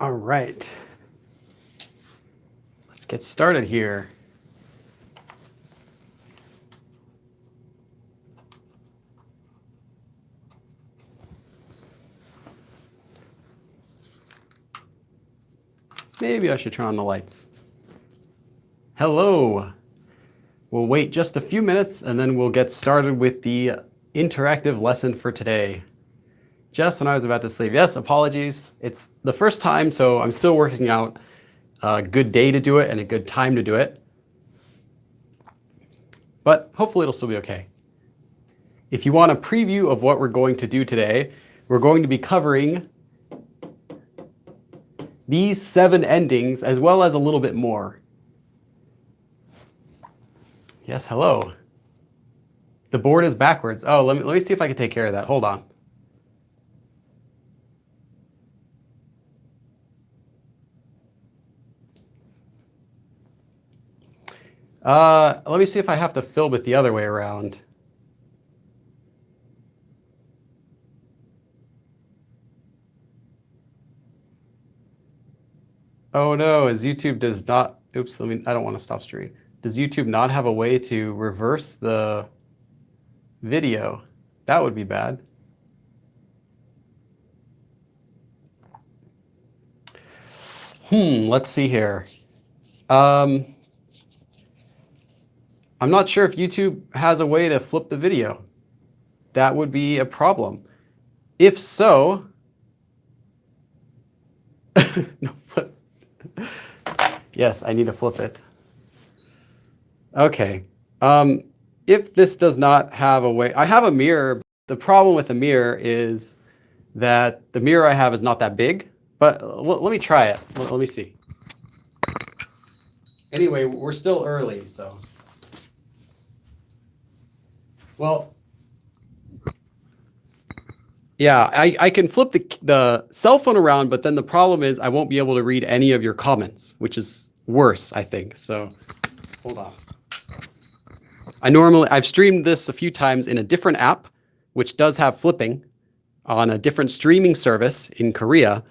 All right. Let's get started here. Maybe I should turn on the lights. Hello. We'll wait just a few minutes and then we'll get started with the interactive lesson for today. Just when I was about to sleep. Yes, apologies. It's the first time, so I'm still working out a good day to do it and a good time to do it. But hopefully it'll still be okay. If you want a preview of what we're going to do today, we're going to be covering these 7 endings as well as a little bit more. Yes, hello. The board is backwards. Oh, let me see if I can take care of that. Hold on. Let me see if I have to film it the other way around. Oh no, as YouTube does not, oops, I don't want to stop stream. Does YouTube not have a way to reverse the video? That would be bad. Let's see here. I'm not sure if YouTube has a way to flip the video. That would be a problem. If so, no, flip. Yes, I need to flip it. Okay. If this does not have a way, I have a mirror. The problem with the mirror is that the mirror I have is not that big, but let me try it. Let me see. Anyway, we're still early, so. Well, yeah, I can flip the cell phone around, but then the problem is I won't be able to read any of your comments, which is worse, I think. So hold on. I've streamed this a few times in a different app, which does have flipping on a different streaming service in Korea.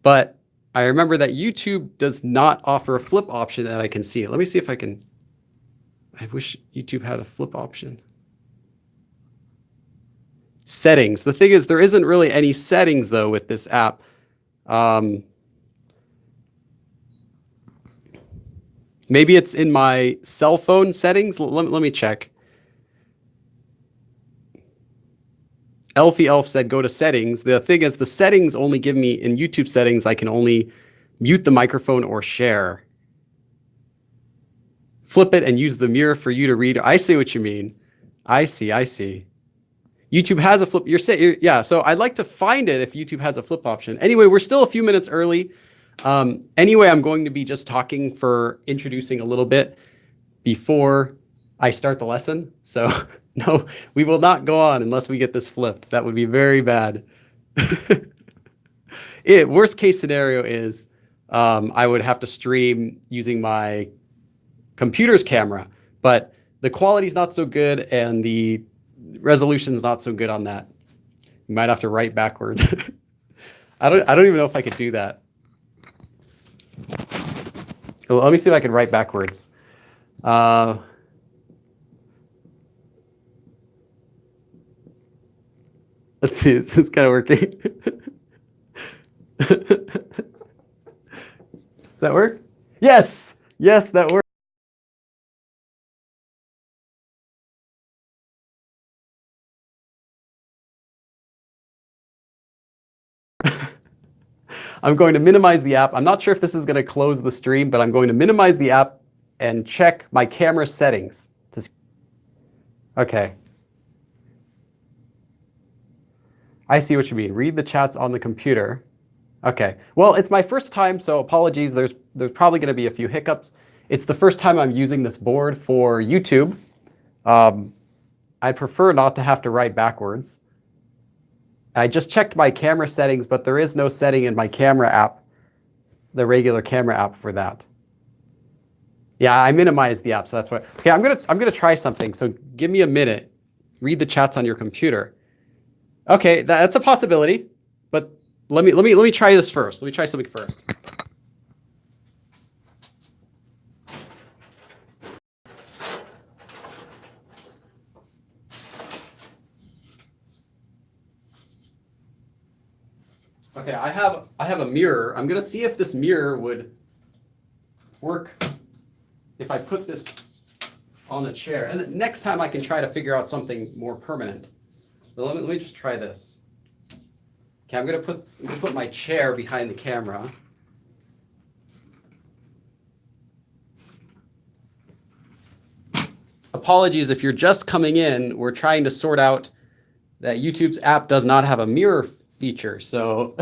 But I remember that YouTube does not offer a flip option that I can see. Let me see if I can. I wish YouTube had a flip option. Settings. The thing is, there isn't really any settings, though, with this app. Maybe it's in my cell phone settings. Let me check. Elfie Elf said go to settings. The thing is, the settings only give me, in YouTube settings, I can only mute the microphone or share. Flip it and use the mirror for you to read. I see what you mean. I see. YouTube has a flip. Yeah, so I'd like to find it if YouTube has a flip option. Anyway, we're still a few minutes early. Anyway, I'm going to be just talking for introducing a little bit before I start the lesson. So no, we will not go on unless we get this flipped. That would be very bad. Worst case scenario is I would have to stream using my computer's camera, but the quality's not so good and the resolution's not so good on that. You might have to write backwards. I don't even know if I could do that. Well, let me see if I can write backwards. Let's see, it's kind of working. Does that work? Yes, that works. I'm going to minimize the app. I'm not sure if this is going to close the stream, but I'm going to minimize the app and check my camera settings. Okay. I see what you mean. Read the chats on the computer. Okay. Well, it's my first time, so apologies. There's probably going to be a few hiccups. It's the first time I'm using this board for YouTube. I prefer not to have to write backwards. I just checked my camera settings, but there is no setting in my camera app, the regular camera app for that. Yeah, I minimized the app, so that's why. Okay, I'm gonna try something. So give me a minute. Read the chats on your computer. Okay, that's a possibility, but let me try this first. Let me try something first. Okay, I have a mirror. I'm gonna see if this mirror would work if I put this on a chair. And then next time I can try to figure out something more permanent. But let me just try this. Okay, I'm gonna put my chair behind the camera. Apologies if you're just coming in. We're trying to sort out that YouTube's app does not have a mirror feature. So,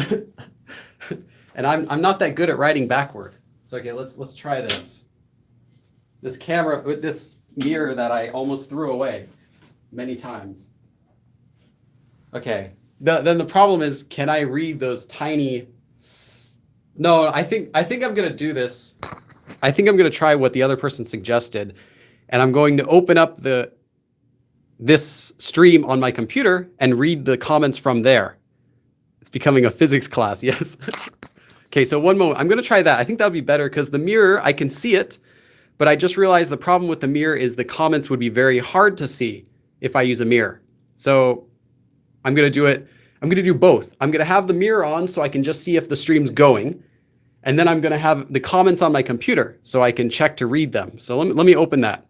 and I'm not that good at writing backward. So okay, let's try this. This camera with this mirror that I almost threw away many times. Okay. Then the problem is, can I read those tiny? No, I think I'm gonna do this. I think I'm gonna try what the other person suggested, and I'm going to open up this stream on my computer and read the comments from there. It's becoming a physics class, yes. Okay, so one moment. I'm gonna try that. I think that would be better because the mirror, I can see it, but I just realized the problem with the mirror is the comments would be very hard to see if I use a mirror. So I'm gonna do both. I'm gonna have the mirror on so I can just see if the stream's going, and then I'm gonna have the comments on my computer so I can check to read them. So let me open that.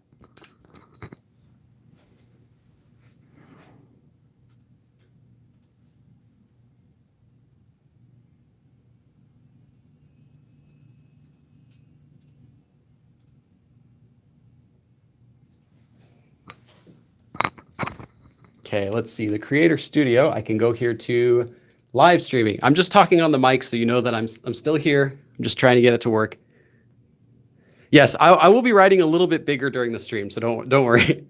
Okay, let's see, the Creator Studio. I can go here to live streaming. I'm just talking on the mic so you know that I'm still here. I'm just trying to get it to work. Yes, I will be writing a little bit bigger during the stream, so don't worry.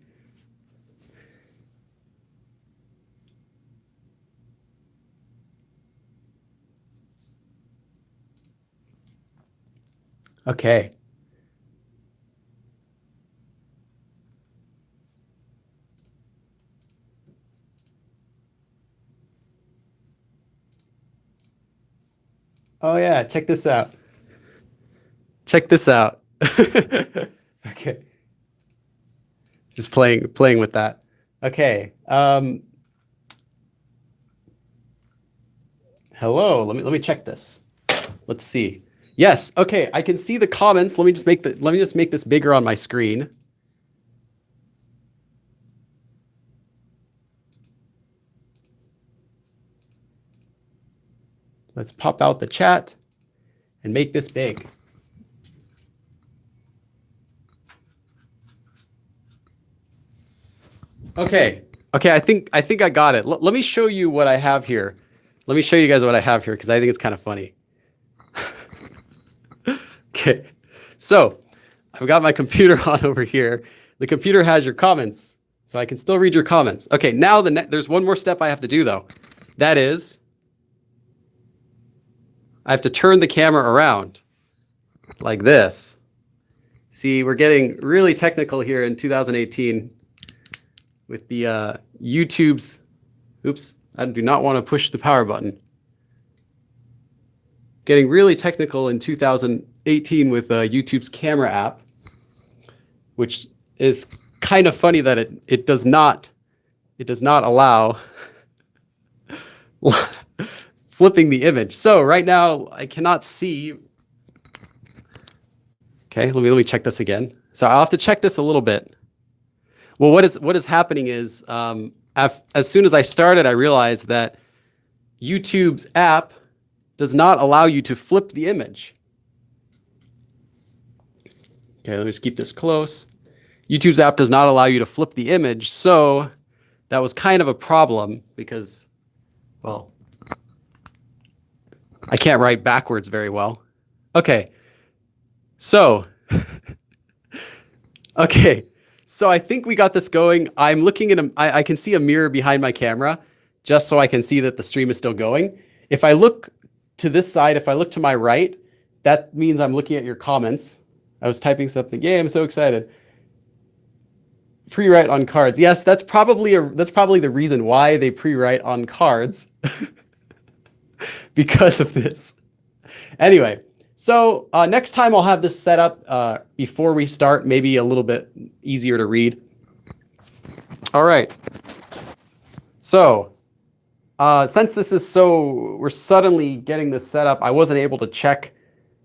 Okay. Oh yeah, check this out. Check this out. Okay. Just playing with that. Okay. Hello. Let me check this. Let's see. Yes. Okay. I can see the comments. Let me just make this bigger on my screen. Let's pop out the chat and make this big. Okay. Okay, I think I got it. Let me show you what I have here. Let me show you guys what I have here because I think it's kind of funny. Okay. So, I've got my computer on over here. The computer has your comments, so I can still read your comments. Okay, now there's one more step I have to do though. That is, I have to turn the camera around like this. See, we're getting really technical here in 2018 with the YouTube's, oops, I do not want to push the power button. Getting really technical in 2018 with YouTube's camera app, which is kind of funny that it does not allow flipping the image. So right now I cannot see. Okay, let me check this again. So I'll have to check this a little bit. Well, what is happening is as soon as I started, I realized that YouTube's app does not allow you to flip the image. Okay, let me just keep this close. YouTube's app does not allow you to flip the image, so that was kind of a problem because, well, I can't write backwards very well. Okay, so, okay, so I think we got this going. I'm looking at I can see a mirror behind my camera just so I can see that the stream is still going. If I look to this side, if I look to my right, that means I'm looking at your comments. I was typing something. Yay, I'm so excited. Pre-write on cards. Yes, that's probably the reason why they pre-write on cards. Because of this. Anyway, so next time I'll have this set up before we start, maybe a little bit easier to read. All right. So Since this is we're suddenly getting this set up, I wasn't able to check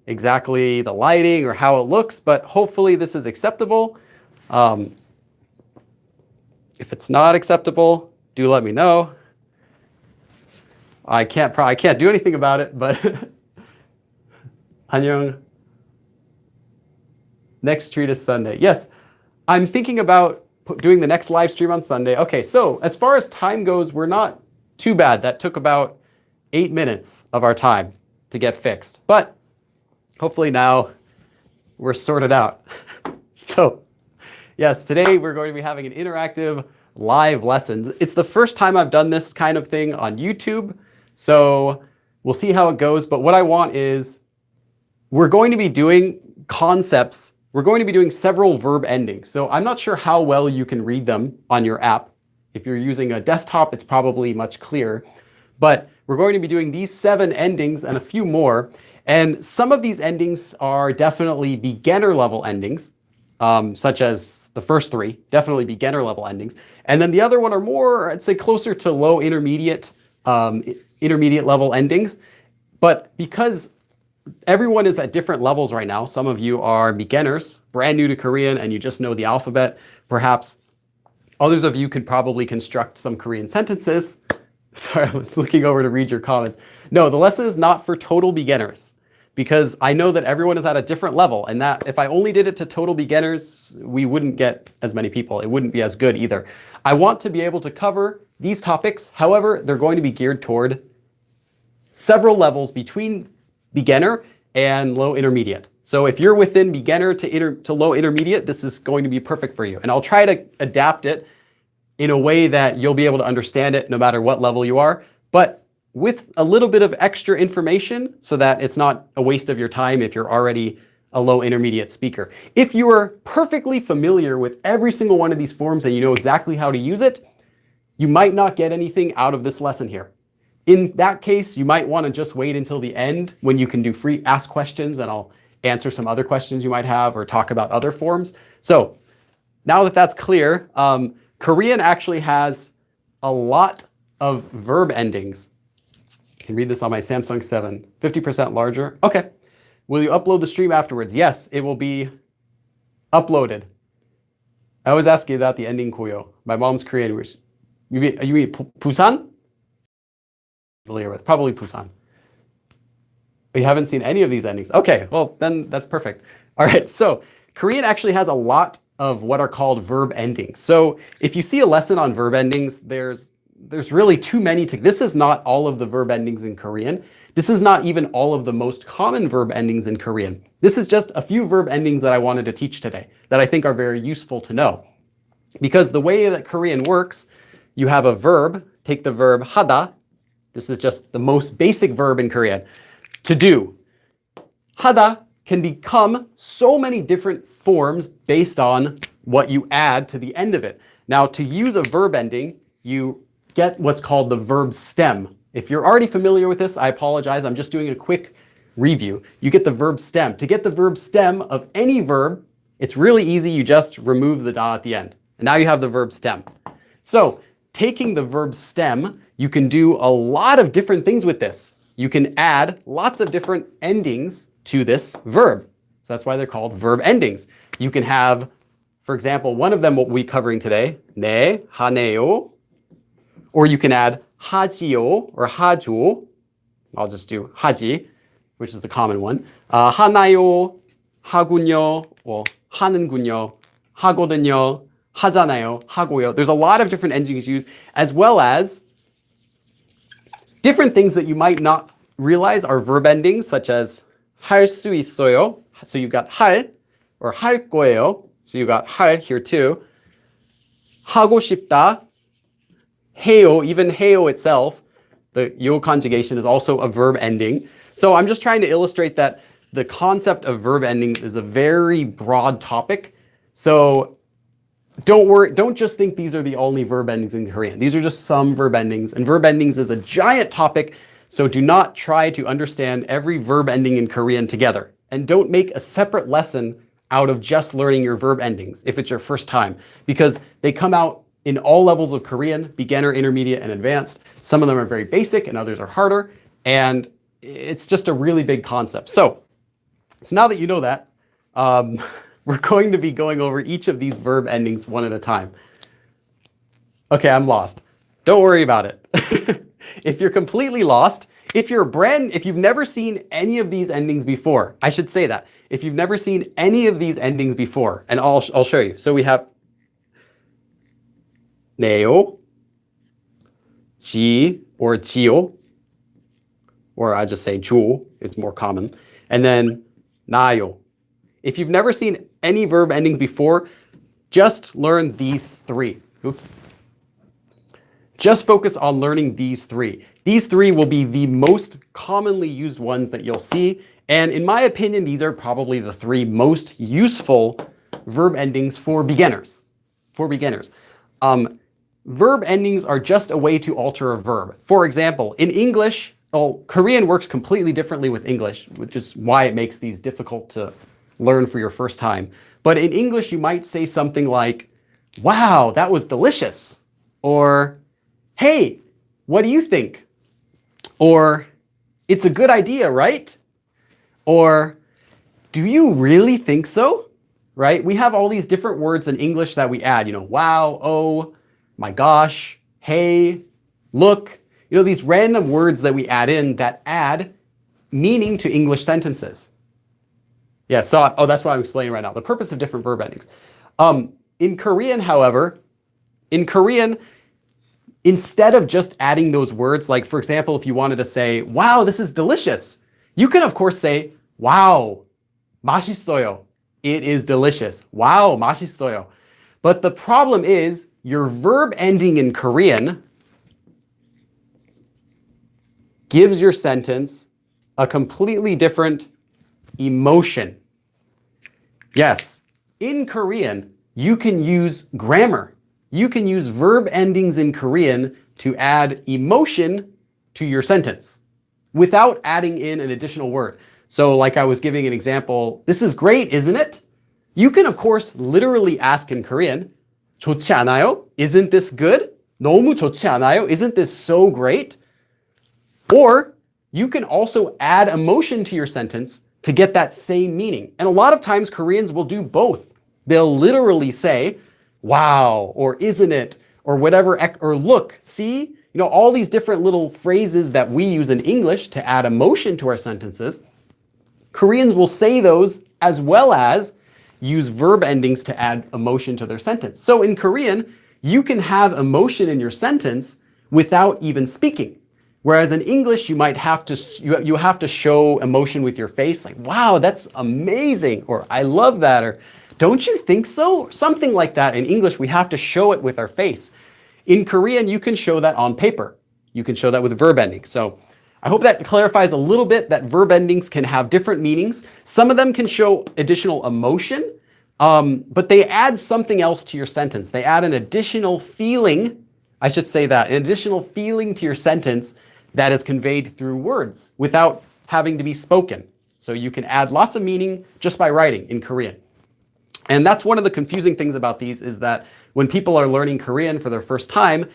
exactly the lighting or how it looks, but hopefully this is acceptable. If it's not acceptable, do let me know. I can't do anything about it, but 안녕. Next treat is Sunday. Yes, I'm thinking about doing the next live stream on Sunday. Okay, so as far as time goes, we're not too bad. That took about 8 minutes of our time to get fixed. But hopefully now we're sorted out. So yes, today we're going to be having an interactive live lesson. It's the first time I've done this kind of thing on YouTube. So we'll see how it goes. But what I want is we're going to be doing concepts. We're going to be doing several verb endings. So I'm not sure how well you can read them on your app. If you're using a desktop, it's probably much clearer. But we're going to be doing these 7 endings and a few more. And some of these endings are definitely beginner level endings, such as the first 3, definitely beginner level endings. And then the other one are more, I'd say, closer to low intermediate, intermediate level endings. But because everyone is at different levels right now, some of you are beginners, brand new to Korean, and you just know the alphabet. Perhaps others of you could probably construct some Korean sentences. Sorry, I'm looking over to read your comments. No, the lesson is not for total beginners, because I know that everyone is at a different level, and that if I only did it to total beginners, we wouldn't get as many people. It wouldn't be as good either. I want to be able to cover these topics. However, they're going to be geared toward several levels between beginner and low intermediate. So if you're within beginner to low intermediate, this is going to be perfect for you. And I'll try to adapt it in a way that you'll be able to understand it no matter what level you are, but with a little bit of extra information so that it's not a waste of your time if you're already a low intermediate speaker. If you are perfectly familiar with every single one of these forms and you know exactly how to use it, you might not get anything out of this lesson here. In that case, you might want to just wait until the end when you can do free ask questions, and I'll answer some other questions you might have or talk about other forms. So now that that's clear, Korean actually has a lot of verb endings. You can read this on my Samsung 7, 50% larger. Okay. Will you upload the stream afterwards? Yes, it will be uploaded. I always ask you about the ending 고요. My mom's Korean. You mean Busan? Familiar with, probably Busan. You haven't seen any of these endings. Okay, well then that's perfect. All right, so Korean actually has a lot of what are called verb endings. So if you see a lesson on verb endings, there's really too many to, this is not all of the verb endings in Korean. This is not even all of the most common verb endings in Korean. This is just a few verb endings that I wanted to teach today that I think are very useful to know. Because the way that Korean works, you have a verb, take the verb 하다. This is just the most basic verb in Korean. To do. 하다 can become so many different forms based on what you add to the end of it. Now, to use a verb ending, you get what's called the verb stem. If you're already familiar with this, I apologize. I'm just doing a quick review. You get the verb stem. To get the verb stem of any verb, it's really easy. You just remove the da at the end. And now you have the verb stem. So taking the verb stem, you can do a lot of different things with this. You can add lots of different endings to this verb. So that's why they're called verb endings. You can have, for example, one of them we'll be covering today, 네, 하네요. Or you can add 하지요 or 하죠. I'll just do 하지, which is the common one. 하나요, 하군요, or 하는군요, 하거든요, 하잖아요, 하고요. There's a lot of different endings used, as well as different things that you might not realize are verb endings, such as 할 수 있어요. So you've got 할, or 할 거예요. So you've got 할 here too. 하고 싶다. 해요, even 해요 itself, the 요 conjugation is also a verb ending. So I'm just trying to illustrate that the concept of verb endings is a very broad topic. So don't worry, don't just think these are the only verb endings in Korean. These are just some verb endings, and verb endings is a giant topic. So do not try to understand every verb ending in Korean together. And don't make a separate lesson out of just learning your verb endings if it's your first time, because they come out in all levels of Korean, beginner, intermediate, and advanced. Some of them are very basic and others are harder. And it's just a really big concept. So now that you know that, we're going to be going over each of these verb endings one at a time. Okay, I'm lost. Don't worry about it. If you're completely lost, if you've never seen any of these endings before, I should say that. If you've never seen any of these endings before, and I'll show you. So we have neo, ji or jiyo, or I just say ju, it's more common, and then nayo. If you've never seen any verb endings before, just learn these three. Oops. Just focus on learning these three. These three will be the most commonly used ones that you'll see. And in my opinion, these are probably the three most useful verb endings for beginners. Verb endings are just a way to alter a verb. For example, in English, Korean works completely differently with English, which is why it makes these difficult to learn for your first time. But in English, you might say something like, wow, that was delicious. Or, hey, what do you think? Or, it's a good idea, right? Or, do you really think so? Right? We have all these different words in English that we add, wow, oh, my gosh, hey, look. These random words that we add in that add meaning to English sentences. Yeah, so, that's what I'm explaining right now. The purpose of different verb endings. In Korean, however, instead of just adding those words, like for example, if you wanted to say, wow, this is delicious, you can of course say, wow, 맛있어요. It is delicious. Wow, 맛있어요. But the problem is your verb ending in Korean gives your sentence a completely different emotion. Yes, in Korean, you can use grammar. You can use verb endings in Korean to add emotion to your sentence without adding in an additional word. So like I was giving an example, this is great, isn't it? You can, of course, literally ask in Korean, 좋지 않아요? Isn't this good? 너무 좋지 않아요? Isn't this so great? Or you can also add emotion to your sentence to get that same meaning. And a lot of times Koreans will do both. They'll literally say, wow, or isn't it, or whatever, or look, see, all these different little phrases that we use in English to add emotion to our sentences. Koreans will say those as well as use verb endings to add emotion to their sentence. So in Korean, you can have emotion in your sentence without even speaking. Whereas in English, you might have to, you have to show emotion with your face, like, wow, that's amazing, or I love that, or don't you think so? Something like that. In English, we have to show it with our face. In Korean, you can show that on paper. You can show that with verb endings. So I hope that clarifies a little bit that verb endings can have different meanings. Some of them can show additional emotion, but they add something else to your sentence. They add an additional feeling, I should say that, an additional feeling to your sentence that is conveyed through words without having to be spoken. So you can add lots of meaning just by writing in Korean. And that's one of the confusing things about these is that when people are learning Korean for their first time,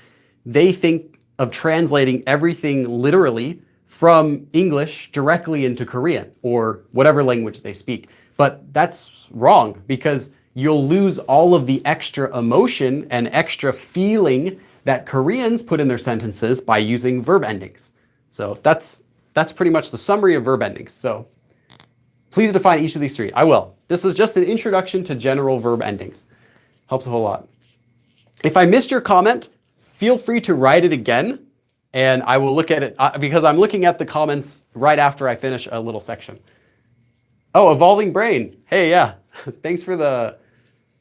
they think of translating everything literally from English directly into Korean or whatever language they speak. But that's wrong because you'll lose all of the extra emotion and extra feeling that Koreans put in their sentences by using verb endings. So that's pretty much the summary of verb endings. So please define each of these three. I will. This is just an introduction to general verb endings. Helps a whole lot. If I missed your comment, feel free to write it again, and I will look at it because I'm looking at the comments right after I finish a little section. Oh, Evolving Brain. Hey, yeah. Thanks for the...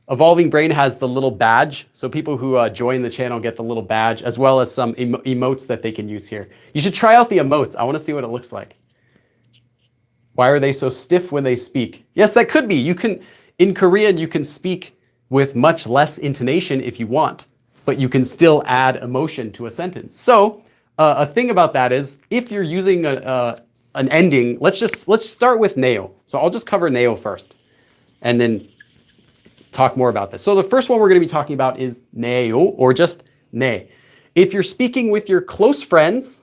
Evolving Brain has the little badge, so people who join the channel get the little badge, as well as some emotes that they can use here. You should try out the emotes. I want to see what it looks like. Why are they so stiff when they speak? Yes, that could be. You can, in Korean, you can speak with much less intonation if you want, but you can still add emotion to a sentence. So a thing about that is, if you're using an ending, let's start with neo. So I'll just cover neo first, and then talk more about this. So the first one we're going to be talking about is 네요, or just 네. If you're speaking with your close friends,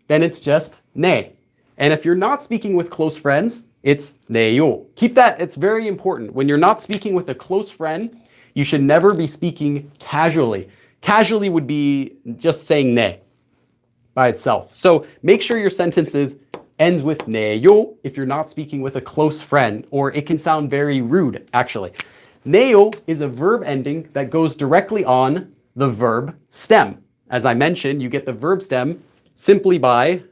then it's just 네. And if you're not speaking with close friends, it's 네요. Keep that, it's very important. When you're not speaking with a close friend, you should never be speaking casually. Casually would be just saying 네 by itself. So make sure your sentences ends with 네요 if you're not speaking with a close friend, or it can sound very rude, actually. 네요 is a verb ending that goes directly on the verb stem. As I mentioned, you get the verb stem simply by,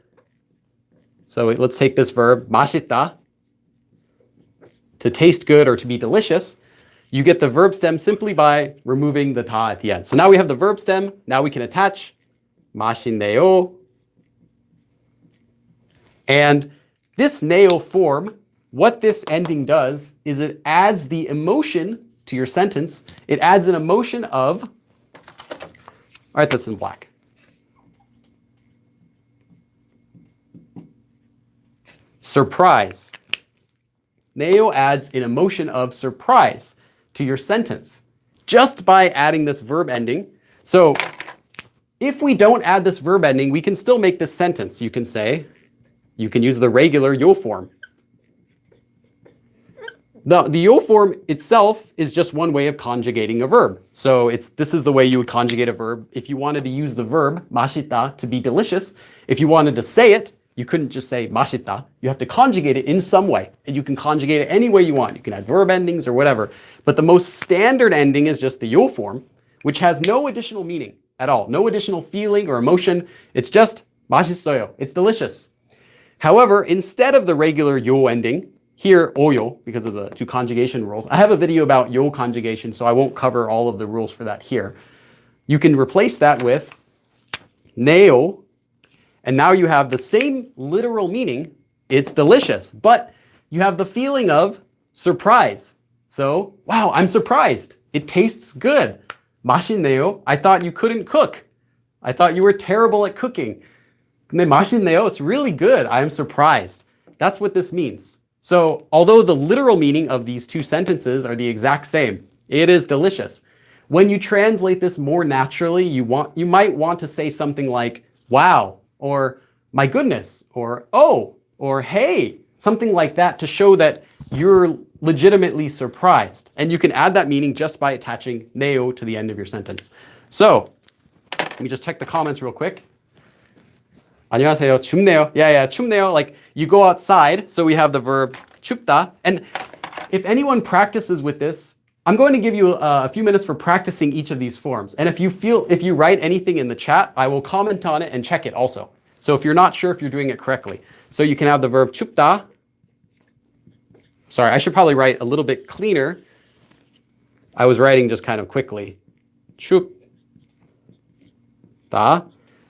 so let's take this verb, 맛있다, to taste good or to be delicious. You get the verb stem simply by removing the 다 at the end. So now we have the verb stem. Now we can attach 맛있네요. And this 네요 form, what this ending does is it adds the emotion to your sentence. It adds an emotion of, all right, this is in black. Surprise. 네요 adds an emotion of surprise to your sentence just by adding this verb ending. So if we don't add this verb ending, we can still make this sentence. You can say, you can use the regular 요 form. The 요 form itself is just one way of conjugating a verb. So this is the way you would conjugate a verb. If you wanted to use the verb 맛있다 to be delicious, if you wanted to say it, you couldn't just say 맛있다. You have to conjugate it in some way. And you can conjugate it any way you want. You can add verb endings or whatever. But the most standard ending is just the 요 form, which has no additional meaning at all. No additional feeling or emotion. It's just 맛있어요. It's delicious. However, instead of the regular 요 ending, here 오요, because of the two conjugation rules, I have a video about 요 conjugation, so I won't cover all of the rules for that here. You can replace that with 네요, and now you have the same literal meaning, it's delicious, but you have the feeling of surprise. So, wow, I'm surprised. It tastes good. 맛있네요. I thought you couldn't cook. I thought you were terrible at cooking. 근데 맛있네요. It's really good. I'm surprised. That's what this means. So, although the literal meaning of these two sentences are the exact same, it is delicious. When you translate this more naturally, you might want to say something like, wow, or my goodness, or oh, or hey, something like that to show that you're legitimately surprised. And you can add that meaning just by attaching 네요 to the end of your sentence. So, let me just check the comments real quick. 안녕하세요. 춥네요. Yeah, 춥네요. Like you go outside, so we have the verb 춥다. And if anyone practices with this, I'm going to give you a few minutes for practicing each of these forms. And if you write anything in the chat, I will comment on it and check it also. So if you're not sure if you're doing it correctly. So you can have the verb 춥다. Sorry, I should probably write a little bit cleaner. I was writing just kind of quickly. 춥다.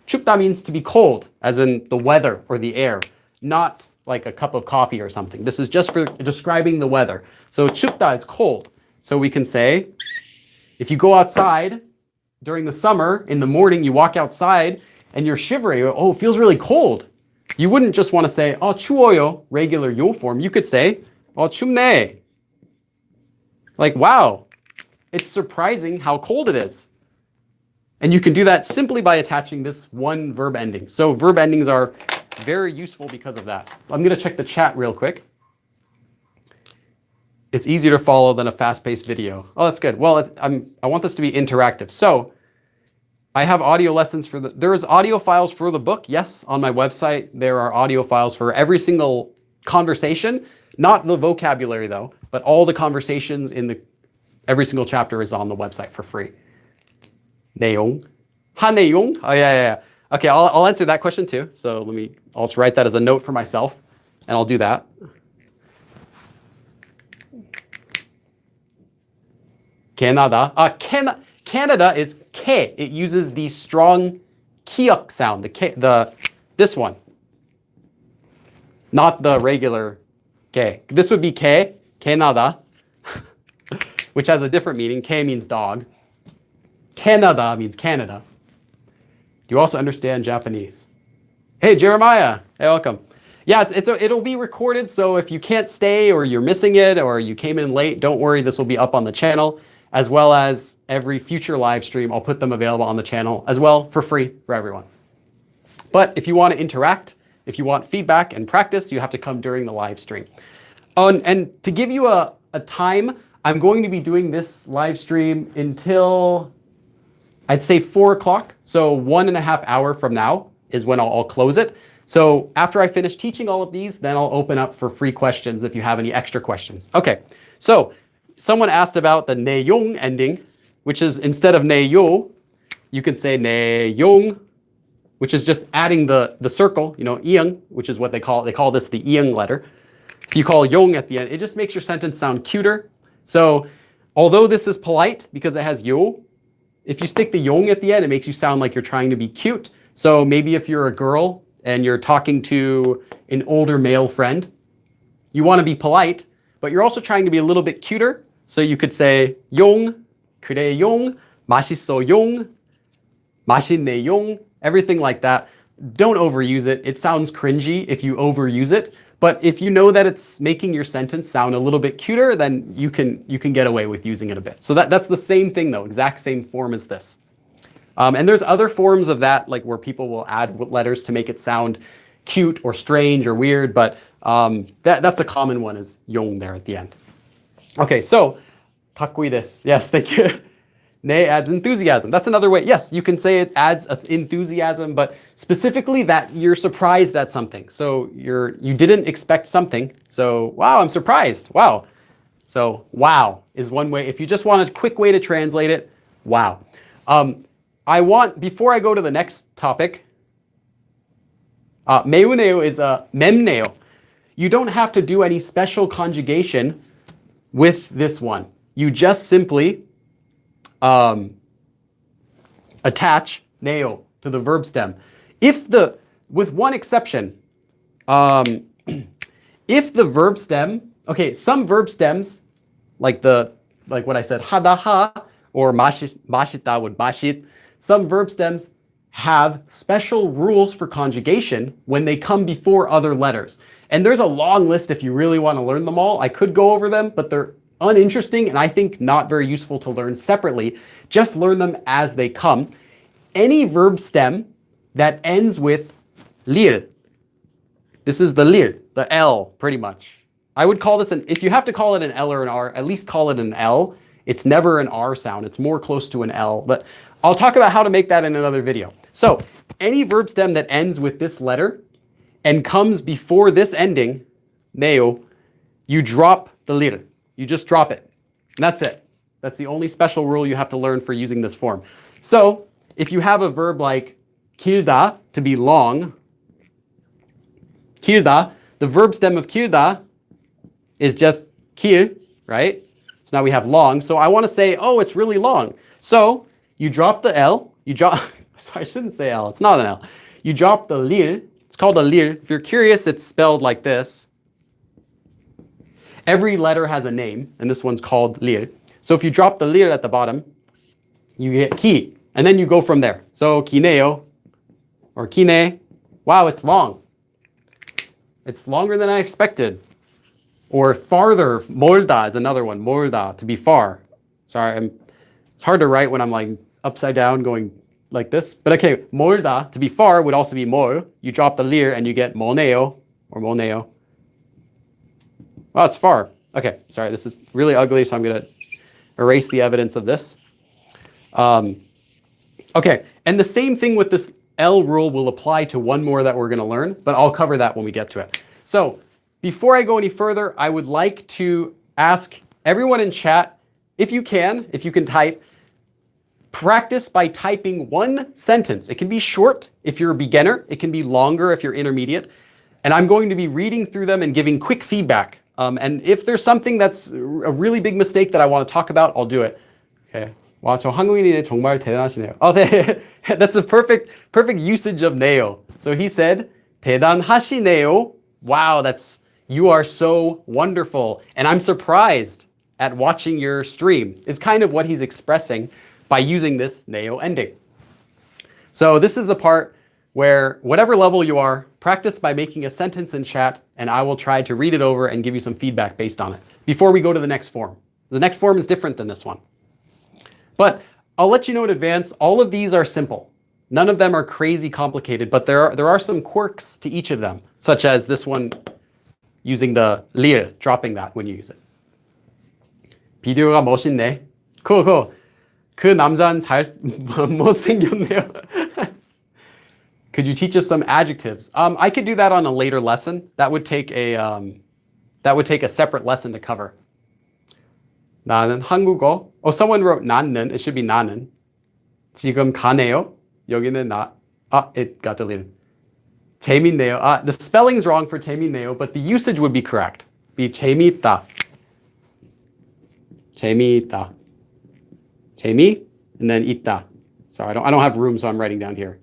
춥다 means to be cold, as in the weather or the air, not like a cup of coffee or something. This is just for describing the weather. So 춥다 is cold. So we can say, if you go outside during the summer, in the morning, you walk outside and you're shivering. Oh, it feels really cold. You wouldn't just want to say, oh, 추워요, regular 요 form. You could say, oh, 춥네. Like, wow, it's surprising how cold it is. And you can do that simply by attaching this one verb ending. So verb endings are very useful because of that. I'm going to check the chat real quick. It's easier to follow than a fast-paced video. Oh, that's good. Well, I want this to be interactive. So I have audio lessons there's audio files for the book. Yes, on my website, there are audio files for every single conversation, not the vocabulary though, but all the conversations in every single chapter is on the website for free. 내용. 하내용? Oh, yeah. Okay, I'll answer that question too. So I'll just write that as a note for myself, and I'll do that. Canada. Canada is K. It uses the strong kiuk sound, this one. Not the regular K. This would be K, Canada, which has a different meaning. K means dog. Canada means Canada. Do you also understand Japanese? Hey, Jeremiah. Hey, welcome. Yeah, it'll be recorded, so if you can't stay or you're missing it or you came in late, don't worry, this will be up on the channel, as well as every future live stream. I'll put them available on the channel as well for free for everyone. But if you want to interact, if you want feedback and practice, you have to come during the live stream. And to give you a time, I'm going to be doing this live stream until, I'd say 4 o'clock. So 1.5 hours from now is when I'll close it. So after I finish teaching all of these, then I'll open up for free questions if you have any extra questions. Okay, so someone asked about the 내용 ending, which is instead of 내요, you can say 내용, which is just adding the circle, you know, 이응, which is what they call this the 이응 letter. If you call 용 at the end, it just makes your sentence sound cuter. So although this is polite because it has 요, if you stick the 용 at the end, it makes you sound like you're trying to be cute. So maybe if you're a girl and you're talking to an older male friend, you want to be polite, but you're also trying to be a little bit cuter. So you could say 용, 그래 용, 맛있어 용, 맛있네 용, everything like that. Don't overuse it. It sounds cringy if you overuse it. But if you know that it's making your sentence sound a little bit cuter, then you can get away with using it a bit. So that's the same thing though, exact same form as this. And there's other forms of that, like where people will add letters to make it sound cute or strange or weird, but that's a common one, is 용 there at the end. Okay, so 가꾸이 desu. Yes, thank you. 네 adds enthusiasm. That's another way. Yes, you can say it adds enthusiasm, but specifically that you're surprised at something. So you didn't expect something. So wow, I'm surprised. Wow. So wow is one way. If you just want a quick way to translate it, wow. Before I go to the next topic, 매우네요 is 맵네요. You don't have to do any special conjugation with this one. You just simply attach neo to the verb stem. With one exception, if the verb stem, okay, some verb stems, like what I said, 하다하 or 맛있다 with 맛있, some verb stems have special rules for conjugation when they come before other letters. And there's a long list if you really want to learn them all. I could go over them, but they're uninteresting and I think not very useful to learn separately. Just learn them as they come. Any verb stem that ends with lir, this is the lir, the L pretty much. I would call this if you have to call it an L or an R, at least call it an L. It's never an R sound. It's more close to an L, but I'll talk about how to make that in another video. So any verb stem that ends with this letter and comes before this ending, neo, you drop the lir. You just drop it. And that's it. That's the only special rule you have to learn for using this form. So if you have a verb like 길다, to be long, 길다, the verb stem of 길다 is just 길, right? So now we have long. So I want to say, oh, it's really long. So you drop the L, sorry, I shouldn't say L, it's not an L. You drop the lir, it's called a lir. If you're curious, it's spelled like this. Every letter has a name, and this one's called lir. So if you drop the lir at the bottom, you get ki, and then you go from there. So 기네요, or 기네. Wow, it's long. It's longer than I expected. Or farther, 멀다 is another one. 멀다, to be far. Sorry, it's hard to write when I'm like upside down going like this. But okay, 멀다, to be far, would also be 멀. You drop the lir and you get 멀네요, or 멀네요. Oh, it's far. Okay, sorry, this is really ugly, so I'm going to erase the evidence of this. Okay, and the same thing with this L rule will apply to one more that we're going to learn, but I'll cover that when we get to it. So before I go any further, I would like to ask everyone in chat, if you can type, practice by typing one sentence. It can be short if you're a beginner. It can be longer if you're intermediate. And I'm going to be reading through them and giving quick feedback. And if there's something that's a really big mistake that I want to talk about, I'll do it. Okay. 와, 저 한국인이 정말 대단하시네요. Oh, that's a perfect usage of 네요. So he said, 대단하시네요. Wow, you are so wonderful. And I'm surprised at watching your stream. It's kind of what he's expressing by using this 네요 ending. So this is the part where whatever level you are, practice by making a sentence in chat, and I will try to read it over and give you some feedback based on it before we go to the next form. The next form is different than this one. But I'll let you know in advance, all of these are simple. None of them are crazy complicated, but there are some quirks to each of them, such as this one using the lir, dropping that when you use it. 비디오가 멋있네. cool. 그 남자는 못생겼네요. Could you teach us some adjectives? I could do that on a later lesson. That would take a separate lesson to cover. 나는 한국어. Oh, someone wrote 나는. It should be 나는. 지금 가네요. 여기는 나. It got deleted. 재밌네요. The spelling's wrong for 재밌네요, but the usage would be correct. Be 재밌다. 재미있다. 재미 and then 있다. Sorry, I don't have room, so I'm writing down here.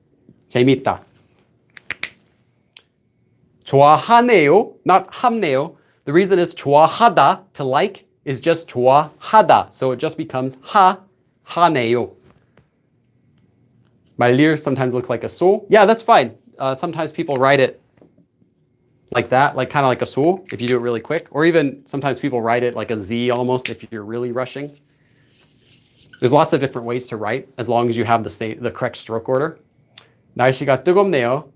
재밌다. 좋아하네요, not 함네요. The reason is 좋아하다, to like, is just 좋아하다. So it just becomes 하네요. My lir sometimes look like a so. Yeah, that's fine. Sometimes people write it like that, like kind of like a so, if you do it really quick. Or even sometimes people write it like a Z almost if you're really rushing. There's lots of different ways to write as long as you have the correct stroke order. 날씨가 뜨겁네요.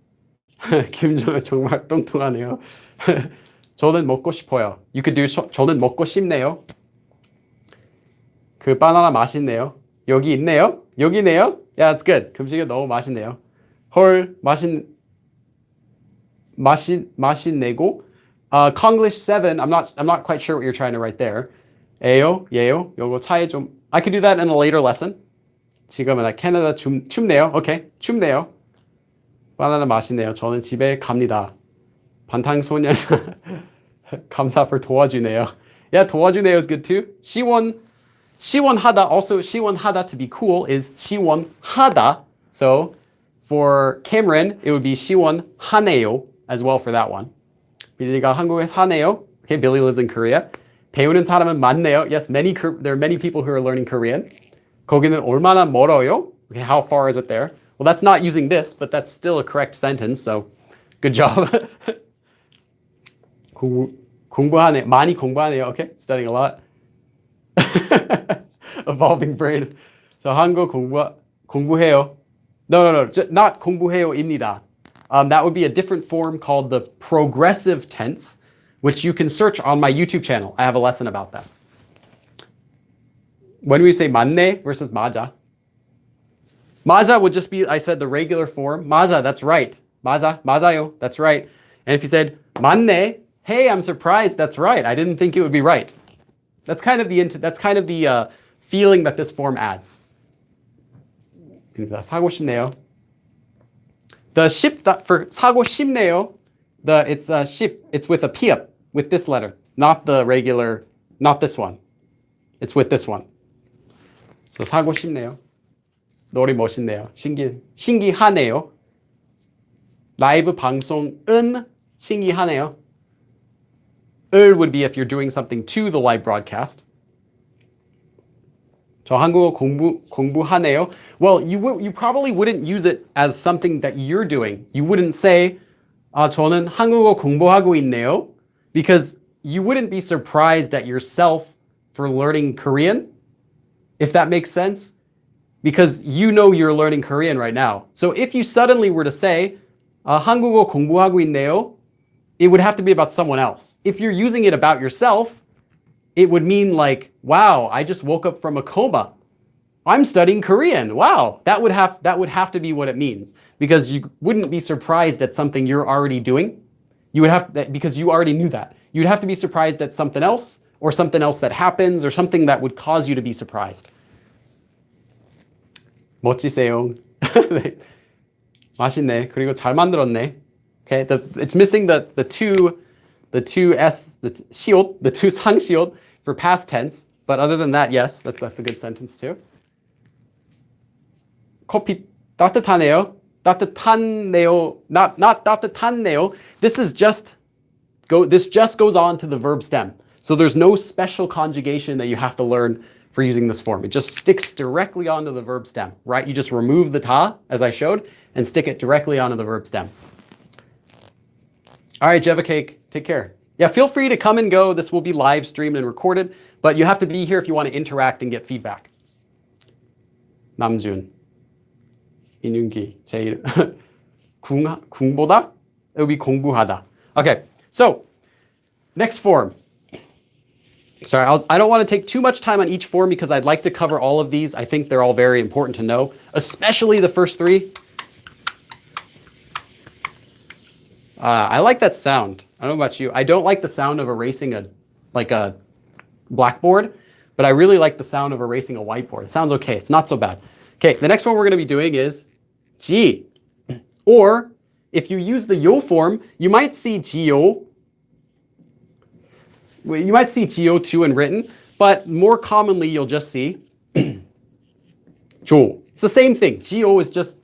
김정은 정말 뚱뚱하네요. 저는 먹고 싶어요. You could do 저는 먹고 싶네요. 그 바나나 맛있네요. 여기 있네요. 여기네요. Yeah, that's good. 금식이 너무 맛있네요. 헐 맛있네고. Konglish 7. I'm not quite sure what you're trying to write there. 에요, 예요. 요거 차이 좀. I could do that in a later lesson. 지금은 캐나다 춥네요. Okay, 춥네요. 바나나 맛있네요. 저는 집에 갑니다. 반탕소년 감사 for 도와주네요. Yeah, 도와주네요 is good too. 시원하다, also 시원하다 to be cool is 시원하다. So for Cameron, it would be 시원하네요 as well for that one. 빌리가 한국에 사네요. Okay, Billy lives in Korea. 배우는 사람은 많네요. Yes, there are many people who are learning Korean. 거기는 얼마나 멀어요? Okay, how far is it there? Well, that's not using this, but that's still a correct sentence, so good job. 공부하네, 많이 공부하네요. Okay, studying a lot. Evolving brain. So 한국 공부해요. No, not 공부해요입니다. That would be a different form called the progressive tense, which you can search on my YouTube channel. I have a lesson about that. When we say 맞네 versus 맞아. 맞아 would just be, I said, the regular form. 맞아, that's right. 맞아요, that's right. And if you said 맞네, hey, I'm surprised, that's right. I didn't think it would be right. That's kind of the feeling that this form adds. 사고 싶네요. The ship for 사고 싶네요, it's a ship. It's with a p up, with this letter, not the regular, not this one. It's with this one. So 사고 싶네요. 노래 멋있네요. 신기하네요. 라이브 방송은 신기하네요. 을 would be if you're doing something to the live broadcast. 저 한국어 공부하네요. Well, you probably wouldn't use it as something that you're doing. You wouldn't say, 저는 한국어 공부하고 있네요, because you wouldn't be surprised at yourself for learning Korean, if that makes sense, because you know you're learning Korean right now. So if you suddenly were to say, 한국어 공부하고 있네요, it would have to be about someone else. If you're using it about yourself, it would mean like, wow, I just woke up from a coma. I'm studying Korean. Wow, that would have to be what it means, because you wouldn't be surprised at something you're already doing. You would have that because you already knew that. You'd have to be surprised at something else, or something else that happens, or something that would cause you to be surprised. 멋지세요. 맛있네. 그리고 잘 만들었네. Okay, it's missing the two 시옷, the two 상시옷 for past tense, but other than that, yes, that's a good sentence too. 커피 따뜻하네요. 따뜻하네요. Not 따뜻하네요. This just goes on to the verb stem. So there's no special conjugation that you have to learn for using this form. It just sticks directly onto the verb stem, right? You just remove the ta, as I showed, and stick it directly onto the verb stem. All right, Jeva Cake, take care. Yeah, feel free to come and go. This will be live streamed and recorded, but you have to be here if you want to interact and get feedback. 남준, 인윤기, 제일. 궁보다? It would be 공부하다. Okay, so next form. Sorry, I don't want to take too much time on each form because I'd like to cover all of these. I think they're all very important to know, especially the first three. I like that sound. I don't know about you. I don't like the sound of erasing a blackboard, but I really like the sound of erasing a whiteboard. It sounds okay. It's not so bad. Okay, the next one we're going to be doing is 지. Or if you use the yo form, you might see 지요. You might see 지요 too in written, but more commonly you'll just see 조. It's the same thing. 지요 is just,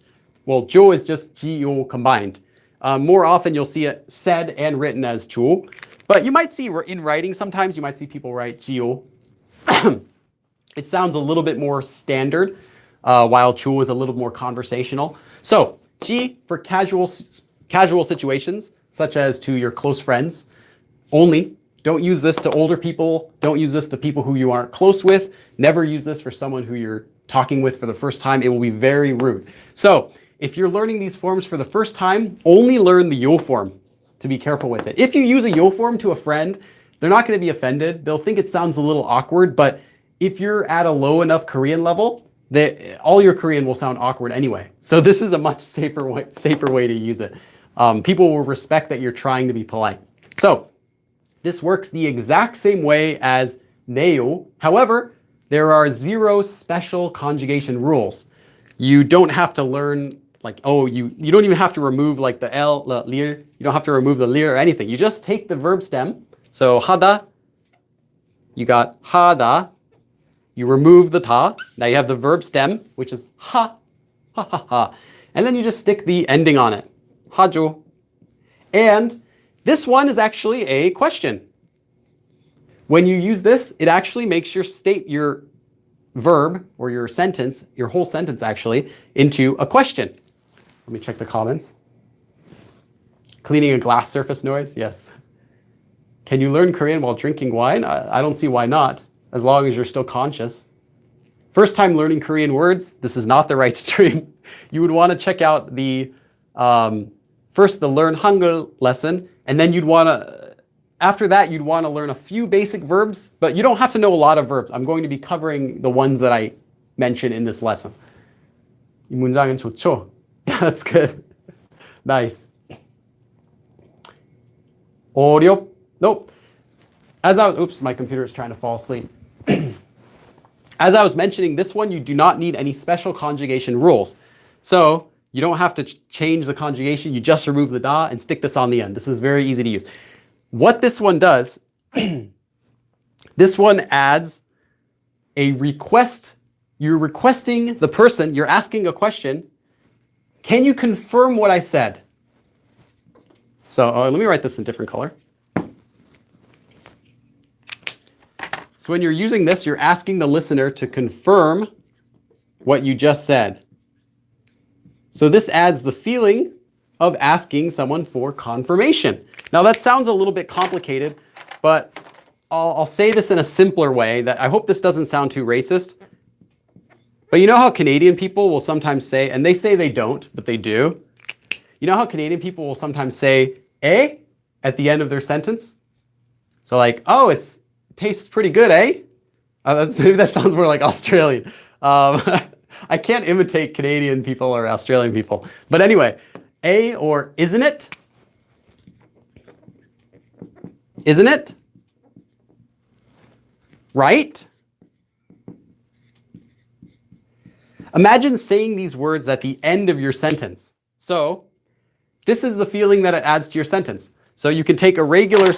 well, 조 is just 지요 combined. More often you'll see it said and written as 조, but you might see in writing sometimes you might see people write 지요. It sounds a little bit more standard, while 조 is a little more conversational. So 지 for casual situations, such as to your close friends only. Don't use this to older people. Don't use this to people who you aren't close with. Never use this for someone who you're talking with for the first time. It will be very rude. So if you're learning these forms for the first time, only learn the yo form to be careful with it. If you use a yo form to a friend, they're not going to be offended. They'll think it sounds a little awkward, but if you're at a low enough Korean level, all your Korean will sound awkward anyway. So this is a much safer way to use it. People will respect that you're trying to be polite. So this works the exact same way as 네요. However, there are 0 special conjugation rules. You don't have to learn you don't even have to remove like the L, the lir. You don't have to remove the lir or anything. You just take the verb stem. So 하다, you got 하다. You remove the ta. Now you have the verb stem, which is ha, ha, ha, ha. And then you just stick the ending on it. 하죠. And this one is actually a question. When you use this, it actually makes your verb or your sentence, your whole sentence actually, into a question. Let me check the comments. Cleaning a glass surface noise? Yes. Can you learn Korean while drinking wine? I don't see why not, as long as you're still conscious. First time learning Korean words, this is not the right stream. You would want to check out the first the Learn Hangul lesson, and then after that you'd want to learn a few basic verbs, but you don't have to know a lot of verbs. I'm going to be covering the ones that I mentioned in this lesson. 이 문장은 좋죠? Yeah, that's good. Nice. Nope. Oops, my computer is trying to fall asleep. As I was mentioning, this one, you do not need any special conjugation rules. So you don't have to change the conjugation. You just remove the da and stick this on the end. This is very easy to use. What this one does, this one adds a request. You're requesting the person, you're asking a question. Can you confirm what I said? So let me write this in different color. So when you're using this, you're asking the listener to confirm what you just said. So this adds the feeling of asking someone for confirmation. Now that sounds a little bit complicated, but I'll say this in a simpler way that I hope this doesn't sound too racist. But you know how Canadian people will sometimes say, and they say they don't, but they do. You know how Canadian people will sometimes say eh at the end of their sentence? So like, oh, it tastes pretty good, eh? Maybe that sounds more like Australian. I can't imitate Canadian people or Australian people. But anyway, eh or isn't it? Isn't it? Right? Imagine saying these words at the end of your sentence. So this is the feeling that it adds to your sentence. So you can take a regular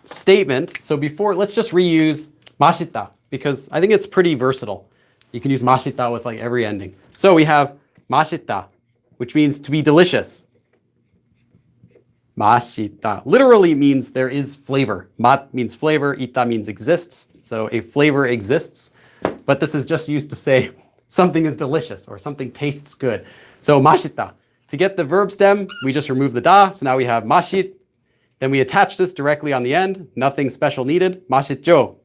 statement. So before, let's just reuse 맛있다, because I think it's pretty versatile. You can use 맛있다 with like every ending. So we have 맛있다, which means to be delicious. 맛있다 literally means there is flavor. 맛 means flavor, 있다 means exists. So a flavor exists. but this is just used to say something is delicious or something tastes good. So 맛있다. To get the verb stem, we just remove the da. So now we have 맛있. Then we attach this directly on the end. Nothing special needed. 맛있죠.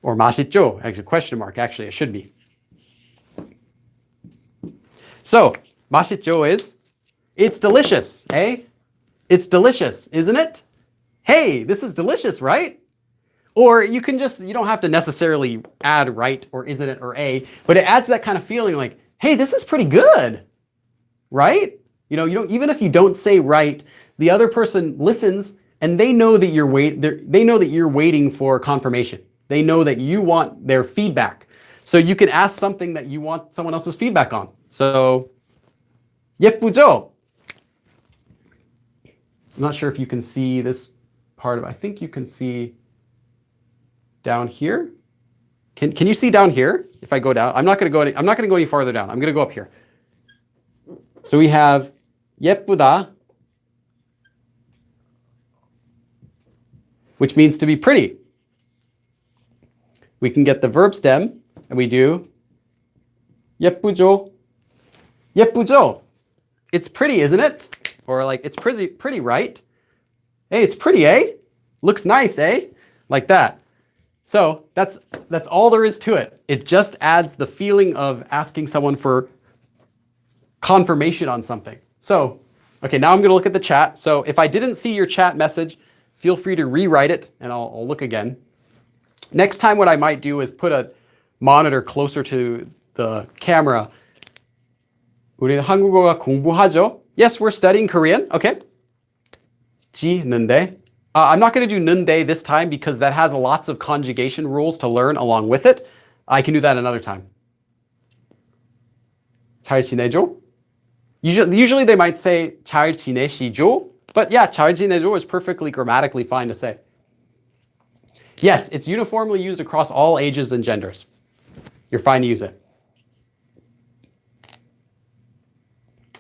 Or 맛있죠. Actually, question mark. Actually, it should be. So 맛있죠 is, it's delicious, eh? It's delicious, isn't it? Hey, this is delicious, right? Or you can just, you don't have to necessarily add right or isn't it or a, but it adds that kind of feeling like, hey, this is pretty good, right? You don't, even if you don't say right, the other person listens and they know that you're waiting for confirmation. They know that you want their feedback. So you can ask something that you want someone else's feedback on. So 예쁘죠? I'm not sure if you can see this part of it. I think you can see down here. Can you see down here? If I go down, I'm not going to go any farther down. I'm going to go up here. So we have 예쁘다, which means to be pretty. We can get the verb stem and we do 예쁘죠. 예쁘죠. It's pretty, isn't it? Or like, it's pretty, right? Hey, it's pretty, eh? Looks nice, eh? Like that. So that's all there is to it. It just adds the feeling of asking someone for confirmation on something. So, okay, now I'm going to look at the chat. So if I didn't see your chat message, feel free to rewrite it and I'll look again. Next time what I might do is put a monitor closer to the camera. 우리는 한국어가 공부하죠? Yes, we're studying Korean. Okay. 지, 는데. I'm not going to do 는데 this time because that has lots of conjugation rules to learn along with it. I can do that another time. 잘 지내죠? Usually they might say 잘 지내시죠? But yeah, 잘 지내죠 is perfectly grammatically fine to say. Yes, it's uniformly used across all ages and genders. You're fine to use it.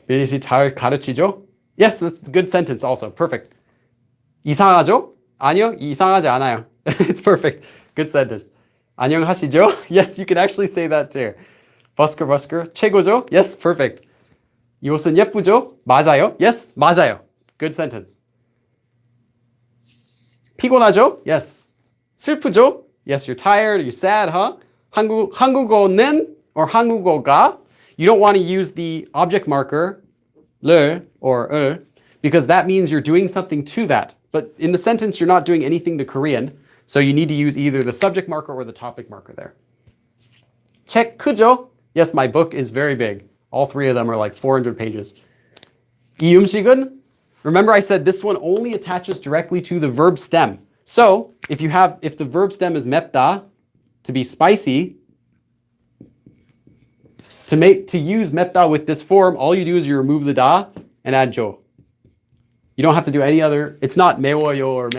민희 씨 잘 가르치죠? Yes, that's a good sentence also. Perfect. 이상하죠? 아니요, 이상하지 않아요. It's perfect. Good sentence. 안녕하시죠? Yes, you can actually say that too. 버스커 최고죠? Yes, perfect. 이 옷은 예쁘죠? 맞아요? Yes, 맞아요. Good sentence. 피곤하죠? Yes. 슬프죠? Yes, you're tired, you're sad, huh? 한국어는 or 한국어가, you don't want to use the object marker le or because that means you're doing something to that. But in the sentence, you're not doing anything to Korean. So you need to use either the subject marker or the topic marker there. 책 크죠? Yes, my book is very big. All three of them are like 400 pages. 이 음식은? Remember I said this one only attaches directly to the verb stem. So if the verb stem is 맵다, to be spicy, to use 맵다 with this form, all you do is you remove the da and add 죠. You don't have to do any other, it's not 매워요 or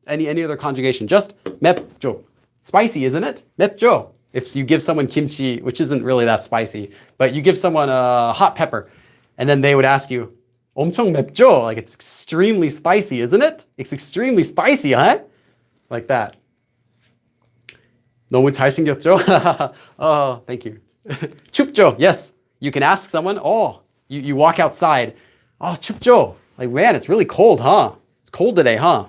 any other conjugation, just 맵죠. Spicy, isn't it? 맵죠. If you give someone kimchi, which isn't really that spicy, but you give someone a hot pepper, and then they would ask you, 엄청 맵죠? Like it's extremely spicy, isn't it? It's extremely spicy, huh? Like that. 너무 잘생겼죠? Oh, thank you. 춥죠? Yes. You can ask someone, you walk outside. Oh, 춥죠? Like, man, it's really cold, huh? It's cold today, huh?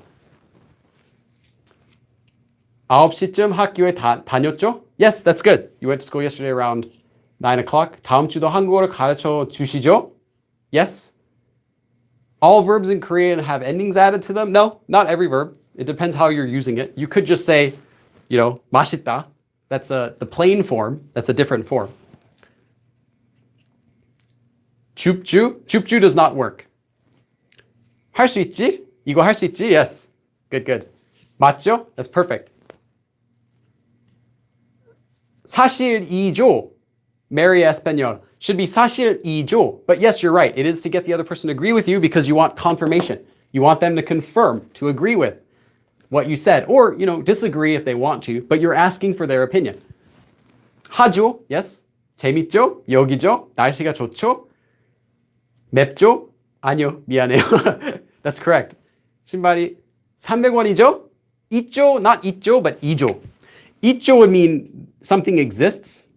9시쯤 학교에 다녔죠? Yes, that's good. You went to school yesterday around 9 o'clock. 다음 주도 한국어를 가르쳐 주시죠? Yes. All verbs in Korean have endings added to them? No, not every verb. It depends how you're using it. You could just say, 맛있다. That's the plain form. That's a different form. 줍주 does not work. 할 수 있지? 이거 할 수 있지? Yes. Good. 맞죠? That's perfect. 사실이죠. Mary Espanol should be 사실이죠. But yes, you're right. It is to get the other person to agree with you because you want confirmation. You want them to confirm, to agree with what you said. Or, disagree if they want to, but you're asking for their opinion. 하죠. Yes. 재밌죠? 여기죠? 날씨가 좋죠? 맵죠? 아니요. 미안해요. That's correct. 신발이 300원이죠? 있죠? Not 있죠, but 이죠. 있죠 would mean something exists.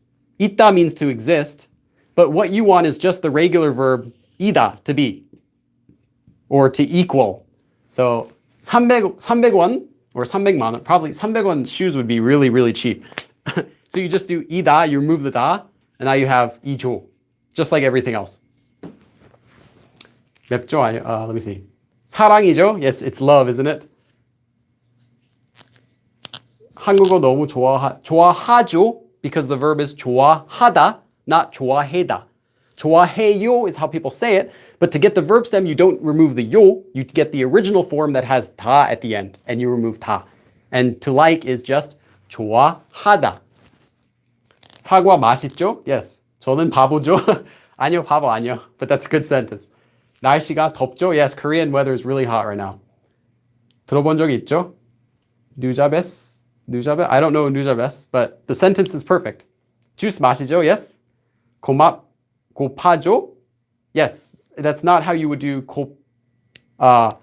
있다 means to exist. But what you want is just the regular verb 이다, to be. Or to equal. So 300원 or 300만 원. Probably 300원 shoes would be really, really cheap. So you just do 이다, you remove the 다, and now you have 이죠. Just like everything else. 맵죠? let me see. 사랑이죠? Yes, it's love, isn't it? 한국어 너무 좋아하죠? Because the verb is 좋아하다, not 좋아해다. 좋아해요 is how people say it, but to get the verb stem, you don't remove the 요, you get the original form that has 다 at the end, and you remove 다. And to like is just 좋아하다. 사과 맛있죠? Yes. 저는 바보죠? 아니요, 바보 아니요. But that's a good sentence. 날씨가 덥죠? Yes, Korean weather is really hot right now. 들어본 적 있죠? 누자베스? I don't know 누자베스, but the sentence is perfect. 주스 마시죠? Yes. 고파죠? Yes. That's not how you would do 고프다,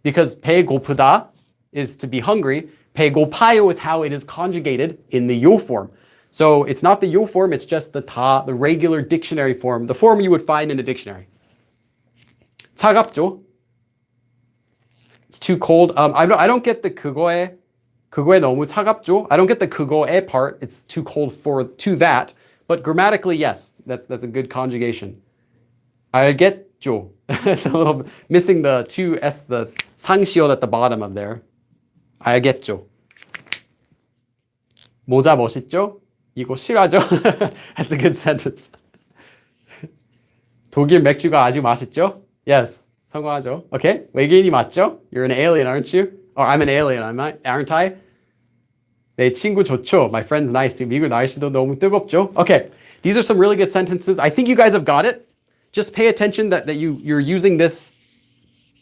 because 배고프다 is to be hungry. 배고파요 is how it is conjugated in the 요 form. So it's not the 요 form, it's just the 다, the regular dictionary form, the form you would find in a dictionary. 차갑죠? It's too cold. I don't get the 그거에 너무 차갑죠? I don't get the 그거에 part. It's too cold to that. But grammatically, yes, that's a good conjugation. 알겠죠? It's a little missing the two S, the 상시옷 at the bottom of there. 알겠죠? 모자 멋있죠? 이거 실화죠? That's a good sentence. 독일 맥주가 아주 맛있죠? Yes. 성공하죠. Okay. 외계인이 맞죠? You're an alien, aren't you? Or I'm an alien, aren't I? 내 친구 좋죠? My friend's nice too. 미국 날씨도 너무 뜨겁죠? Okay. These are some really good sentences. I think you guys have got it. Just pay attention that you're using this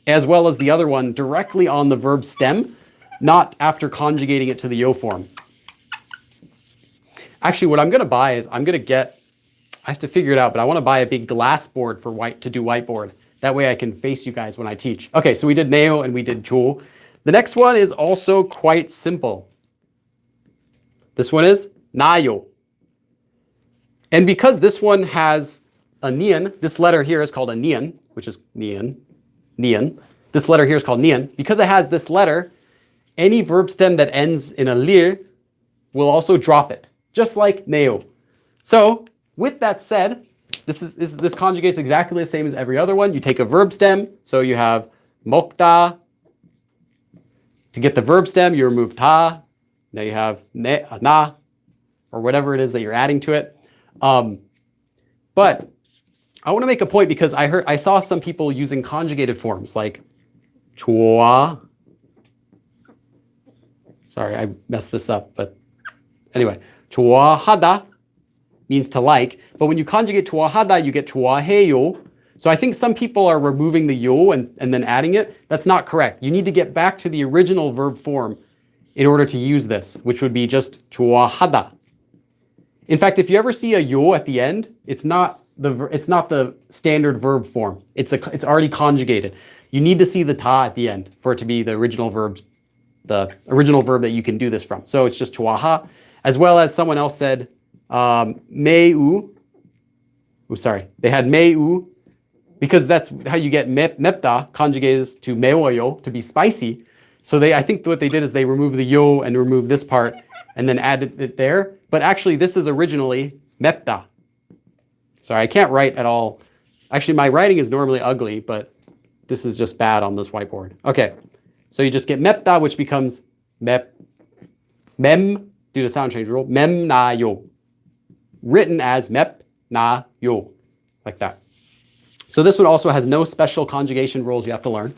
as well as the other one directly on the verb stem, not after conjugating it to the yo form. Actually, what I'm going to buy is I have to figure it out, but I want to buy a big glass board to do whiteboard. That way I can face you guys when I teach. Okay, so we did neo and we did 조. The next one is also quite simple. This one is 나요. And because this one has a nian, this letter here is called a nian, which is nian. This letter here is called nian. Because it has this letter, any verb stem that ends in a lir will also drop it, just like neo. So with that said, this conjugates exactly the same as every other one. You take a verb stem, so you have 먹다. To get the verb stem, you remove 다. Now you have 나, or whatever it is that you're adding to it. But I want to make a point because I saw some people using conjugated forms like 좋아. Sorry, I messed this up, but anyway, 좋아하다 means to like, but when you conjugate 좋아하다, you get 좋아해요. So I think some people are removing the 요 and then adding it. That's not correct. You need to get back to the original verb form in order to use this, which would be just 좋아하다. In fact, if you ever see a 요 at the end, it's not the standard verb form. It's already conjugated. You need to see the 다 at the end for it to be the original verb that you can do this from. So it's just 좋아하, as well as someone else said 매우. Sorry, they had 매우 because that's how you get 맵다 conjugated to 매워요, to be spicy. So I think what they did is they removed the 요 and removed this part and then added it there. But actually, this is originally 맵다. Sorry, I can't write at all. Actually, my writing is normally ugly, but this is just bad on this whiteboard. Okay, so you just get 맵다, which becomes mem, due to sound change rule, 맵나요. Written as 맵나요, like that. So this one also has no special conjugation rules you have to learn.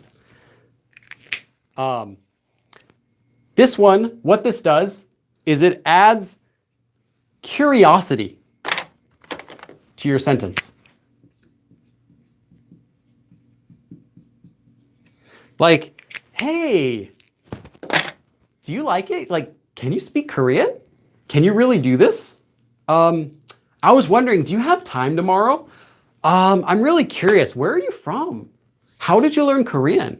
This one, what this does is it adds curiosity to your sentence. Like, hey, do you like it? Like, can you speak Korean? Can you really do this? I was wondering, do you have time tomorrow? I'm really curious. Where are you from? How did you learn Korean?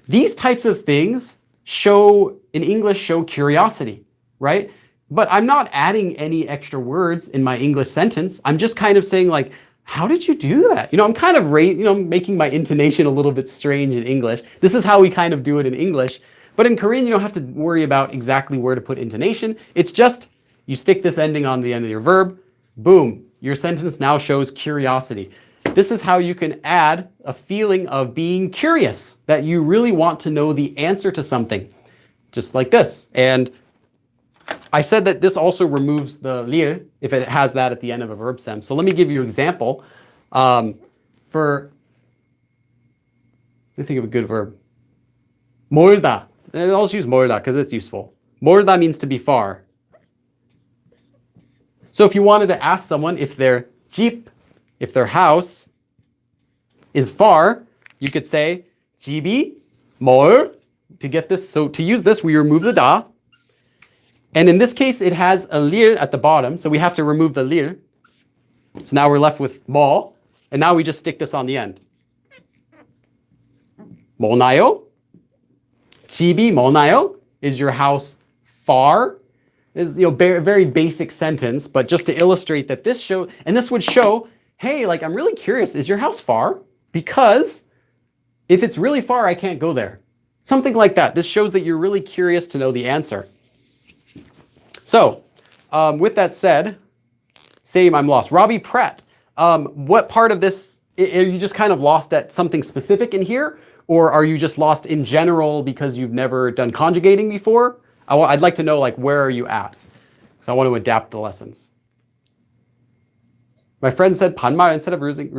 These types of things in English show curiosity, right? but I'm not adding any extra words in my English sentence. I'm just kind of saying like, how did you do that? I'm kind of making my intonation a little bit strange in English. This is how we kind of do it in English. But in Korean, you don't have to worry about exactly where to put intonation. It's just you stick this ending on the end of your verb. Boom. Your sentence now shows curiosity. This is how you can add a feeling of being curious, that you really want to know the answer to something. Just like this. And I said that this also removes the lir if it has that at the end of a verb stem. So let me give you an example. Let me think of a good verb. 멀다. I'll just use 멀다 because it's useful. 멀다 means to be far. So if you wanted to ask someone if their 집, if their house is far, you could say 집이 멀. To get this, so to use this, we remove the da. And in this case, it has a lir at the bottom, so we have to remove the lir. So now we're left with 멀, and now we just stick this on the end. 멀나요? 집이 멀나요? Is your house far? Is very basic sentence, but just to illustrate that this would show, hey, like I'm really curious, is your house far? Because if it's really far, I can't go there. Something like that. This shows that you're really curious to know the answer. So, with that said, same, I'm lost. Robbie Pratt, what part of this, are you just kind of lost at something specific in here? Or are you just lost in general because you've never done conjugating before? I'd like to know, like, where are you at? So I want to adapt the lessons. My friend said 반말 instead of using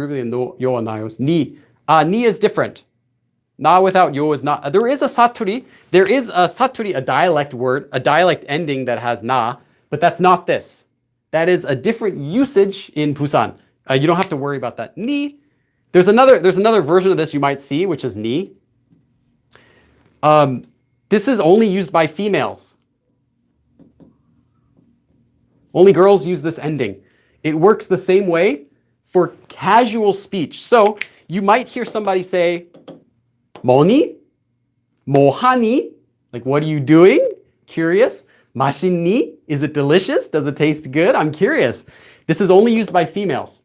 yo and naos. Ni. Ni is different. Na without yo is not. There is a saturi. There is a saturi, a dialect word, a dialect ending that has na, but that's not this. That is a different usage in Busan. You don't have to worry about that. Ni. There's another version of this you might see, which is ni. This is only used by females. Only girls use this ending. It works the same way for casual speech. So you might hear somebody say, 뭐니? 뭐하니? Like, what are you doing? Curious. 맛있니? Is it delicious? Does it taste good? I'm curious. This is only used by females.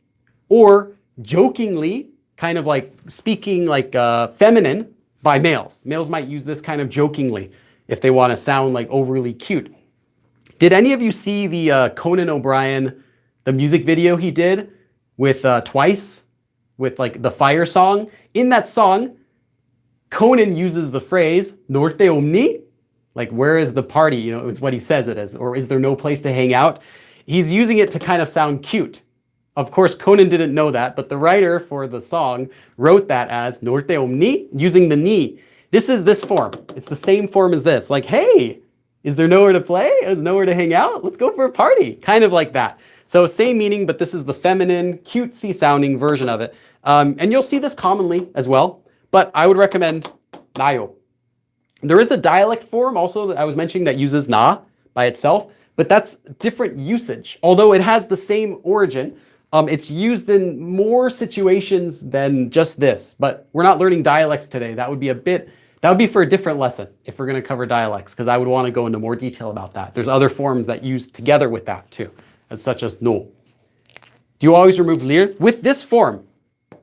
Or jokingly, kind of like speaking like feminine by males. Males might use this kind of jokingly if they want to sound like overly cute. Did any of you see the Conan O'Brien, the music video he did with Twice, with like the fire song? In that song, Conan uses the phrase "놀 데 없니?" Like, where is the party? Is what he says it is. Or is there no place to hang out? He's using it to kind of sound cute. Of course, Conan didn't know that, but the writer for the song wrote that as "놀 데 없니?" using the ni. This is this form. It's the same form as this. Like, hey, is there nowhere to play? Is nowhere to hang out? Let's go for a party. Kind of like that. So same meaning, but this is the feminine, cutesy sounding version of it. And you'll see this commonly as well, but I would recommend 나요. There is a dialect form also that I was mentioning that uses na by itself, but that's different usage. Although it has the same origin, it's used in more situations than just this. But we're not learning dialects today. That would be for a different lesson if we're going to cover dialects, because I would want to go into more detail about that. There's other forms that use together with that too, as such as no. Do you always remove lir? With this form,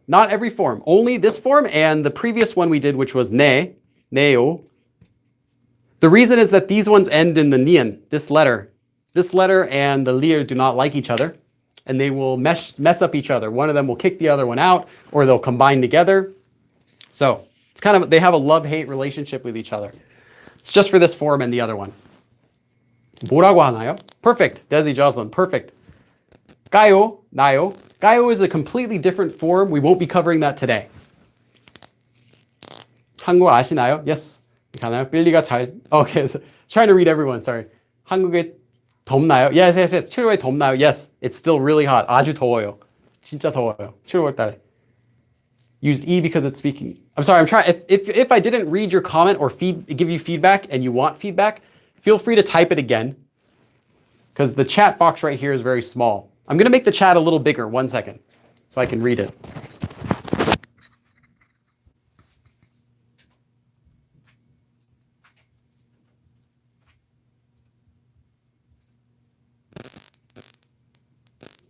not every form, only this form and the previous one we did, which was ne, neo. The reason is that these ones end in the nian, this letter. This letter and the lir do not like each other, and they will mess up each other. One of them will kick the other one out, or they'll combine together. So it's kind of, they have a love-hate relationship with each other. It's just for this form and the other one. 뭐라고 하나요? Perfect. Desi Jocelyn. Perfect. 가요, 나요. 가요 is a completely different form. We won't be covering that today. 한국어 아시나요? Yes. 가나요? 빌리가 잘. Okay. So, trying to read everyone. Sorry. 한국에 덥나요? Yes. 7월에 덥나요? Yes. It's still really hot. 아주 더워요. 진짜 더워요. 7월 달에. Used E because it's speaking. I'm sorry. I'm trying. If I didn't read your comment or give you feedback and you want feedback, feel free to type it again, because the chat box right here is very small. I'm going to make the chat a little bigger. 1 second, so I can read it.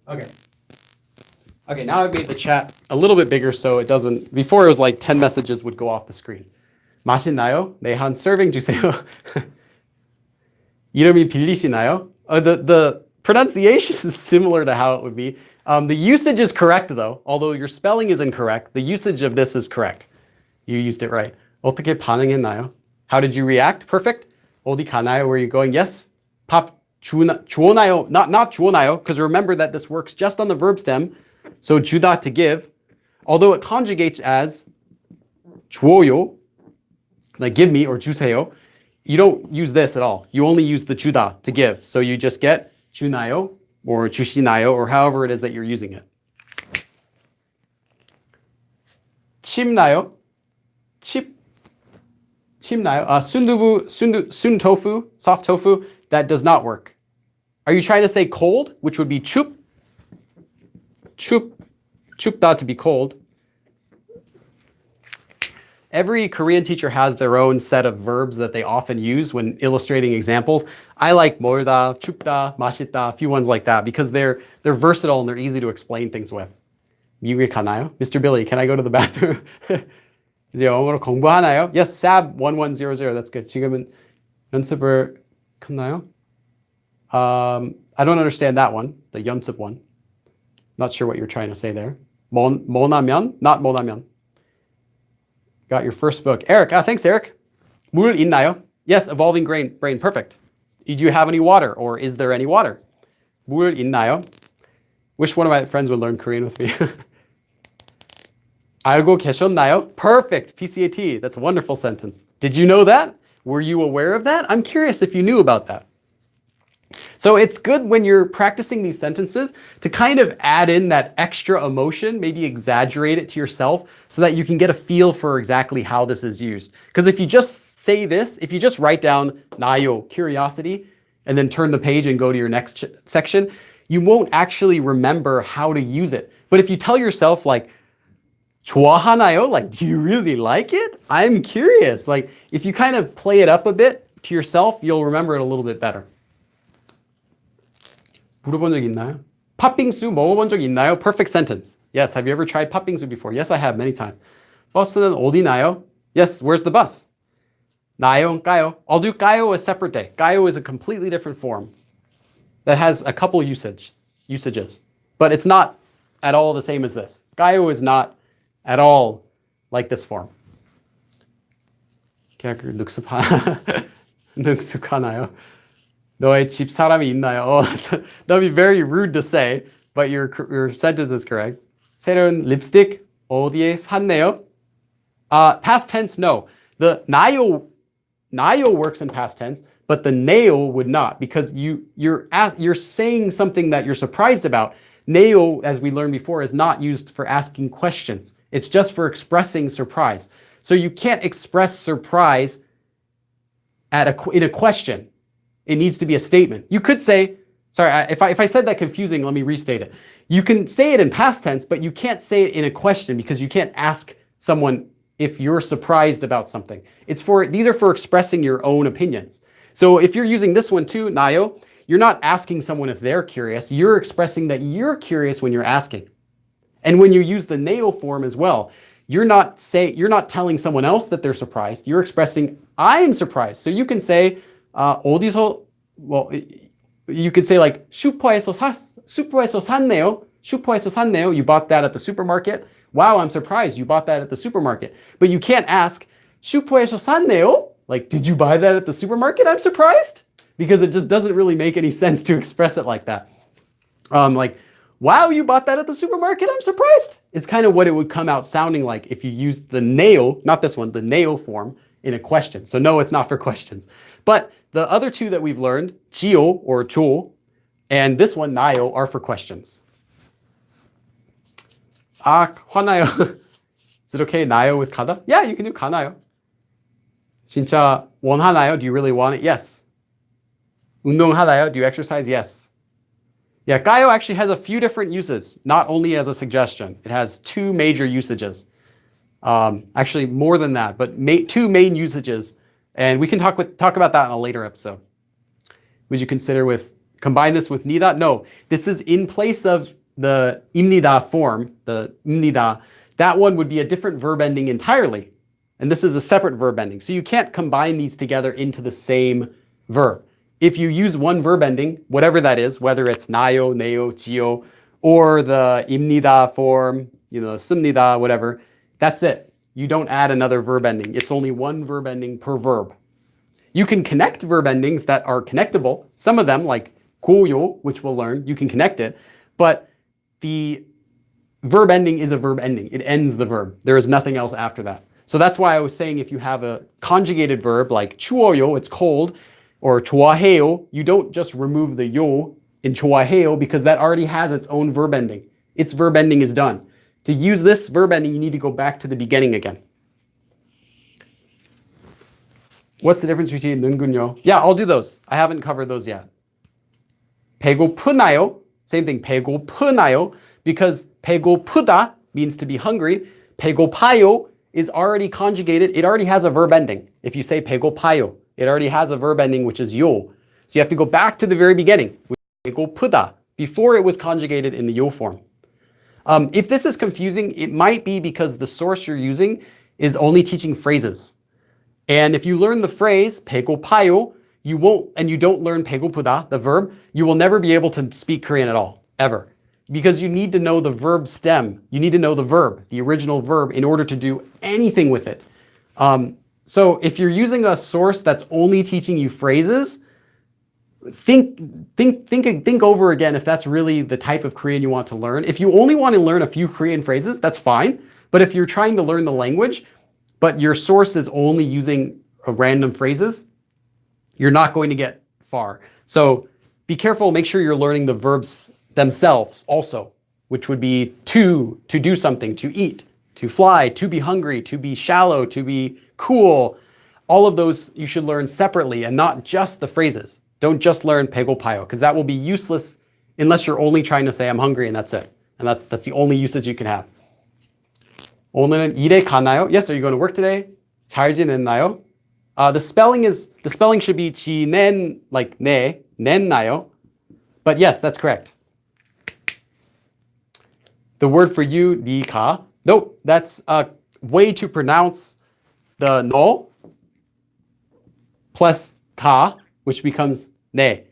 Okay. Okay, now I've made the chat a little bit bigger so it doesn't, before it was like 10 messages would go off the screen. 맛있나요? 네, 한 serving 주세요. 이름이 빌리시나요? The pronunciation is similar to how it would be. The usage is correct though, although your spelling is incorrect. The usage of this is correct. You used it right. 어떻게 반응했나요? How did you react? Perfect. 어디 가나요? Where are you going? Yes. 밥 주어나요? Not 주어나요, because remember that this works just on the verb stem. So 주다 to give, although it conjugates as 주어요, like give me or 주세요, you don't use this at all. You only use the 주다 to give. So you just get 주나요 or 주시나요 or however it is that you're using it. 칩나요? 칩나요? 순 tofu, soft tofu, that does not work. Are you trying to say cold, which would be 춥? 춥다 to be cold. Every Korean teacher has their own set of verbs that they often use when illustrating examples. I like 멀다, 춥다, 맛있다, a few ones like that because they're versatile and they're easy to explain things with. 미국에 가나요? Mr. Billy, can I go to the bathroom? 이제 영어로 공부하나요? Yes, Sab 1100. That's good. 지금은 연습을 했나요? I don't understand that one, the 연습 one. Not sure what you're trying to say there. 뭐나면? Not 뭐나면. Got your first book. Eric, thanks, Eric. 물 있나요? Yes, evolving brain. Perfect. Do you have any water, or is there any water? 물 있나요? Wish one of my friends would learn Korean with me. 알고 계셨나요? Perfect. PCAT. That's a wonderful sentence. Did you know that? Were you aware of that? I'm curious if you knew about that. So it's good when you're practicing these sentences to kind of add in that extra emotion, maybe exaggerate it to yourself so that you can get a feel for exactly how this is used. Because if you just say this, if you just write down 나요, curiosity, and then turn the page and go to your next section, you won't actually remember how to use it. But if you tell yourself like, 좋아하나요? Like, do you really like it? I'm curious. Like, if you kind of play it up a bit to yourself, you'll remember it a little bit better. 물어본 적 있나요? 팥빙수 먹어본 적 있나요? Perfect sentence. Yes, have you ever tried 팥빙수 before? Yes, I have many times. 버스는 어디 나요? Yes, where's the bus? 나요, 까요. I'll do 까요 a separate day. 까요 is a completely different form that has a couple usages, but it's not at all the same as this. 까요 is not at all like this form. 능숙하나요? 너의 집 사람이 있나요? That'd be very rude to say, but your sentence is correct. 새로운 립스틱 어디에 샀네요? Past tense, no. The 나요 works in past tense, but the 네요 would not because you're saying something that you're surprised about. 네요, as we learned before, is not used for asking questions. It's just for expressing surprise. So you can't express surprise in a question. It needs to be a statement. You could say, sorry, if I said that confusing, let me restate it. You can say it in past tense, but you can't say it in a question because you can't ask someone if you're surprised about something. These are for expressing your own opinions. So if you're using this one too, 나요, you're not asking someone if they're curious. You're expressing that you're curious when you're asking. And when you use the 네요 form as well, you're not telling someone else that they're surprised. You're expressing, I'm surprised. So you can say, 어디서, well, you could say like, 슈퍼에서 샀네요. 슈퍼에서 샀네요. You bought that at the supermarket. Wow, I'm surprised you bought that at the supermarket. But you can't ask, 슈퍼에서 샀네요? Like, did you buy that at the supermarket? I'm surprised. Because it just doesn't really make any sense to express it like that. Like, wow, you bought that at the supermarket? I'm surprised. It's kind of what it would come out sounding like if you used the 네요, not this one, the 네요 form in a question. So no, it's not for questions. But the other two that we've learned, 지요 or 조, and this one, 나요, are for questions. 화나요. Is it okay, 나요 with 가다? Yeah, you can do 가나요. 진짜 원하나요? Do you really want it? Yes. 운동하나요? Do you exercise? Yes. Yeah, 까요 actually has a few different uses, not only as a suggestion. It has two major usages. Actually, more than that, but two main usages. And we can talk about that in a later episode. Would you consider combine this with 니다? No, this is in place of the 입니다 form, the 입니다, that one would be a different verb ending entirely. And this is a separate verb ending. So you can't combine these together into the same verb. If you use one verb ending, whatever that is, whether it's 나요, 네요, 지요, or the 입니다 form, 씁니다, whatever, that's it. You don't add another verb ending. It's only one verb ending per verb. You can connect verb endings that are connectable. Some of them, like 고요, which we'll learn, you can connect it. But the verb ending is a verb ending. It ends the verb. There is nothing else after that. So that's why I was saying if you have a conjugated verb like 추워요, it's cold, or 좋아해요, you don't just remove the 요 in 좋아해요 because that already has its own verb ending. Its verb ending is done. To use this verb ending, you need to go back to the beginning again. What's the difference between 는군요? Yeah, I'll do those. I haven't covered those yet. 배고프나요? Same thing, 배고프나요? Because 배고프다 means to be hungry. 배고파요 is already conjugated. It already has a verb ending. If you say 배고파요, it already has a verb ending, which is 요. So you have to go back to the very beginning. 배고프다, before it was conjugated in the 요 form. If this is confusing, it might be because the source you're using is only teaching phrases. And if you learn the phrase 배고파요, you won't, and you don't learn 배고프다, the verb, you will never be able to speak Korean at all, ever. Because you need to know the verb stem. You need to know the verb, the original verb, in order to do anything with it. So if you're using a source that's only teaching you phrases, think over again if that's really the type of Korean you want to learn. If you only want to learn a few Korean phrases, that's fine. But if you're trying to learn the language, but your source is only using random phrases, you're not going to get far. So be careful, make sure you're learning the verbs themselves also, which would be to do something, to eat, to fly, to be hungry, to be shallow, to be cool. All of those you should learn separately and not just the phrases. Don't just learn 배고파요, because that will be useless unless you're only trying to say I'm hungry and that's it. And that's the only usage you can have. 오늘은 일에 가나요? Yes, are you going to work today? 잘 지냈나요? The spelling should be 지낸, like 네, 냈나요? But yes, that's correct. The word for you, 니가. Nope, that's a way to pronounce the 너 plus 가, which becomes 네.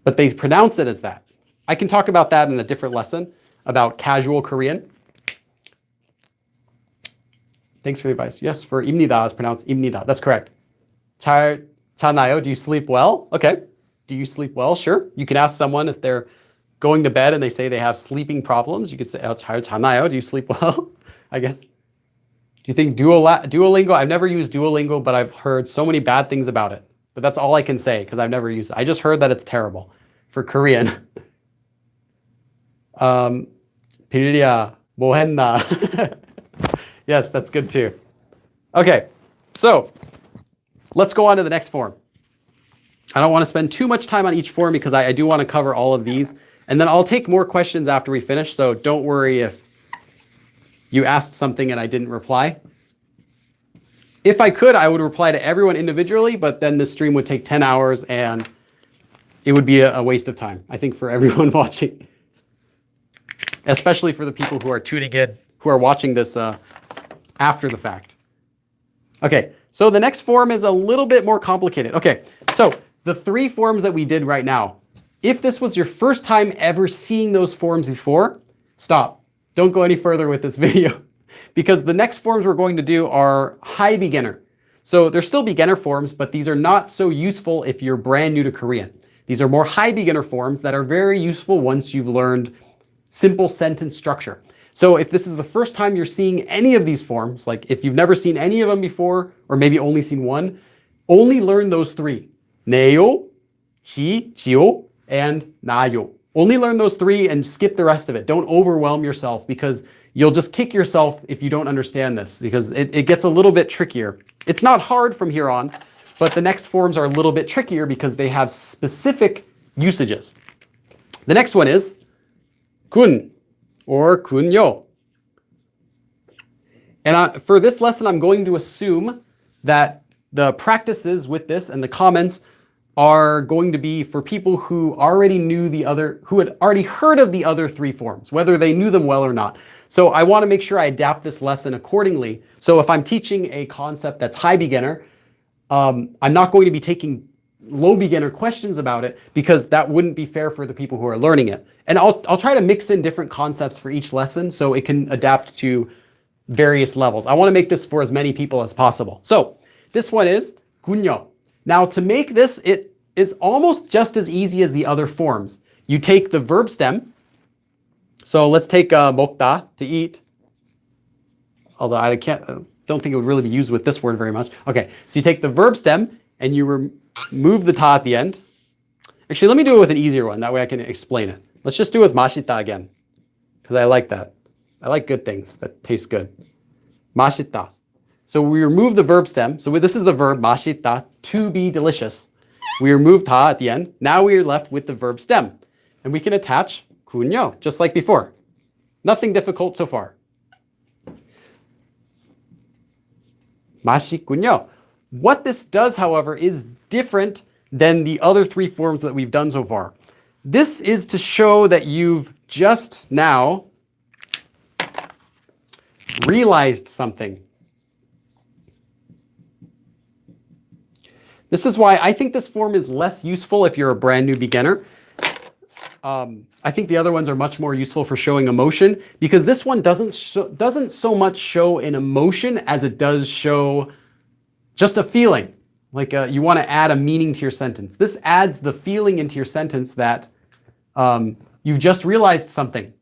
But they pronounce it as that. I can talk about that in a different lesson about casual Korean. Thanks for the advice. Yes, for 입니다 is pronounced 입니다. That's correct. 잘 자나요? Do you sleep well? Okay. Do you sleep well? Sure. You can ask someone if they're going to bed and they say they have sleeping problems. You could say, 잘 자나요? Do you sleep well? I guess. Do you think Duolingo? I've never used Duolingo, but I've heard so many bad things about it. But that's all I can say because I've never used it. I just heard that it's terrible for Korean. 빌리야, 뭐 했나? Yes, that's good too. Okay, so let's go on to the next form. I don't want to spend too much time on each form because I do want to cover all of these. And then I'll take more questions after we finish, so don't worry if you asked something and I didn't reply. If I could, I would reply to everyone individually, but then this stream would take 10 hours and it would be a waste of time, I think, for everyone watching. Especially for the people who are tuning in, who are watching this after the fact. Okay, so the next form is a little bit more complicated. Okay, so the three forms that we did right now, if this was your first time ever seeing those forms before, stop. Don't go any further with this video because the next forms we're going to do are high beginner. So they're still beginner forms, but these are not so useful if you're brand new to Korean. These are more high beginner forms that are very useful once you've learned simple sentence structure. So if this is the first time you're seeing any of these forms, like if you've never seen any of them before, or maybe only seen one, only learn those three. 네요, 지요, and 나요. Only learn those three and skip the rest of it. Don't overwhelm yourself because you'll just kick yourself if you don't understand this because it gets a little bit trickier. It's not hard from here on, but the next forms are a little bit trickier because they have specific usages. The next one is 군 or 군요. And for this lesson, I'm going to assume that the practices with this and the comments are going to be for people who already knew who had already heard of the other three forms, whether they knew them well or not. So I want to make sure I adapt this lesson accordingly. So if I'm teaching a concept that's high beginner, I'm not going to be taking low beginner questions about it because that wouldn't be fair for the people who are learning it. And I'll try to mix in different concepts for each lesson so it can adapt to various levels. I want to make this for as many people as possible. So this one is 군요. Now to make this, it is almost just as easy as the other forms. You take the verb stem. So let's take 먹다, to eat. Although I don't think it would really be used with this word very much. Okay, so you take the verb stem and you remove the ta at the end. Actually, let me do it with an easier one. That way I can explain it. Let's just do it with 맛있다 again, because I like that. I like good things that taste good. 맛있다. So we remove the verb stem. So this is the verb 맛있다, to be delicious. We remove ta at the end. Now we are left with the verb stem. And we can attach 군요, just like before. Nothing difficult so far. 맛있군요. What this does, however, is different than the other three forms that we've done so far. This is to show that you've just now realized something. This is why I think this form is less useful if you're a brand new beginner. I think the other ones are much more useful for showing emotion, because this one doesn't so much show an emotion as it does show just a feeling. Like you want to add a meaning to your sentence. This adds the feeling into your sentence that you've just realized something.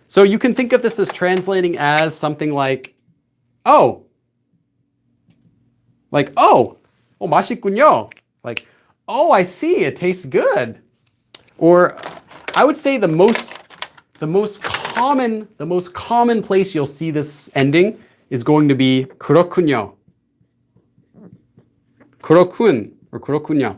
So you can think of this as translating as something like, oh, 맛있군요. Like, oh, I see, it tastes good. Or I would say the most common place you'll see this ending is going to be 그렇군요. 그렇군 or 그렇군요.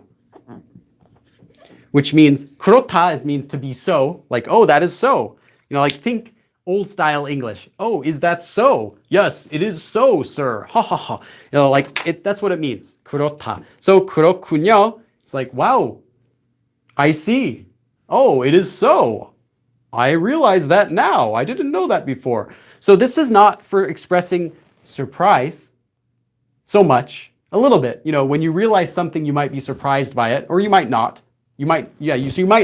Which means 그렇다 means to be so, like, oh, that is so. You know, like think old style English. Oh, is that so? Yes, it is so, sir. Ha ha ha. You know, like that's what it means. 그렇다. So 그렇군요. It's like, wow, I see. Oh, it is so. I realize that now. I didn't know that before. So this is not for expressing surprise so much. A little bit. You know, when you realize something, you might be surprised by it, or you might not. You might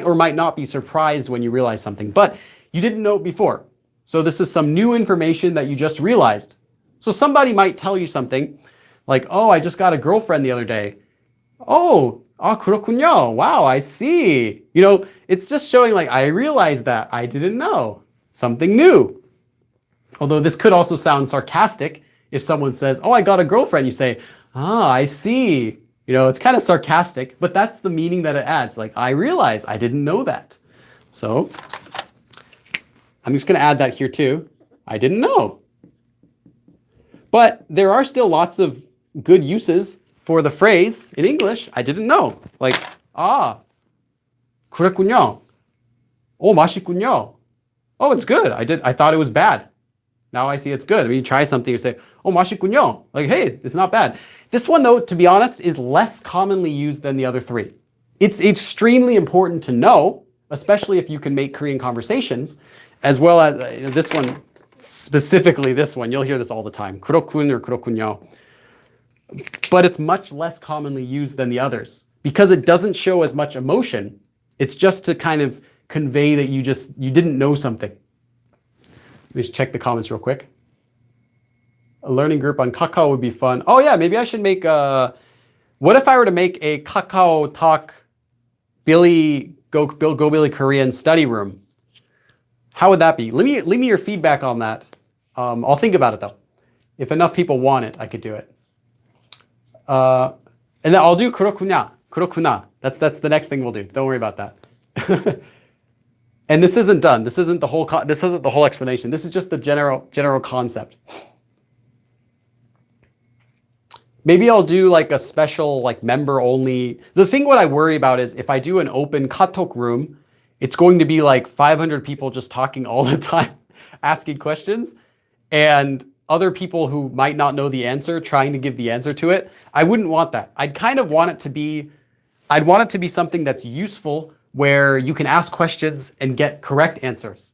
or might not be surprised when you realize something, but you didn't know it before. So this is some new information that you just realized. So somebody might tell you something like, oh, I just got a girlfriend the other day. Oh, 그렇군요. Wow, I see. You know, it's just showing like, I realized that. I didn't know. Something new. Although this could also sound sarcastic. If someone says, oh, I got a girlfriend, you say, ah, I see. You know, it's kind of sarcastic, but that's the meaning that it adds. Like, I realize, I didn't know that. So I'm just going to add that here too. I didn't know. But there are still lots of good uses for the phrase in English, I didn't know. Like, 그랬군요. 맛있군요. Oh, it's good. I thought it was bad. Now I see it's good. I mean, you try something, you say, oh, 맛있군요. Like, hey, it's not bad. This one, though, to be honest, is less commonly used than the other three. It's extremely important to know, especially if you can make Korean conversations, as well as this one, specifically this one. You'll hear this all the time. 그렇군 or 그렇군요. But it's much less commonly used than the others because it doesn't show as much emotion. It's just to kind of convey that you didn't know something. Let me just check the comments real quick. A learning group on Kakao would be fun. Oh yeah, maybe I should make what if I were to make a Kakao Talk Go Billy Korean study room? How would that be? Leave me your feedback on that. I'll think about it though. If enough people want it, I could do it. And then I'll do 그렇구나. That's the next thing we'll do. Don't worry about that. And this isn't done. This isn't the whole explanation. This is just the general concept. Maybe I'll do like a special like member only. The thing what I worry about is if I do an open Katok room, it's going to be like 500 people just talking all the time, asking questions, and other people who might not know the answer trying to give the answer to it. I wouldn't want that. I'd kind of want it to be I'd want it to be something that's useful where you can ask questions and get correct answers,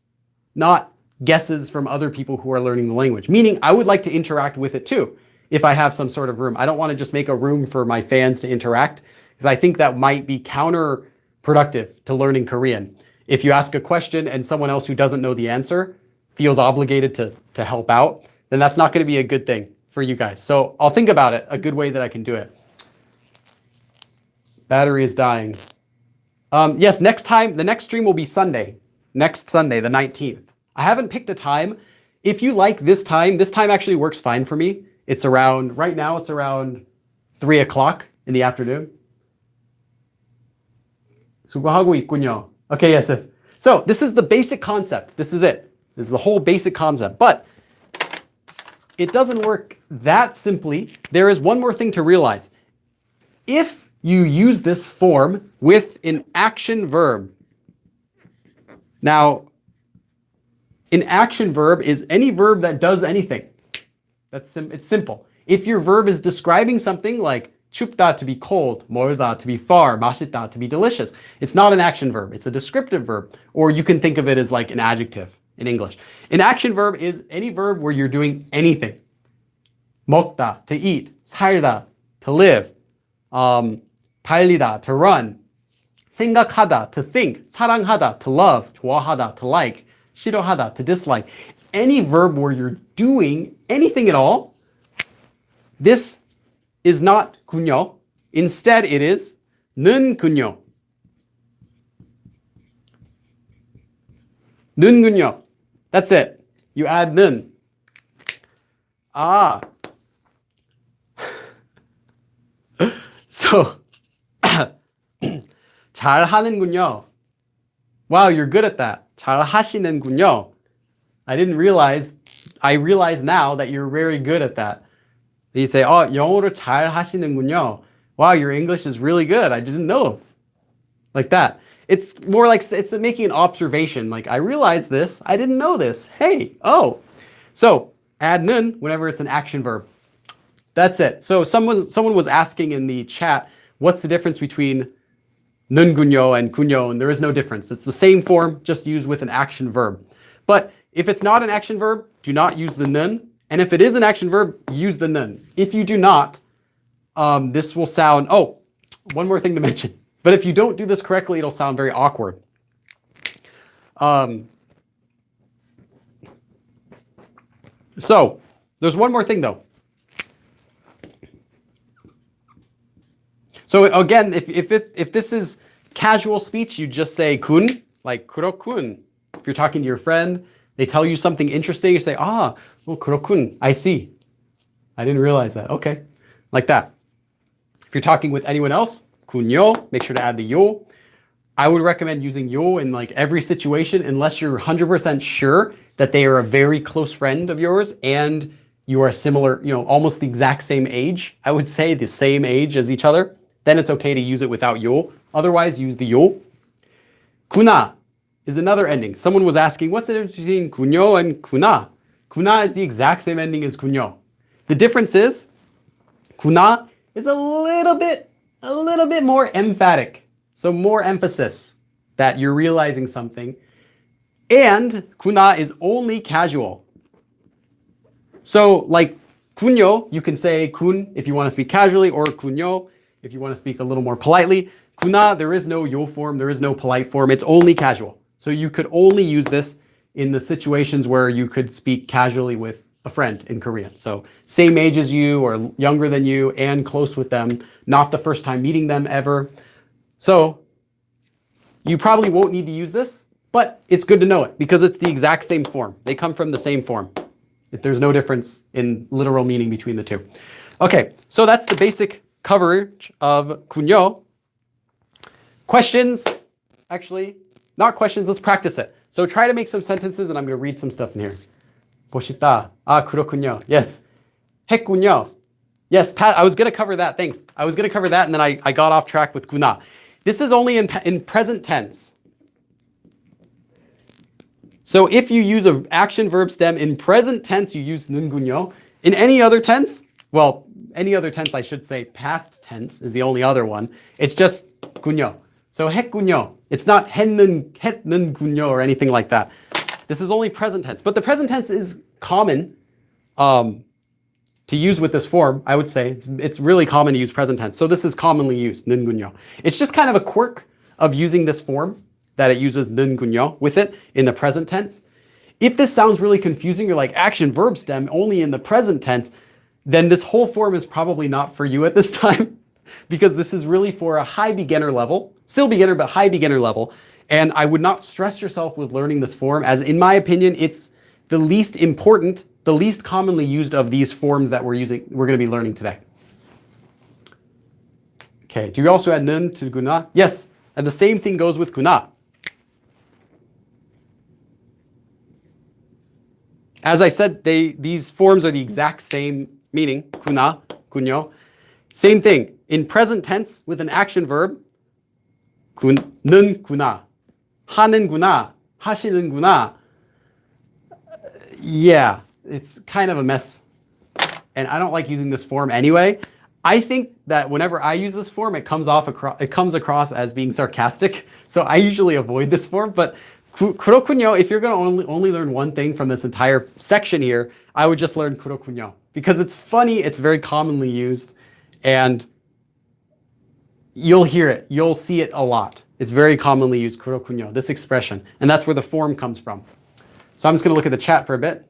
not guesses from other people who are learning the language. Meaning I would like to interact with it too. If I have some sort of room, I don't want to just make a room for my fans to interact, because I think that might be counterproductive to learning Korean. If you ask a question and someone else who doesn't know the answer feels obligated to help out, then that's not going to be a good thing for you guys. So I'll think about it, a good way that I can do it. Battery is dying. Yes, next time, the next stream will be Sunday. Next Sunday, the 19th. I haven't picked a time. If you like this time actually works fine for me. It's around, right now it's around 3 o'clock in the afternoon. 수고하고 있군요. Okay, yes. So this is the basic concept. This is it. This is the whole basic concept. But it doesn't work that simply. There is one more thing to realize. If you use this form with an action verb. Now, an action verb is any verb that does anything. It's simple. If your verb is describing something like 춥다 to be cold, 멀다 to be far, 맛있다 to be delicious, it's not an action verb. It's a descriptive verb. Or you can think of it as like an adjective in English. An action verb is any verb where you're doing anything. 먹다, to eat. 살다, to live. 달리다, to run. 생각하다, to think. 사랑하다, to love. 좋아하다, to like. 싫어하다, to dislike. Any verb where you're doing anything at all, this is not 군요. Instead, it is 는 군요. 는 군요. That's it. You add 는. So, 잘 하는군요. Wow, you're good at that. 잘 하시는군요. I realize now that you're very good at that. You say, 영어를 잘 하시는군요. Wow, your English is really good. I didn't know. Like that. It's more like it's making an observation. Like, I realize this. I didn't know this. Hey, oh. So, add 는 whenever it's an action verb. That's it. So someone was asking in the chat, what's the difference between 는군요 and 군요? And there is no difference. It's the same form, just used with an action verb. But if it's not an action verb, do not use the 는. And if it is an action verb, use the 는. If you do not, this will sound, one more thing to mention. But if you don't do this correctly, it'll sound very awkward. So there's one more thing though. So again, if this is casual speech, you just say 군, like 그렇군. If you're talking to your friend, they tell you something interesting, you say, 그렇군, I see. I didn't realize that. Okay, like that. If you're talking with anyone else, 군요, make sure to add the 요. I would recommend using 요 in like every situation unless you're 100% sure that they are a very close friend of yours and you are similar, almost the exact same age. I would say the same age as each other. Then it's okay to use it without 요. Otherwise, use the 요. 구나 is another ending. Someone was asking, what's the difference between 군요 and 구나? 구나 is the exact same ending as 군요. The difference is, 구나 is a little bit more emphatic. So more emphasis that you're realizing something. And 구나 is only casual. So like 군요, you can say 군 if you want to speak casually, or 군요 if you want to speak a little more politely. 구나, there is no 요 form, there is no polite form, it's only casual. So you could only use this in the situations where you could speak casually with a friend in Korean. So same age as you or younger than you and close with them, not the first time meeting them ever. So you probably won't need to use this, but it's good to know it because it's the exact same form. They come from the same form. There's no difference in literal meaning between the two. Okay, so that's the basic coverage of 군요. Questions? Actually, not questions, let's practice it. So try to make some sentences and I'm going to read some stuff in here. 멋있다. 그렇군요. Yes. 했군요. Yes, Pat, I was going to cover that. Thanks. I was going to cover that and then I got off track with 구나. This is only in present tense. So if you use an action verb stem in present tense, you use 는군요. In any other tense, well, any other tense I should say, past tense is the only other one. It's just 했군요. So 했군요. It's not 했는군요 or anything like that. This is only present tense, but the present tense is common to use with this form. I would say it's really common to use present tense. So this is commonly used, 는군요. It's just kind of a quirk of using this form that it uses 는군요 with it in the present tense. If this sounds really confusing, you're like action verb stem only in the present tense, then this whole form is probably not for you at this time because this is really for a high beginner level, still beginner, but high beginner level. And I would not stress yourself with learning this form, as in my opinion, it's the least important, the least commonly used of these forms that we're going to be learning today. Okay, do you also add 는 to 구나? Yes, and the same thing goes with 구나. As I said, these forms are the exact same meaning, 구나, 군요. Same thing, in present tense with an action verb, 는구나, 하는구나, 하시는구나. Yeah, it's kind of a mess. And I don't like using this form anyway. I think that whenever I use this form, it comes across as being sarcastic. So I usually avoid this form. But 그렇군요, if you're going to only learn one thing from this entire section here, I would just learn 그렇군요. Because it's funny, it's very commonly used, and you'll hear it, you'll see it a lot. It's very commonly used, 그렇군요, this expression. And that's where the form comes from. So I'm just going to look at the chat for a bit.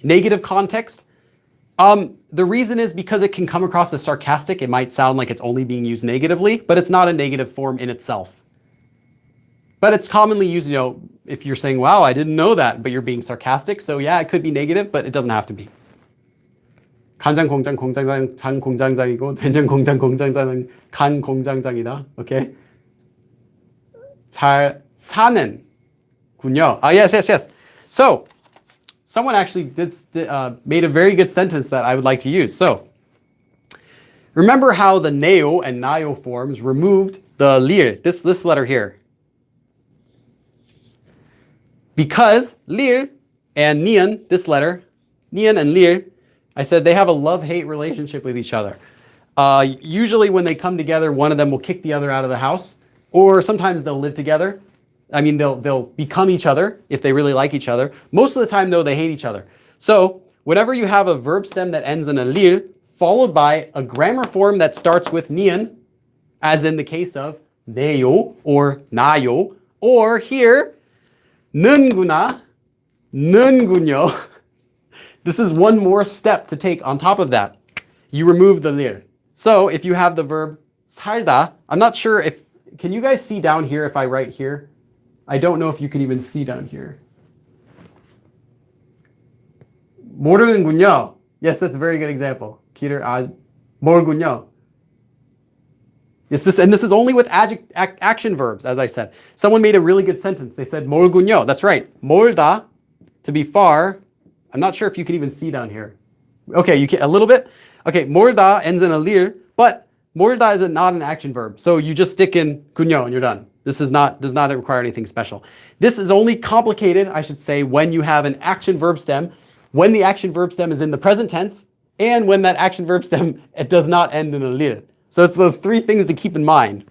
Negative context. The reason is because it can come across as sarcastic. It might sound like it's only being used negatively, but it's not a negative form in itself. But it's commonly used, if you're saying, wow, I didn't know that, but you're being sarcastic. So yeah, it could be negative, but it doesn't have to be. 간장 공장 공장장 장 공장장이고 된장 공장 공장장은 간 공장장이다. Okay? 잘 사는 군요. Yes. So someone actually made a very good sentence that I would like to use. So remember how the neo and nayo forms removed the lir, this letter here. Because lir and nian, this letter, nian and lir, I said they have a love-hate relationship with each other. Usually when they come together, one of them will kick the other out of the house, or sometimes they'll live together. I mean, they'll become each other if they really like each other. Most of the time, though, they hate each other. So whenever you have a verb stem that ends in a lir, followed by a grammar form that starts with nian, as in the case of neyo or nayo, or here, 는구나, 는군요. This is one more step to take on top of that. You remove the lir. So if you have the verb 살다, I'm not sure if, can you guys see down here if I write here? I don't know if you can even see down here. 모르는군요. Yes, that's a very good example. 길을 모르군요. Yes, this is only with action verbs, as I said. Someone made a really good sentence. They said 멀군요. That's right. 멀다, to be far. I'm not sure if you can even see down here. Okay, you can a little bit. Okay, 멀다 ends in a lir, but 멀다 is not an action verb. So you just stick in 군요 and you're done. This does not require anything special. This is only complicated, I should say, when you have an action verb stem, when the action verb stem is in the present tense, and when that action verb stem, it does not end in a lir. So it's those three things to keep in mind.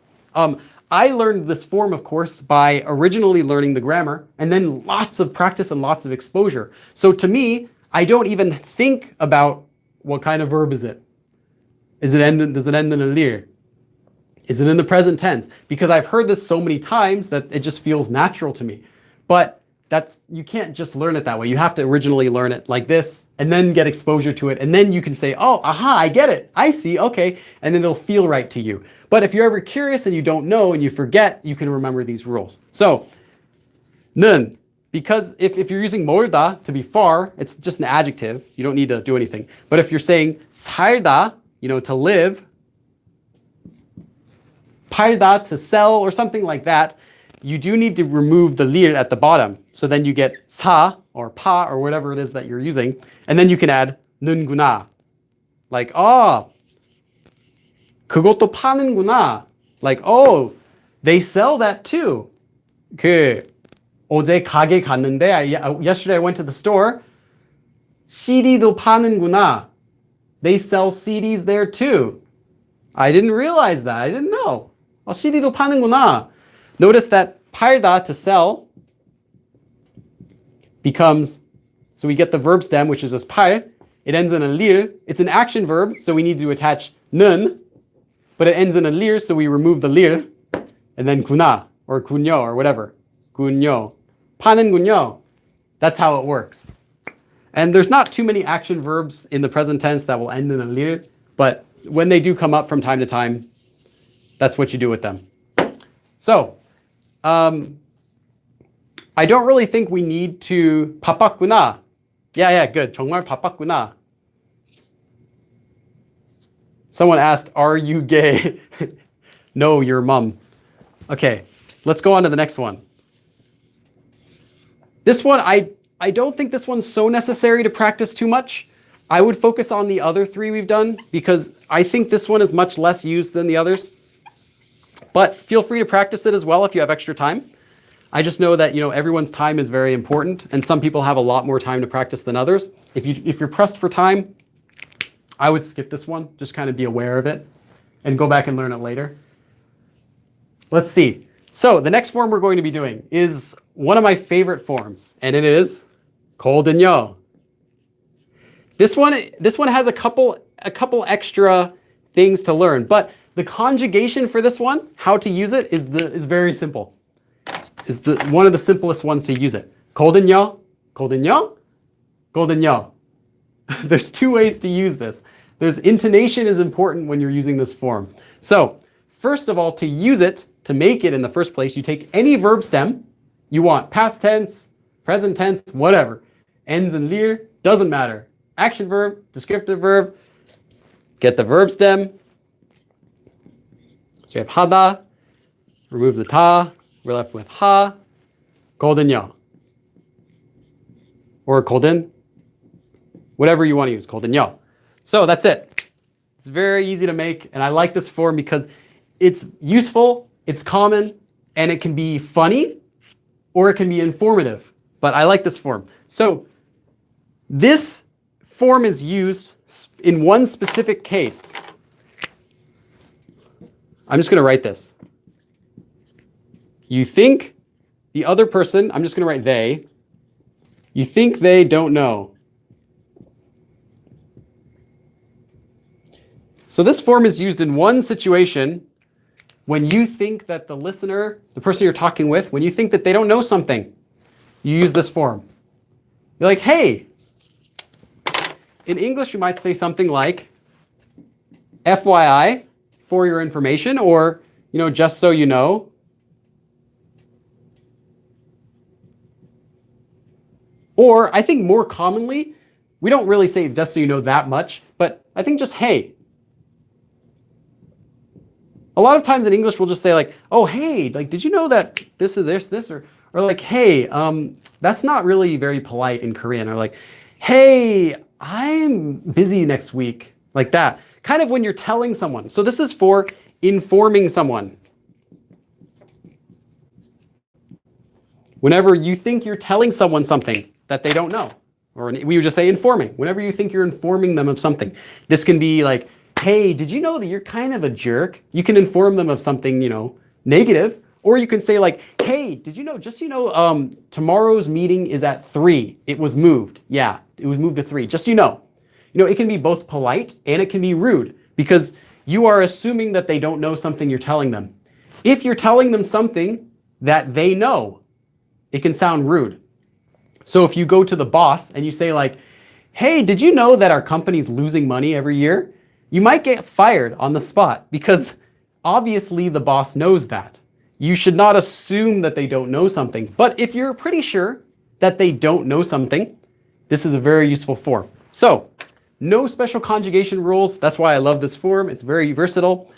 I learned this form, of course, by originally learning the grammar, and then lots of practice and lots of exposure. So to me, I don't even think about what kind of verb is it. Does it end in a lir? Is it in the present tense? Because I've heard this so many times that it just feels natural to me. But you can't just learn it that way. You have to originally learn it like this and then get exposure to it. And then you can say, oh, aha, I get it. I see, okay. And then it'll feel right to you. But if you're ever curious and you don't know and you forget, you can remember these rules. So, 는, because if you're using 멀다 to be far, it's just an adjective. You don't need to do anything. But if you're saying 살다, to live, 팔다, to sell, or something like that, you do need to remove the lir at the bottom. So then you get 사 or 파 or whatever it is that you're using. And then you can add 는구나. Like, oh, 그것도 파는구나. Like, oh, they sell that too. 어제 가게 갔는데, yesterday I went to the store. CD도 파는구나. They sell CDs there too. I didn't realize that. I didn't know. CD도 파는구나. Notice that 팔다 to sell becomes, so we get the verb stem, which is just 팔. It ends in a lir. It's an action verb, so we need to attach 는, but it ends in a lir, so we remove the lir, and then 구나, or 군요, or whatever. 군요. 파는군요. That's how it works. And there's not too many action verbs in the present tense that will end in a lir, but when they do come up from time to time, that's what you do with them. So, I don't really think we need to 바빴구나. Yeah, good. 정말 바빴구나. Someone asked, are you gay? No, your mom. Okay, let's go on to the next one. This one, I don't think this one's so necessary to practice too much. I would focus on the other three we've done because I think this one is much less used than the others. But feel free to practice it as well if you have extra time. I just know that, everyone's time is very important and some people have a lot more time to practice than others. If you're pressed for time, I would skip this one. Just kind of be aware of it and go back and learn it later. Let's see. So the next form we're going to be doing is one of my favorite forms, and it is 거든요. This one has a couple extra things to learn, but the conjugation for this one, how to use it, is very simple. Is one of the simplest ones to use it. 거든요, 거든요, 거든요. There's two ways to use this. There's intonation is important when you're using this form. So first of all, to use it, to make it in the first place, you take any verb stem you want, past tense, present tense, whatever. Ends in lir, doesn't matter. Action verb, descriptive verb, get the verb stem. So you have 하다, remove the 다, we're left with 하, 거든요. Or 거든, whatever you want to use, 거든요. So that's it. It's very easy to make, and I like this form because it's useful, it's common, and it can be funny, or it can be informative. But I like this form. So this form is used in one specific case. I'm just going to write this. You think the other person, I'm just going to write they, you think they don't know. So this form is used in one situation when you think that the listener, the person you're talking with, when you think that they don't know something, you use this form. You're like, hey, in English you might say something like, FYI, for your information, or, just so you know. Or I think more commonly, we don't really say just so you know that much, but I think just hey. A lot of times in English, we'll just say like, oh, hey, like, did you know that this is this, or like, hey, that's not really very polite in Korean, or like, hey, I'm busy next week, like that. Kind of when you're telling someone. So this is for informing someone. Whenever you think you're telling someone something that they don't know, or we would just say informing. Whenever you think you're informing them of something, this can be like, hey, did you know that you're kind of a jerk? You can inform them of something, negative. Or you can say like, hey, did you know, tomorrow's meeting is at 3. It was moved. Yeah, it was moved to 3. Just so you know. It can be both polite and it can be rude because you are assuming that they don't know something you're telling them. If you're telling them something that they know, it can sound rude. So if you go to the boss and you say like, hey, did you know that our company's losing money every year? You might get fired on the spot because obviously the boss knows that. You should not assume that they don't know something. But if you're pretty sure that they don't know something, this is a very useful form. So, no special conjugation rules. That's why I love this form. It's very versatile.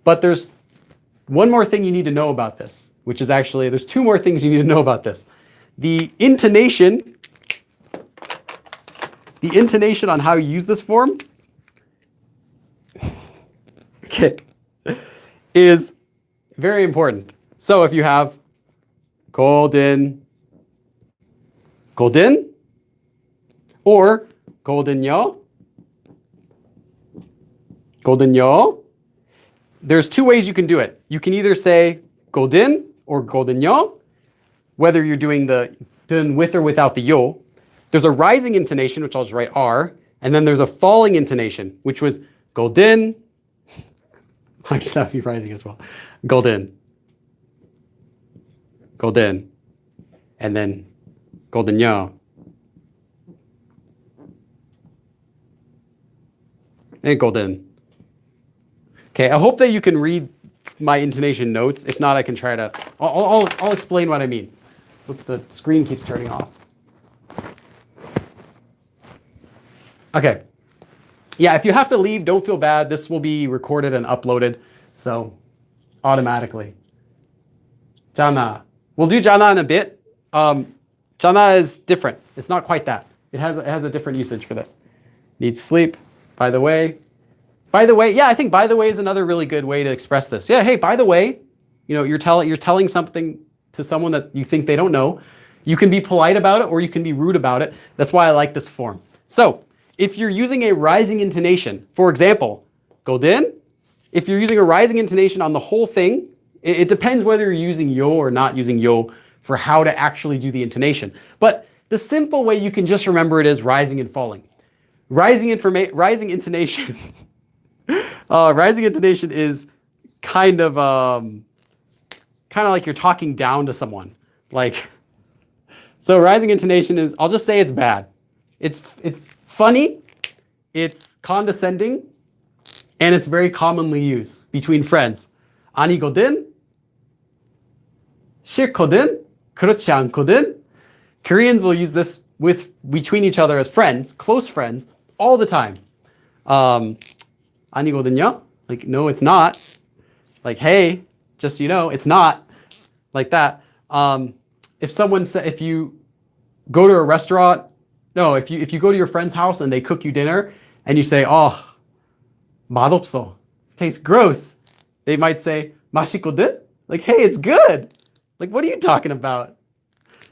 But there's one more thing you need to know about this, which is actually, there's two more things you need to know about this. The intonation on how you use this form is very important. So if you have golden, or golden요, there's two ways you can do it. You can either say godin or godinyo, whether you're doing the din with or without the yo. There's a rising intonation, which I'll just write R, and then there's a falling intonation, which was godin. I just have to be rising as well. Godin. Godin. And then godinyo. And godin. Okay, I hope that you can read my intonation notes. If not, I can try to. I'll explain what I mean. Oops, the screen keeps turning off. Okay. Yeah, if you have to leave, don't feel bad. This will be recorded and uploaded, so automatically. Jana. We'll do jana in a bit. Jana is different. It's not quite that. It has a different usage for this. Need sleep. By the way. By the way, yeah, I think by the way is another really good way to express this. Yeah, hey, by the way, you know, you're telling something to someone that you think they don't know. You can be polite about it or you can be rude about it. That's why I like this form. So, if you're using a rising intonation, for example, godin, if you're using a rising intonation on the whole thing, it depends whether you're using yo or not using yo for how to actually do the intonation. But the simple way you can just remember it is rising and falling. Rising intonation. Rising intonation is kind of like you're talking down to someone. So rising intonation is, I'll just say it's bad. It's funny, it's condescending, and it's very commonly used between friends. 아니거든, 싫거든, 그렇지 않거든. Koreans will use this between each other as friends, close friends, all the time. 아니거든요? Like, no, it's not. Like, hey, just so you know, it's not. Like that. If you go to a restaurant, no, if you go to your friend's house and they cook you dinner and you say, oh, 맛없어, it tastes gross. They might say, 맛있거든? Like, hey, it's good. Like, what are you talking about?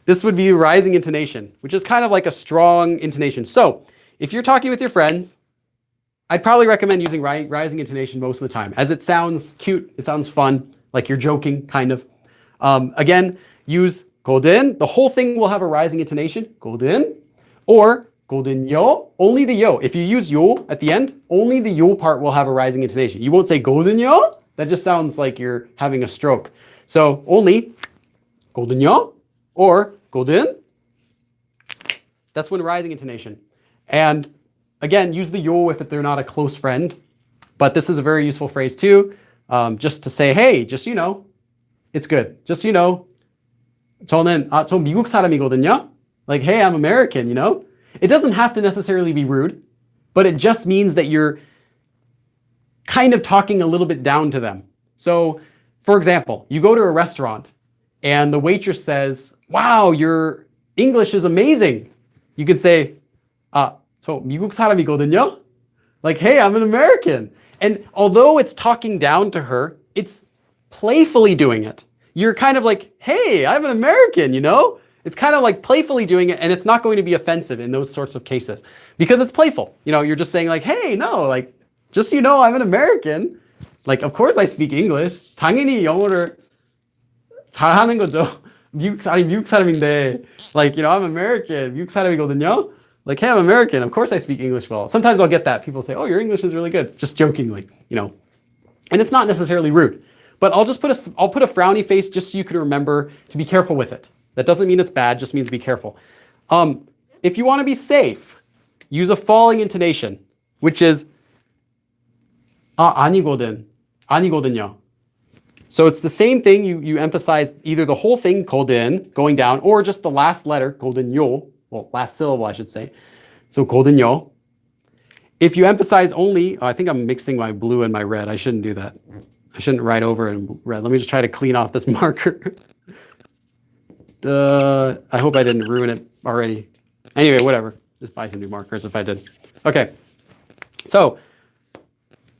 This would be rising intonation, which is kind of like a strong intonation. So, if you're talking with your friends, I'd probably recommend using rising intonation most of the time, as it sounds cute, it sounds fun, like you're joking, kind of. Again, use godin. The whole thing will have a rising intonation, godin, or godinyo, only the yo. If you use yo at the end, only the yo part will have a rising intonation. You won't say godinyo. That just sounds like you're having a stroke. So only godinyo or godin. That's when rising intonation. And again, use the yo if they're not a close friend. But this is a very useful phrase too. Just to say, hey, just so you know, it's good. Just so you know, 저 미국 사람이거든요. Like, hey, I'm American, you know? It doesn't have to necessarily be rude, but it just means that you're kind of talking a little bit down to them. So, for example, you go to a restaurant and the waitress says, wow, your English is amazing. You could say, 저 미국 사람이거든요. Like, hey, I'm an American. And although it's talking down to her, it's playfully doing it. You're kind of like, hey, I'm an American, you know? It's kind of like playfully doing it, and it's not going to be offensive in those sorts of cases because it's playful. You know, you're just saying like, hey, no, like, just so you know, I'm an American. Like, of course I speak English. 당연히 영어를 잘하는 거죠. 미국 사람인데, like, you know, I'm American. 미국 사람이거든요. Like, hey, I'm American. Of course I speak English well. Sometimes I'll get that. People say, oh, your English is really good. Just jokingly, you know. And it's not necessarily rude. But I'll put a frowny face just so you can remember to be careful with it. That doesn't mean it's bad, just means be careful. If you want to be safe, use a falling intonation, which is 아니거든요. So it's the same thing. You emphasize either the whole thing, 거든, going down, or just the last letter, 거든요, well, last syllable, I should say. So 거든요. If you emphasize only, I think I'm mixing my blue and my red. I shouldn't do that. I shouldn't write over in red. Let me just try to clean off this marker. I hope I didn't ruin it already. Anyway, whatever. Just buy some new markers if I did. Okay. So,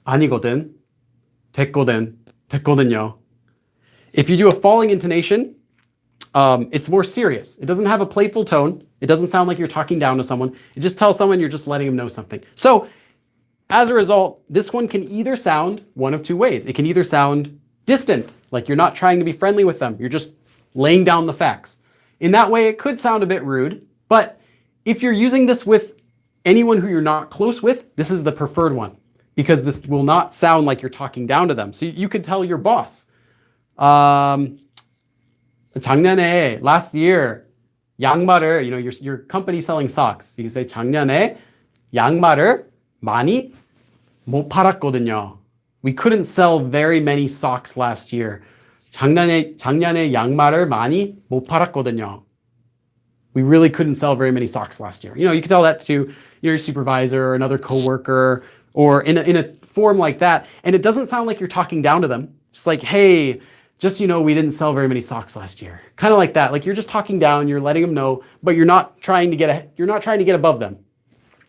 아니거든, 됐거든요. If you do a falling intonation, it's more serious. It doesn't have a playful tone. It doesn't sound like you're talking down to someone. It just tells someone you're just letting them know something. So, as a result, this one can either sound one of two ways. It can either sound distant, like you're not trying to be friendly with them. You're just laying down the facts. In that way, it could sound a bit rude, but if you're using this with anyone who you're not close with, this is the preferred one because this will not sound like you're talking down to them. So you could tell your boss, 작년에, last year, 양말을, your company selling socks. You can say 작년에 양말을 많이 못 팔았거든요. We couldn't sell very many socks last year. 작년에 양말을 많이 못 팔았거든요. We really couldn't sell very many socks last year. You can tell that to your supervisor or another coworker or in a form like that. And it doesn't sound like you're talking down to them. It's like, hey, just, we didn't sell very many socks last year. Kind of like that. Like you're just talking down, you're letting them know, but you're not trying to get above them.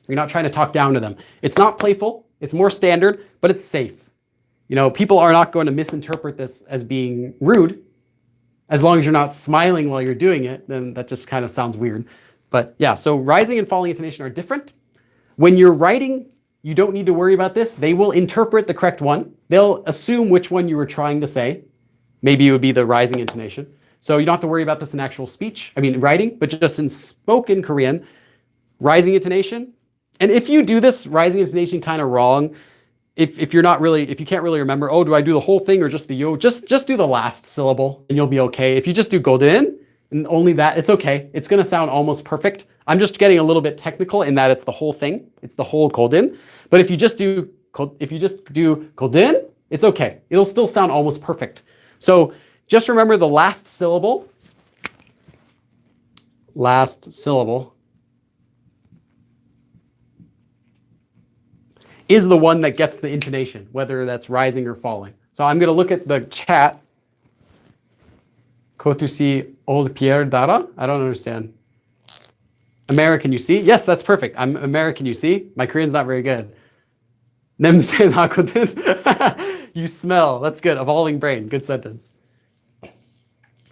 You're not trying to talk down to them. It's not playful. It's more standard, but it's safe. People are not going to misinterpret this as being rude. As long as you're not smiling while you're doing it, then that just kind of sounds weird. But yeah, so rising and falling intonation are different. When you're writing, you don't need to worry about this. They will interpret the correct one. They'll assume which one you were trying to say. Maybe it would be the rising intonation. So you don't have to worry about this in actual speech. Writing, but just in spoken Korean, rising intonation. And if you do this rising intonation kind of wrong, if you can't really remember, do I do the whole thing or just the yo? Just do the last syllable and you'll be okay. If you just do golden and only that, it's okay. It's going to sound almost perfect. I'm just getting a little bit technical in that it's the whole thing. It's the whole golden. But if you just do golden, it's okay. It'll still sound almost perfect. So just remember the last syllable. Last syllable is the one that gets the intonation, whether that's rising or falling. So I'm going to look at the chat. Go to see old Pierre Dara? I don't understand. American, you see? Yes, that's perfect. I'm American, you see? My Korean's not very good. 냄새 나거든. You smell. That's good. Evolving brain. Good sentence.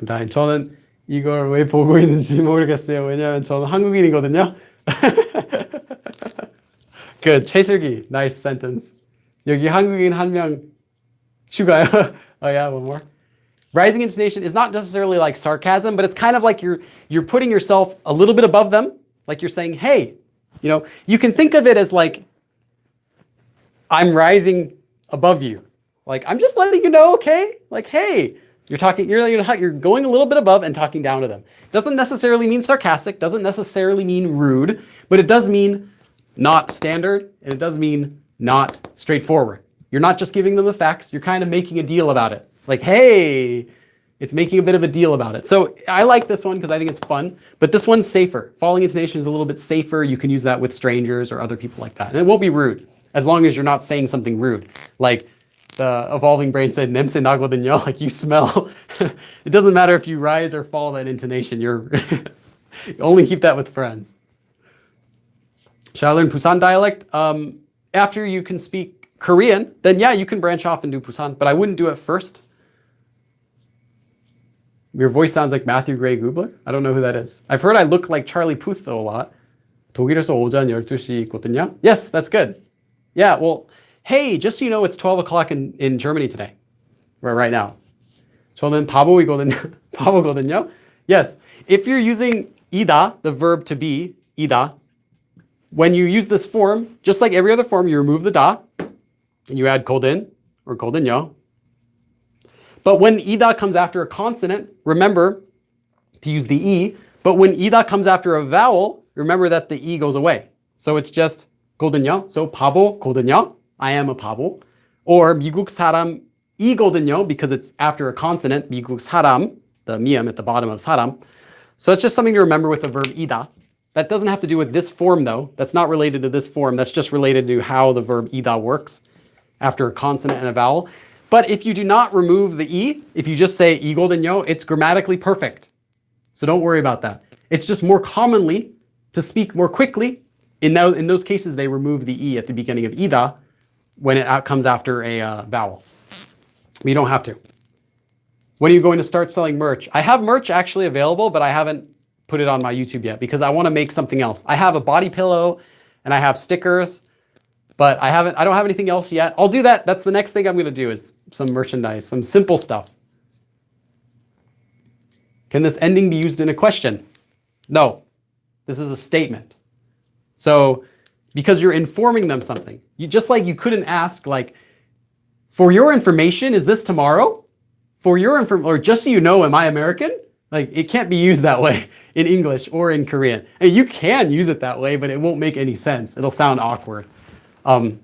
저는 이걸 왜 보고 있는지 모르겠어요. 왜냐면 저는 한국인이거든요. Good. 최슬기. Nice sentence. 여기 한국인 한 명 추가요. Oh yeah, one more. Rising intonation is not necessarily like sarcasm, but it's kind of like you're putting yourself a little bit above them. Like you're saying, hey, you can think of it as like, I'm rising above you. Like, I'm just letting you know, okay? Like, hey, you're going a little bit above and talking down to them. Doesn't necessarily mean sarcastic, doesn't necessarily mean rude, but it does mean not standard, and it does mean not straightforward. You're not just giving them the facts, you're kind of making a deal about it. Like, hey, it's making a bit of a deal about it. So I like this one because I think it's fun, but this one's safer. Falling intonation is a little bit safer. You can use that with strangers or other people like that. And it won't be rude, as long as you're not saying something rude. Like the evolving brain said, 냄새 나거든요, like you smell. It doesn't matter if you rise or fall that intonation. You only keep that with friends. Should I learn Busan dialect? After you can speak Korean, then yeah, you can branch off and do Busan, but I wouldn't do it first. Your voice sounds like Matthew Gray Gubler. I don't know who that is. I've heard I look like Charlie Puth though a lot. 독일에서 오전 12시 있거든요. Yes, that's good. Yeah, well, hey, just so you know, it's 12 o'clock in Germany today. Right now. 저는 바보거든요. Yes, if you're using 이다, the verb to be, 이다, when you use this form, just like every other form, you remove the da, and you add golden or golden요. But when ida comes after a consonant, remember to use the e. But when ida comes after a vowel, remember that the e goes away. So it's just golden요. So 바보거든요. I am a 바보. Or 미국 사람이거든요, because it's after a consonant. 미국 사람, the 미음 at the bottom of 사람. So it's just something to remember with the verb ida. That doesn't have to do with this form though. That's not related to this form. That's just related to how the verb ida works after a consonant and a vowel. But if you do not remove the e, if you just say 이거든요, it's grammatically perfect. So don't worry about that. It's just more commonly, to speak more quickly, in those cases they remove the e at the beginning of ida when it comes after a vowel. But you don't have to. When are you going to start selling merch? I have merch actually available, but I haven't put it on my YouTube yet because I want to make something else. I have a body pillow and I have stickers. But I don't have anything else yet. I'll do that. That's the next thing I'm going to do is some merchandise, some simple stuff. Can this ending be used in a question? No. This is a statement. So, because you're informing them something. Just like you couldn't ask, like, for your information, is this tomorrow? For your or just so you know, am I American? Like, it can't be used that way in English or in Korean. And you can use it that way, but it won't make any sense. It'll sound awkward. Noyo,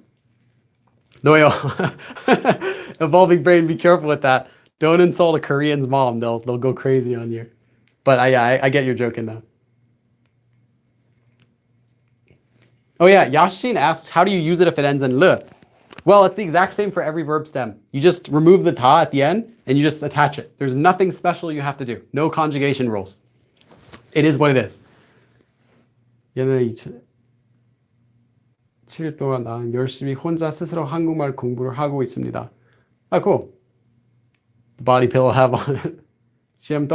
evolving brain, be careful with that. Don't insult a Korean's mom. They'll go crazy on you. But I get your joke in though. Oh yeah, Yashin asked, how do you use it if it ends in le? Well, it's the exact same for every verb stem. You just remove the ta at the end and you just attach it. There's nothing special you have to do. No conjugation rules. It is what it is. 7일 동안 나는 열심히 혼자 스스로 한국말 공부를 하고 있습니다. Ah, cool. The body pillow have on it. 시험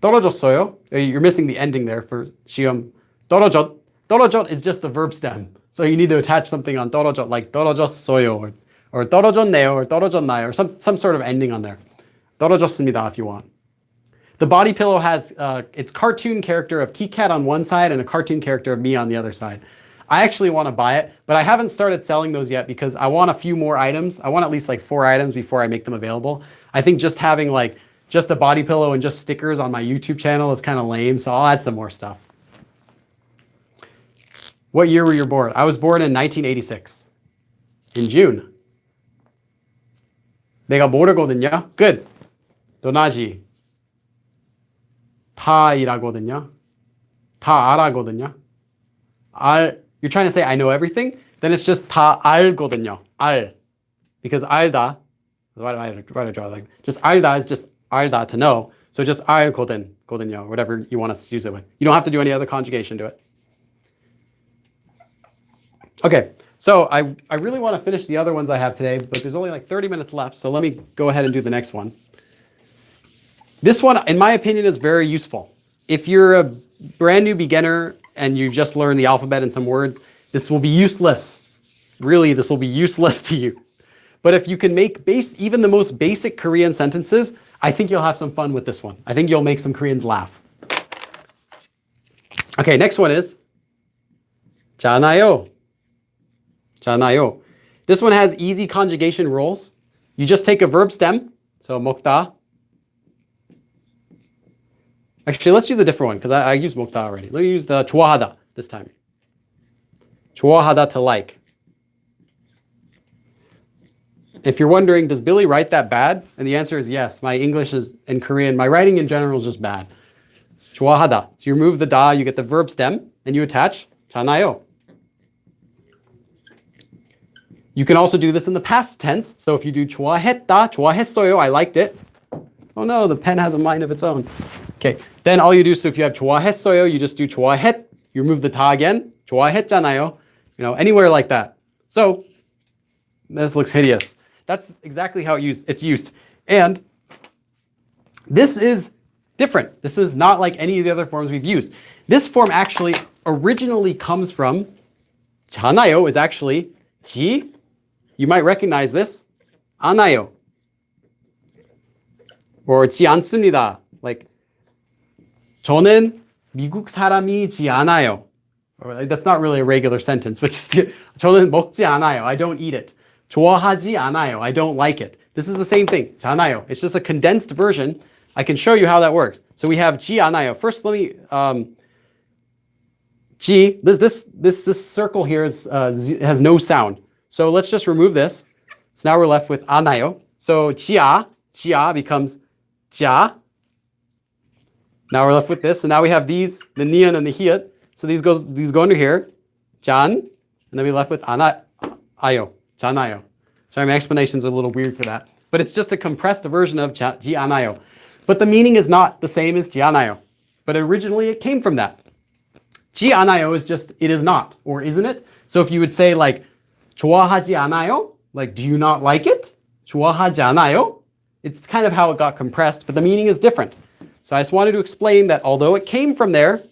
떨어졌어요? You're missing the ending there for 시험 떨어졌. 떨어졌 is just the verb stem. So you need to attach something on 떨어졌, like 떨어졌어요, or 떨어졌네요, or 떨어졌나요, or some sort of ending on there. 떨어졌습니다 if you want. The body pillow has its cartoon character of KitKat on one side and a cartoon character of me on the other side. I actually want to buy it, but I haven't started selling those yet because I want a few more items. I want at least like 4 items before I make them available. I think just having like just a body pillow and just stickers on my YouTube channel is kind of lame, so I'll add some more stuff. What year were you born? I was born in 1986. In June. 내가 모르거든요. Good. 도나지. 다 이라거든요. 다 알아거든요. You're trying to say I know everything? Then it's just 다 알거든요. 알. Because 알다. Why do I draw like just 알다 is just 알다 to know. So just 알거든요, whatever you want to use it with. You don't have to do any other conjugation to it. Okay, so I really want to finish the other ones I have today, but there's only like 30 minutes left, so let me go ahead and do the next one. This one, in my opinion, is very useful. If you're a brand new beginner and you just learned the alphabet and some words, this will be useless. Really, this will be useless to you. But if you can make even the most basic Korean sentences, I think you'll have some fun with this one. I think you'll make some Koreans laugh. Okay, next one is 잖아요. 잖아요. This one has easy conjugation rules. You just take a verb stem, so 먹다. Actually, let's use a different one because I used 먹다 already. Let me use the 좋아하다 this time. 좋아하다 to like. If you're wondering, does Billy write that bad? And the answer is yes. My English is in Korean. My writing in general is just bad. 좋아하다. So you remove the da, you get the verb stem, and you attach 잖아요. You can also do this in the past tense. So if you do 좋아했다, 좋아했어요, I liked it. Oh no, the pen has a mind of its own. Okay, then all you do, so if you have 좋아했어요, you just do 좋아했, you remove the 다 again, 좋아했잖아요, anywhere like that. So this looks hideous. That's exactly how it's used. And this is different. This is not like any of the other forms we've used. This form actually originally comes from, 잖아요 is actually 지, you might recognize this, 않아요. Or 지 않습니다. Like, 저는 미국 사람이지 않아요. Or, that's not really a regular sentence, but just 저는 먹지 않아요. I don't eat it. 좋아하지 않아요. I don't like it. This is the same thing. 잖아요. It's just a condensed version. I can show you how that works. So we have 지 않아요. First, let me 지. This circle here has no sound. So let's just remove this. So now we're left with 않아요. So 지아 becomes 자. Now we're left with this. So now we have these, the nian and the hiat. So these go under here. jan, and then we're left with 아요. 잖아요. Sorry, my explanation's a little weird for that. But it's just a compressed version of 지 않아요. But the meaning is not the same as 지 않아요. But originally it came from that. 지 않아요 is just, it is not, or isn't it? So if you would say like, 좋아하지 않아요? Like, do you not like it? 좋아하지 않아요? It's kind of how it got compressed, but the meaning is different. So I just wanted to explain that although it came from there,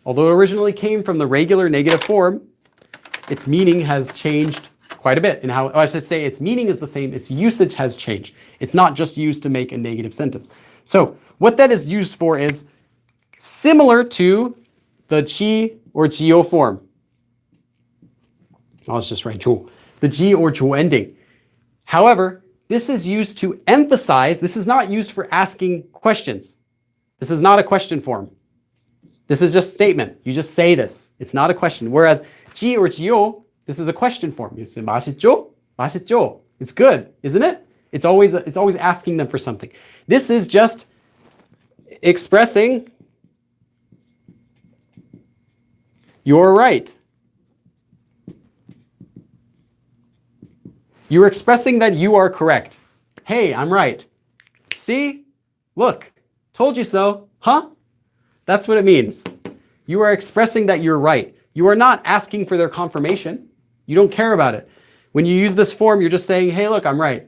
although it originally came from the regular negative form, its meaning has changed quite a bit. And how, or I should say its meaning is the same, its usage has changed. It's not just used to make a negative sentence. So what that is used for is similar to the chi or jio form. Let's just write 조. The ji or 조 ending. However, this is used to emphasize, this is not used for asking questions. This is not a question form. This is just statement. You just say this. It's not a question. Whereas ji or jio, this is a question form. You say 맛있죠? 맛있죠. It's good, isn't it? It's always asking them for something. This is just expressing you're right. You're expressing that you are correct. Hey, I'm right. See? Look. Told you so. Huh? That's what it means. You are expressing that you're right. You are not asking for their confirmation. You don't care about it. When you use this form, you're just saying, hey, look, I'm right.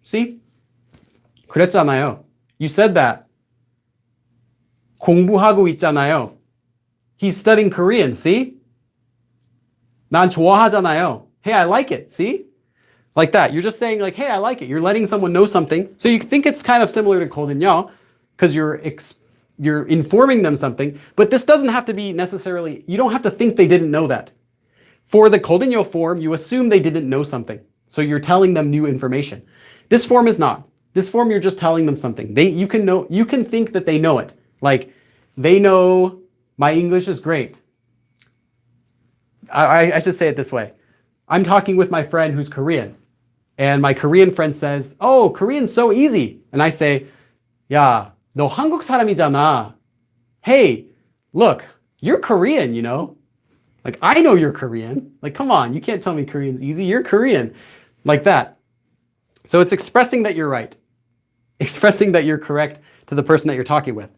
See? 그랬잖아요. You said that. 공부하고 있잖아요. He's studying Korean, see? 난 좋아하잖아요. Hey, I like it, see? Like that. You're just saying like, hey, I like it. You're letting someone know something. So you think it's kind of similar to 거든요, because you're informing them something, but this doesn't have to be necessarily, you don't have to think they didn't know that. For the 거든요 form, you assume they didn't know something. So you're telling them new information. This form is not. This form, you're just telling them something. You can think that they know it. Like, they know my English is great. I should say it this way. I'm talking with my friend who's Korean. And my Korean friend says, oh, Korean's so easy. And I say, 야, 너 한국 사람이잖아. Hey, look, you're Korean, you know? Like, I know you're Korean. Like, come on, you can't tell me Korean's easy. You're Korean. Like that. So it's expressing that you're right. Expressing that you're correct to the person that you're talking with.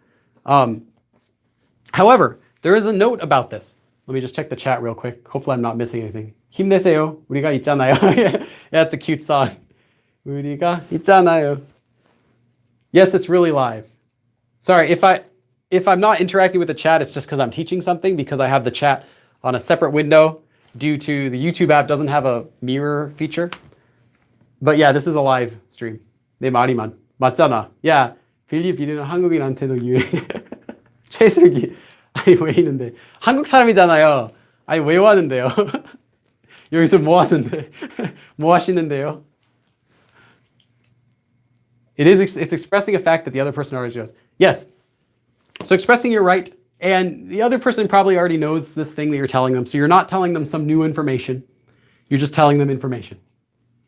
However, there is a note about this. Let me just check the chat real quick. Hopefully I'm not missing anything. 힘내세요. 우리가 있잖아요. Yeah, that's a cute song. 우리가 있잖아요. Yes, it's really live. Sorry, if I'm not interacting with the chat, it's just because I'm teaching something, because I have the chat on a separate window due to the YouTube app doesn't have a mirror feature. But yeah, this is a live stream. 내 말이만. 맞잖아. Yeah. 빌리는 한국인한테도 유해. 최슬기. 아니 왜 있는데? 한국 사람이잖아요. 아니 왜 왔는데요? 여기서 뭐 하는데? 뭐 하시는데요? It's expressing a fact that the other person already knows. Yes. So expressing you're right, and the other person probably already knows this thing that you're telling them. So you're not telling them some new information. You're just telling them information.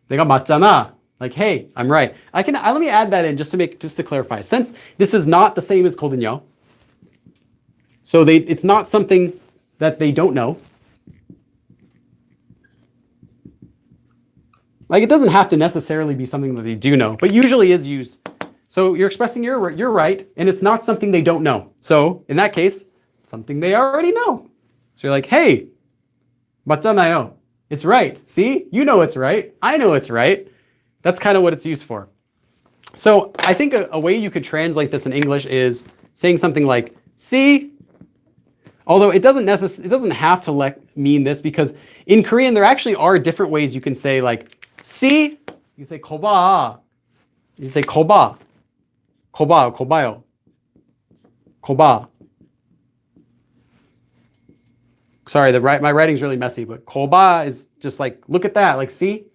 내가 맞잖아. Like, hey, I'm right. Let me add that in just to clarify. Since this is not the same as 거든요. So it's not something that they don't know. Like, it doesn't have to necessarily be something that they do know, but usually is used. So you're expressing you're right, and it's not something they don't know. So in that case, something they already know. So you're like, hey, 맞잖아요. It's right. See, you know it's right. I know it's right. That's kind of what it's used for. So I think a way you could translate this in English is saying something like, see, although it doesn't have to mean this, because in Korean, there actually are different ways you can say, like, see, you say 거봐. You say 거봐. 거봐요. 거봐. Sorry, my writing's really messy, but 거봐 is just like, look at that, like, see?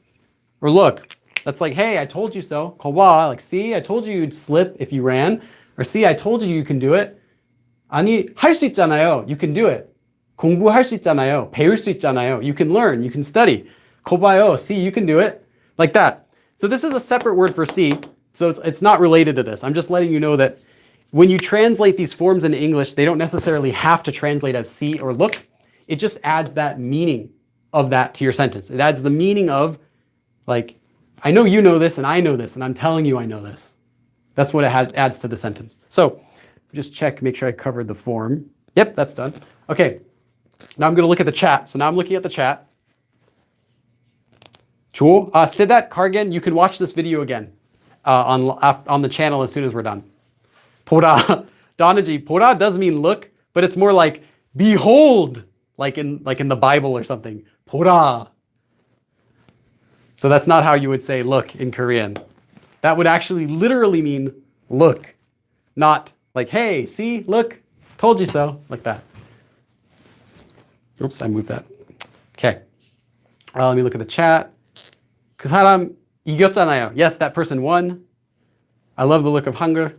Or look. That's like, hey, I told you so. 거봐, like, see, I told you you'd slip if you ran. Or see, I told you can do it. 아니, 할 수 있잖아요. You can do it. 공부할 수 있잖아요. 배울 수 있잖아요. You can learn, you can study. 거봐요, see, you can do it. Like that. So this is a separate word for see. So it's not related to this. I'm just letting you know that when you translate these forms into English, they don't necessarily have to translate as see or look. It just adds that meaning of that to your sentence. It adds the meaning of, like, I know you know this and I know this and I'm telling you I know this. That's what it adds to the sentence. So just check, make sure I covered the form. Yep, that's done. Okay, now I'm going to look at the chat. So now I'm looking at the chat. 조, Siddhat Kargan, you can watch this video again on the channel as soon as we're done. 보라, Donaji, 보라 does mean look, but it's more like behold, like in the Bible or something. 보라. So that's not how you would say look in Korean. That would actually literally mean look, not like, hey, see, look, told you so, like that. Oops, I moved that. Okay. Let me look at the chat. 그 사람 이겼잖아요. Yes, that person won. I love the look of hunger.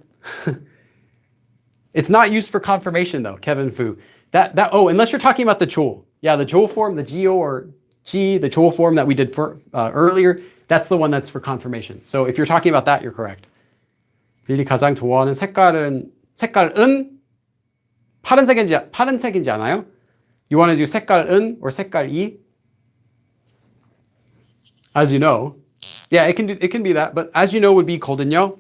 It's not used for confirmation though, Kevin Fu. Oh, unless you're talking about the 조. Yeah, the 조 form, the geo or ji, the 조 form that we did for, earlier, that's the one that's for confirmation. So if you're talking about that, you're correct. 빌리 가장 좋아하는 색깔은 파란색인지 않아요? You want to do 색깔은 or 색깔이? As you know. Yeah, it can be that, but as you know would be 거든요.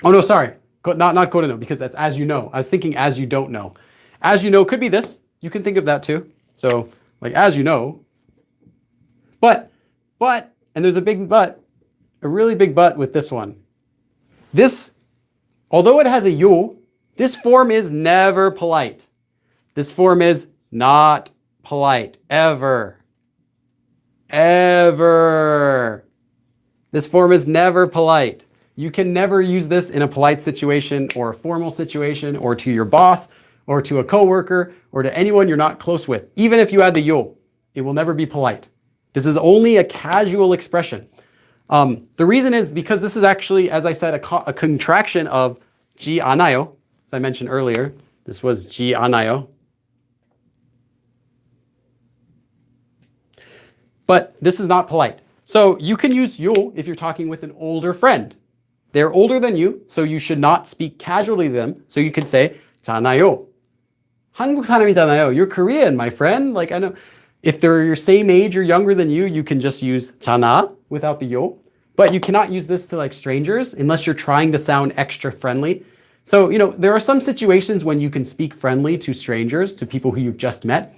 Oh no, sorry. Not 거든요, because that's as you know. I was thinking as you don't know. As you know could be this. You can think of that too. So, like as you know. But, and there's a big but, a really big but with this one. This, although it has a 요, this form is never polite. This form is not polite, ever. Ever. This form is never polite. You can never use this in a polite situation or a formal situation or to your boss or to a coworker or to anyone you're not close with. Even if you add the 요, it will never be polite. This is only a casual expression. The reason is because this is actually, as I said, a contraction of 지 않아요. As I mentioned earlier, this was 지 않아요. But this is not polite. So you can use 요 if you're talking with an older friend. They're older than you, so you should not speak casually to them. So you could say 잖아요. 한국 사람이잖아요. You're Korean, my friend. Like I know, if they're your same age or younger than you, you can just use 잖아 without the 요. But you cannot use this to like strangers unless you're trying to sound extra friendly. So, you know, there are some situations when you can speak friendly to strangers, to people who you've just met.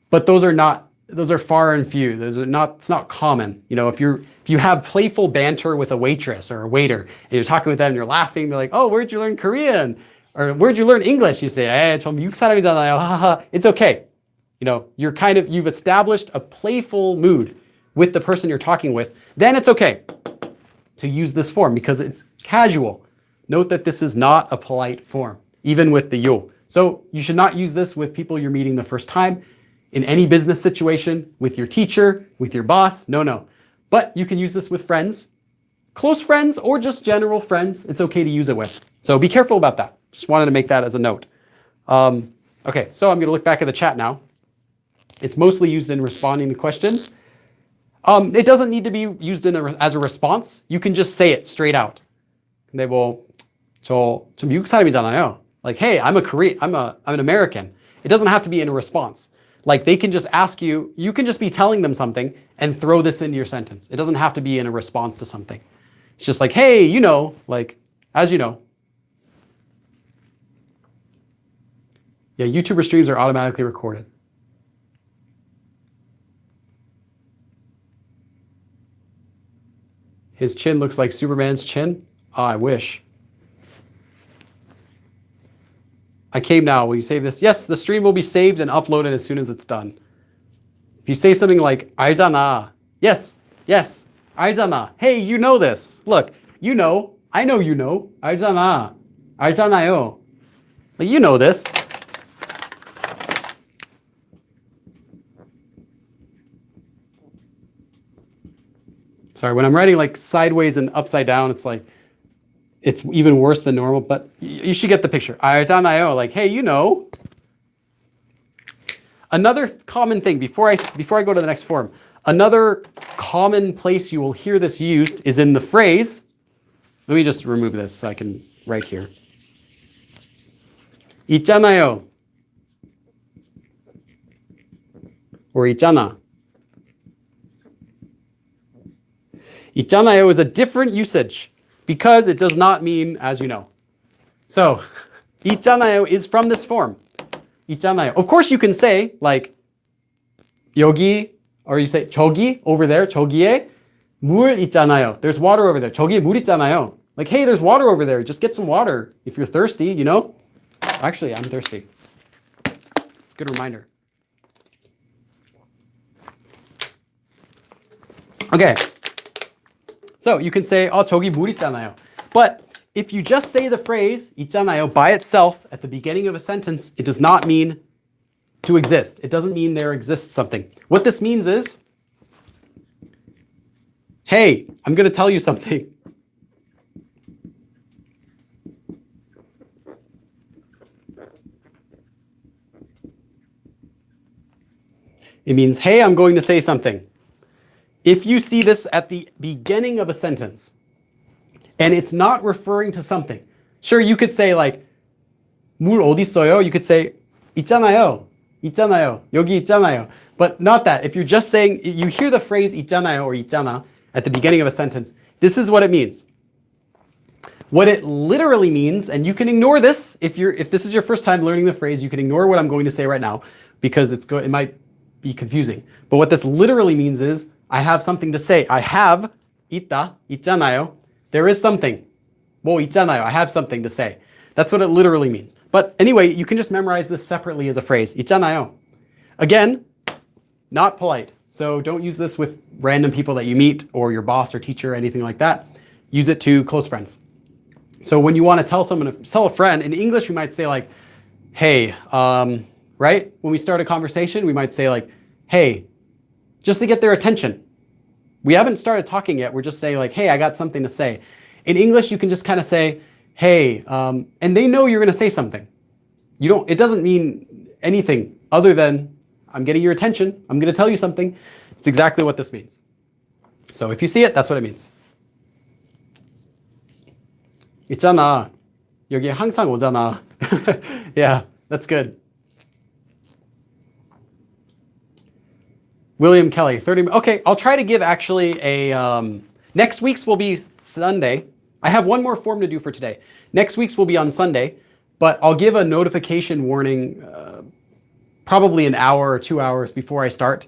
But those are far and few. It's not common. You know, if you have playful banter with a waitress or a waiter and you're talking with them and you're laughing, they're like, oh, where'd you learn Korean? Or where'd you learn English? You say, 저 미국 사람이잖아요. 하하. It's okay. You know, you've established a playful mood with the person you're talking with. Then it's okay to use this form because it's casual. Note that this is not a polite form, even with the 요. So you should not use this with people you're meeting the first time, in any business situation, with your teacher, with your boss. No. But you can use this with friends, close friends, or just general friends. It's okay to use it with. So be careful about that. Just wanted to make that as a note. Okay, so I'm going to look back at the chat now. It's mostly used in responding to questions. It doesn't need to be used as a response. You can just say it straight out. 근데 저 미국 사람이잖아요. Like, hey, I'm an American. It doesn't have to be in a response. Like they can just ask you can just be telling them something and throw this into your sentence. It doesn't have to be in a response to something. It's just like, hey, you know, like, as you know. Yeah, YouTuber streams are automatically recorded. His chin looks like Superman's chin. Oh, I wish. I came now. Will you save this? Yes, the stream will be saved and uploaded as soon as it's done. If you say something like, 알잖아. Yes, 알잖아. Hey, you know this. Look, you know. I know you know. 알잖아. 알잖아요. Like, you know this. Sorry, when I'm writing like sideways and upside down, it's like, it's even worse than normal, but you should get the picture. 알잖아요, like, hey, you know. Another common thing, before I go to the next form, another common place you will hear this used is in the phrase, let me just remove this so I can write here. 있잖아요. Or 있잖아. 있잖아요 is a different usage because it does not mean as you know. So, 있잖아요 is from this form. 있잖아요. Of course you can say like 여기, or you say 저기 over there, 저기에 물 있잖아요. There's water over there. 저기에 물 있잖아요. Like, hey, there's water over there. Just get some water if you're thirsty, you know? Actually, I'm thirsty. It's a good reminder. Okay. So you can say, 저기 물 있잖아요. But if you just say the phrase 있잖아요 by itself at the beginning of a sentence, it does not mean to exist. It doesn't mean there exists something. What this means is, hey, I'm going to tell you something. It means, hey, I'm going to say something. If you see this at the beginning of a sentence, and it's not referring to something, sure, you could say like, 물 어디 있어요? You could say, 있잖아요. 있잖아요. 여기 있잖아요. But not that. If you're just saying, you hear the phrase 있잖아요 or 있잖아 at the beginning of a sentence, this is what it means. What it literally means, and you can ignore this, if this is your first time learning the phrase, you can ignore what I'm going to say right now because it might be confusing. But what this literally means is, I have something to say. I have, 있다, 있잖아요. There is something. 뭐 있잖아요. I have something to say. That's what it literally means. But anyway, you can just memorize this separately as a phrase. 있잖아요. Again, not polite. So don't use this with random people that you meet or your boss or teacher or anything like that. Use it to close friends. So when you want to tell a friend, in English we might say like, hey, right? When we start a conversation, we might say like, hey, just to get their attention. We haven't started talking yet. We're just saying like, hey, I got something to say. In English, you can just kind of say, hey, and they know you're going to say something. It doesn't mean anything other than I'm getting your attention. I'm going to tell you something. It's exactly what this means. So if you see it, that's what it means. 있잖아. 여기 항상 오잖아. Yeah, that's good. William Kelly, 30. Okay, I'll try to give actually a, next week's will be Sunday. I have one more form to do for today. Next week's will be on Sunday, but I'll give a notification warning probably an hour or 2 hours before I start,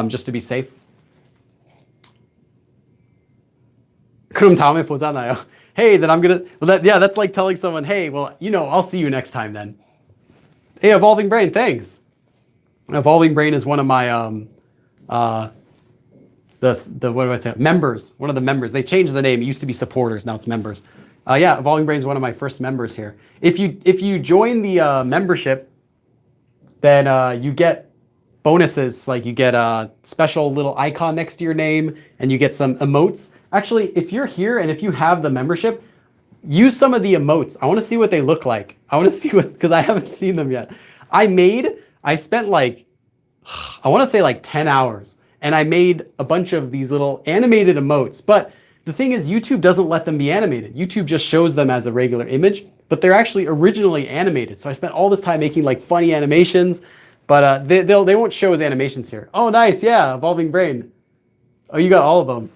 just to be safe. 그럼 다음에 보잖아요. Hey, then I'm gonna, that's like telling someone, hey, well, I'll see you next time then. Hey, Evolving Brain, thanks. Evolving Brain is one of my what do I say? Members. One of the members. They changed the name. It used to be supporters. Now it's members. Yeah, Evolving Brain is one of my first members here. If you join the membership, then you get bonuses. Like you get a special little icon next to your name, and you get some emotes. Actually, if you're here and if you have the membership, use some of the emotes. I want to see what they look like. I want to see because I haven't seen them yet. I spent like, I want to say like 10 hours, and I made a bunch of these little animated emotes. But the thing is, YouTube doesn't let them be animated. YouTube just shows them as a regular image, but they're actually originally animated. So I spent all this time making like funny animations, but they won't show as animations here. Oh, nice. Yeah. Evolving Brain. Oh, you got all of them.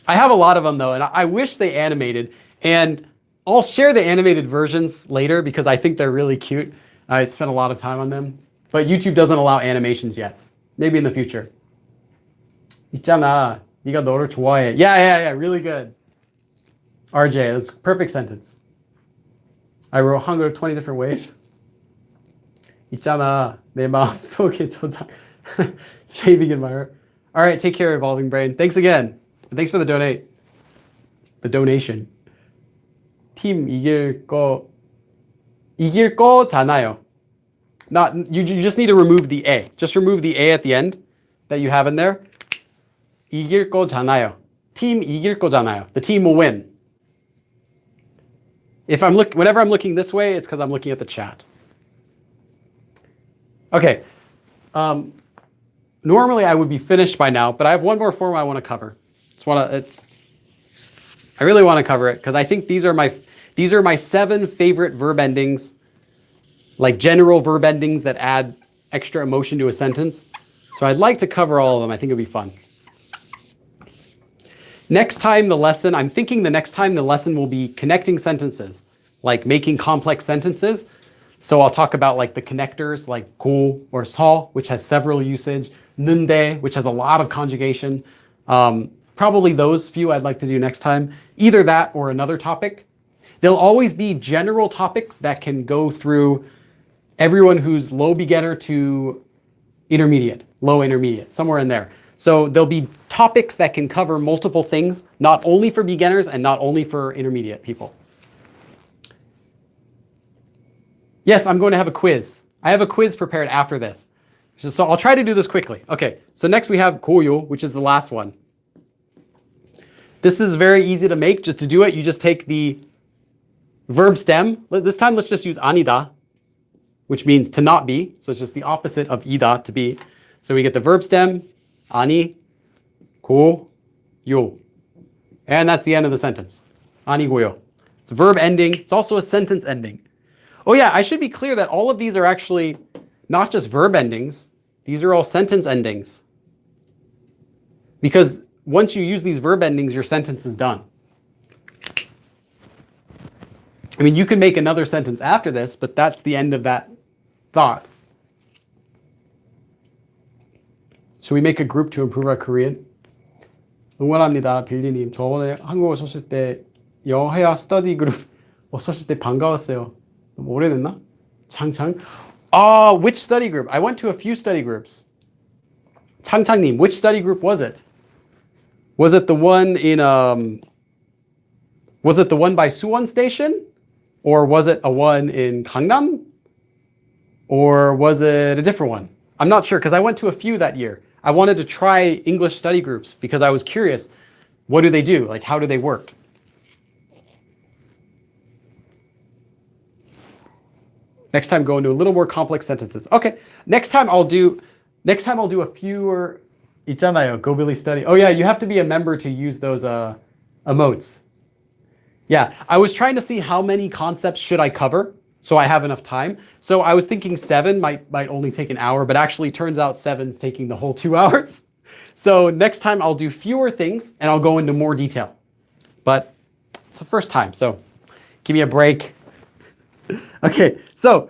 I have a lot of them though, and I wish they animated, and I'll share the animated versions later because I think they're really cute. I spent a lot of time on them, but YouTube doesn't allow animations yet. Maybe in the future. 있잖아, 네가 너를 좋아해. Yeah, really good. RJ, that's a perfect sentence. I wrote hunger 20 different ways. 있잖아, 내 마음속에 저장. Saving in my heart. All right, take care, Evolving Brain. Thanks again. Thanks for the donation. 팀 이길 거잖아요. You just need to remove the A. Just remove the A at the end that you have in there. 이길 거잖아요. 팀 이길 거잖아요. The team will win. Whenever I'm looking this way, it's because I'm looking at the chat. Okay. Normally I would be finished by now, but I have one more form I want to cover. I really want to cover it because I think these are my 7 favorite verb endings, like general verb endings that add extra emotion to a sentence. So I'd like to cover all of them. I think it'd be fun. I'm thinking the next time the lesson will be connecting sentences, like making complex sentences. So I'll talk about like the connectors, like 고 or 서, which has several usage, 는데, which has a lot of conjugation. Probably those few I'd like to do next time. Either that or another topic. There'll always be general topics that can go through everyone who's low beginner to intermediate, low intermediate, somewhere in there. So there'll be topics that can cover multiple things, not only for beginners and not only for intermediate people. Yes, I'm going to have a quiz. I have a quiz prepared after this. So I'll try to do this quickly. Okay, so next we have 고요, which is the last one. This is very easy to make. Just to do it, you just take the verb stem. This time let's just use 아니다, which means to not be. So it's just the opposite of 이다, to be. So we get the verb stem, 아니, 고요. And that's the end of the sentence. 아니, 고요. It's a verb ending. It's also a sentence ending. Oh yeah, I should be clear that all of these are actually not just verb endings. These are all sentence endings. Because once you use these verb endings, your sentence is done. I mean, you can make another sentence after this, but that's the end of that thought. Should we make a group to improve our Korean? 응원합니다, 빌리님. 저번에 한국 오셨을 때 영어회화 스터디 그룹 오셨을 때 반가웠어요. 너무 오래됐나? 장창? Which study group? I went to a few study groups. 장창님, which study group was it? Was it the one in was it the one by Suwon Station? Or was it a one in Gangnam? Or was it a different one? I'm not sure because I went to a few that year. I wanted to try English study groups because I was curious. What do they do? Like, how do they work? Next time, go into a little more complex sentences. Okay, next time I'll do a fewer. 있잖아요, Go Billy Study. Oh yeah, you have to be a member to use those emotes. Yeah, I was trying to see how many concepts should I cover so I have enough time. So I was thinking 7 might only take an hour, but actually turns out 7's taking the whole 2 hours. So next time I'll do fewer things and I'll go into more detail. But it's the first time, so give me a break. Okay, so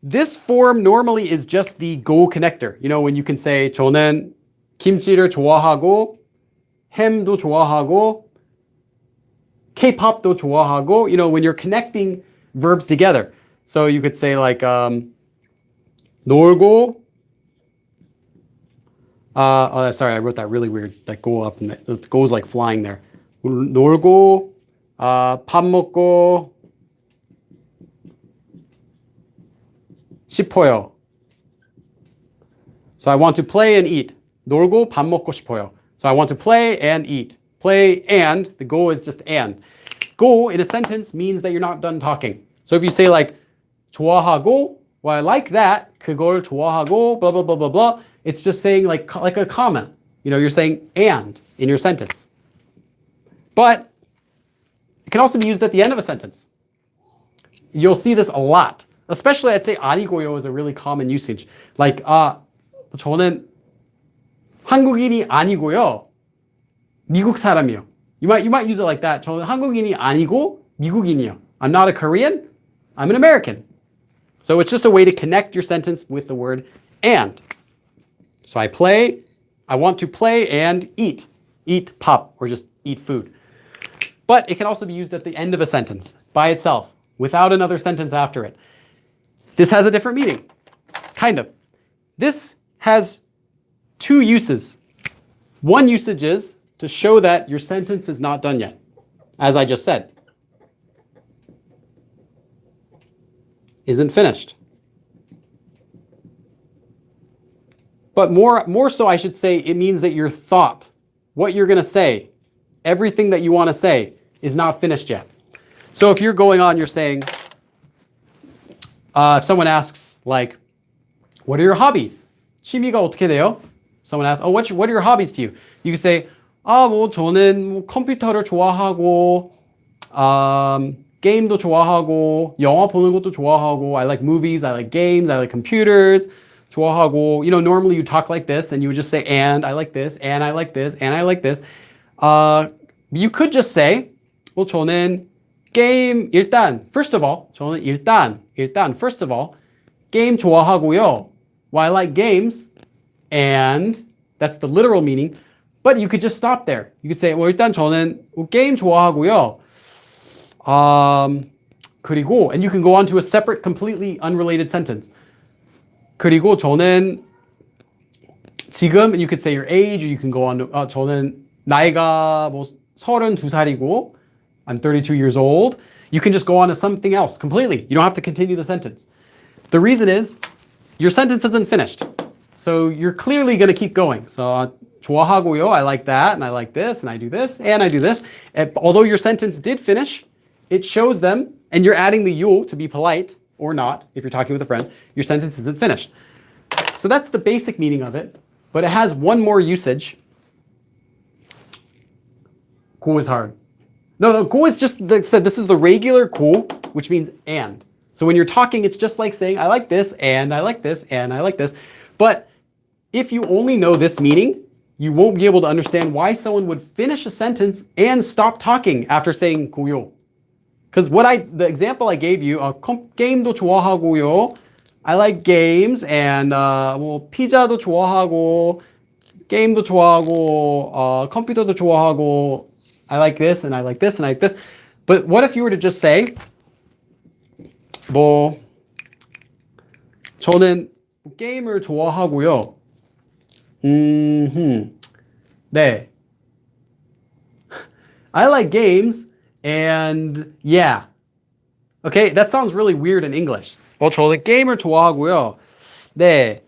this form normally is just the go connector. You know, when you can say 저는 김치를 좋아하고 햄도 좋아하고 K-pop도 좋아하고, you know, when you're connecting verbs together. So you could say like 놀고 sorry, I wrote that really weird, that go up and it goes like flying there. 놀고 밥 먹고 싶어요. So I want to play and eat. 놀고 밥 먹고 싶어요. So I want to play and eat. Play and, the go is just and. Go in a sentence means that you're not done talking. So if you say like 좋아하고, well, I like that, 그걸 좋아하고, blah, blah, blah, blah, blah. It's just saying like a comment. You know, you're saying and in your sentence. But it can also be used at the end of a sentence. You'll see this a lot. Especially, I'd say 아니고요 is a really common usage. Like, 저는 한국인이 아니고요, 미국 사람이요. You might use it like that. 저는 한국인이 아니고 미국인이요. I'm not a Korean, I'm an American. So it's just a way to connect your sentence with the word and. So I want to play and eat. Eat pop, or just eat food. But it can also be used at the end of a sentence, by itself, without another sentence after it. This has a different meaning, kind of. This has 2 uses. One usage is to show that your sentence is not done yet, as I just said. Isn't finished. But more so, I should say, it means that your thought, what you're going to say, everything that you want to say is not finished yet. So if you're going on, you're saying, if someone asks, like, what are your hobbies? 취미가 어떻게 돼요? Someone asks, oh, what are your hobbies to you? You can say, 뭐 저는 컴퓨터를 좋아하고, 게임도 좋아하고, 영화 보는 것도 좋아하고, I like movies, I like games, I like computers, 좋아하고, you know, normally you talk like this and you would just say, and I like this, and I like this, and I like this. You could just say, well, 저는 게임, first of all, 저는 first of all, 게임 좋아하고요. Well, I like games, and that's the literal meaning. But you could just stop there. You could say, well, 일단 저는 게임 좋아하고요. 그리고, and you can go on to a separate, completely unrelated sentence. 그리고 저는 지금 you could say your age, or you can go on to, 저는 나이가 뭐 32살이고 I'm 32 years old. You can just go on to something else completely. You don't have to continue the sentence. The reason is your sentence isn't finished. So you're clearly going to keep going. So 좋아하고요, I like that, and I like this, and I do this, and I do this. And although your sentence did finish, it shows them, and you're adding the you to be polite, or not, if you're talking with a friend, your sentence isn't finished. So that's the basic meaning of it, but it has one more usage. 고 is hard. No, 고 is just, like I said, this is the regular 고, which means and. So when you're talking, it's just like saying, I like this, and I like this, and I like this. But if you only know this meaning, you won't be able to understand why someone would finish a sentence and stop talking after saying 고요. Because the example I gave you, 게임도 좋아하고요. I like games, and 뭐 피자도 좋아하고, 게임도 좋아하고, 컴퓨터도 좋아하고. I like this, and I like this, and I like this. But what if you were to just say, 뭐 저는 게임을 좋아하고요. 네. I like games, and yeah. Okay, that sounds really weird in English. 저는 게임을 좋아하고요. 네.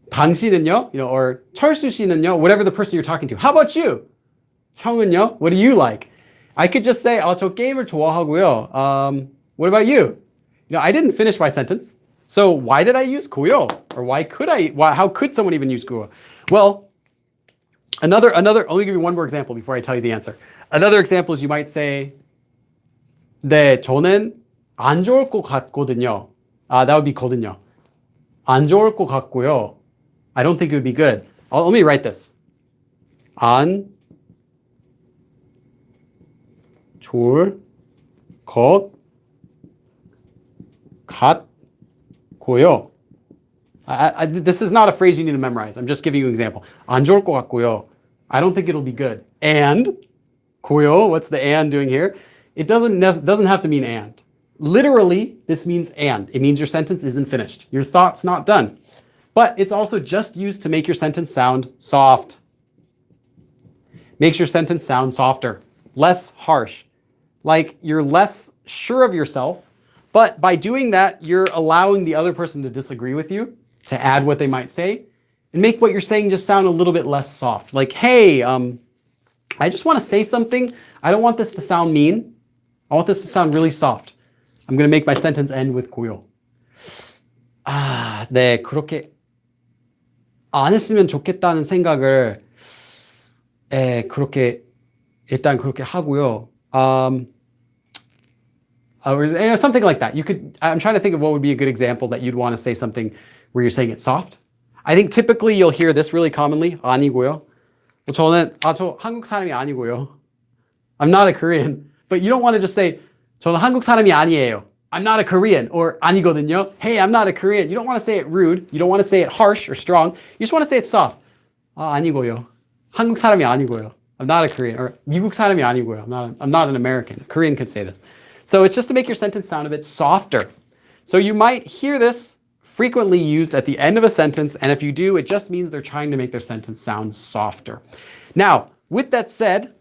당신은요? Or 철수 씨는요? Whatever the person you're talking to. How about you? 형은요? What do you like? I could just say, 저 게임을 좋아하고요. What about you? I didn't finish my sentence. So why did I use 고요? Or how could someone even use 고요? Well, another, I'll give you one more example before I tell you the answer. Another example is you might say, 네, 저는 안 좋을 것 같거든요. That would be 거든요. 안 좋을 것 같고요. I don't think it would be good. Let me write this. 안 좋을 것 같고요. This is not a phrase you need to memorize. I'm just giving you an example. 안 좋을 것 같고요. I don't think it'll be good. And 고요, what's the and doing here? It doesn't have to mean and. Literally, this means and. It means your sentence isn't finished. Your thought's not done. But it's also just used to make your sentence sound soft. Makes your sentence sound softer, less harsh. Like you're less sure of yourself, but by doing that, you're allowing the other person to disagree with you, to add what they might say, and make what you're saying just sound a little bit less soft. Like, hey, I just want to say something. I don't want this to sound mean. I want this to sound really soft. I'm going to make my sentence end with 고요. 네, 그렇게 안 했으면 좋겠다는 생각을 일단 그렇게 하고요. Or something like that. I'm trying to think of what would be a good example that you'd want to say something where you're saying it soft. I think typically you'll hear this really commonly. 아니고요. 저는 저 한국 사람이 아니고요. I'm not a Korean. But you don't want to just say 저는 한국 사람이 아니에요. I'm not a Korean. Or 아니거든요. Hey, I'm not a Korean. You don't want to say it rude. You don't want to say it harsh or strong. You just want to say it soft. 아니고요. 한국 사람이 아니고요. I'm not a Korean. Or 미국 사람이 아니고요. I'm not an American. A Korean could say this. So it's just to make your sentence sound a bit softer. So you might hear this frequently used at the end of a sentence, and if you do, it just means they're trying to make their sentence sound softer. Now, with that said,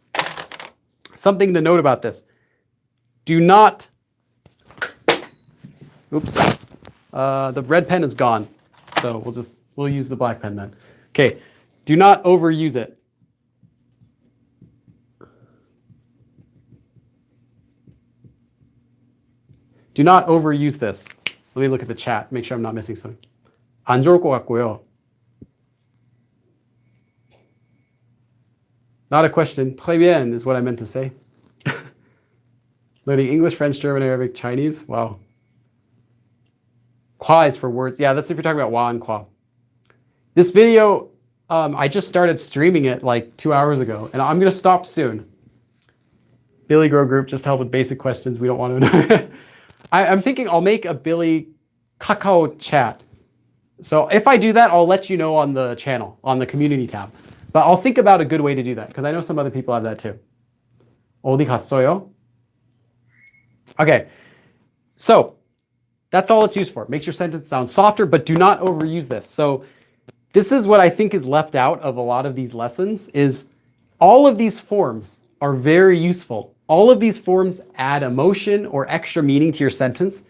something to note about this. Do not, oops, the red pen is gone. So we'll use the black pen then. Okay, do not overuse it. Do not overuse this. Let me look at the chat, make sure I'm not missing something. 안 좋을 것 같고요. Not a question. Très bien is what I meant to say. Learning English, French, German, Arabic, Chinese. Wow. Kwa is for words. Yeah, that's if you're talking about wa and kwa. This video, I just started streaming it like 2 hours ago, and I'm going to stop soon. Billy Grow Group, just help with basic questions. We don't want to know. I'm thinking I'll make a Billy Kakao chat. So if I do that, I'll let you know on the channel, on the community tab. But I'll think about a good way to do that, because I know some other people have that too. 어디 갔어요? Okay, so that's all it's used for. Makes your sentence sound softer, but do not overuse this. So this is what I think is left out of a lot of these lessons is all of these forms are very useful. All of these forms add emotion or extra meaning to your sentence.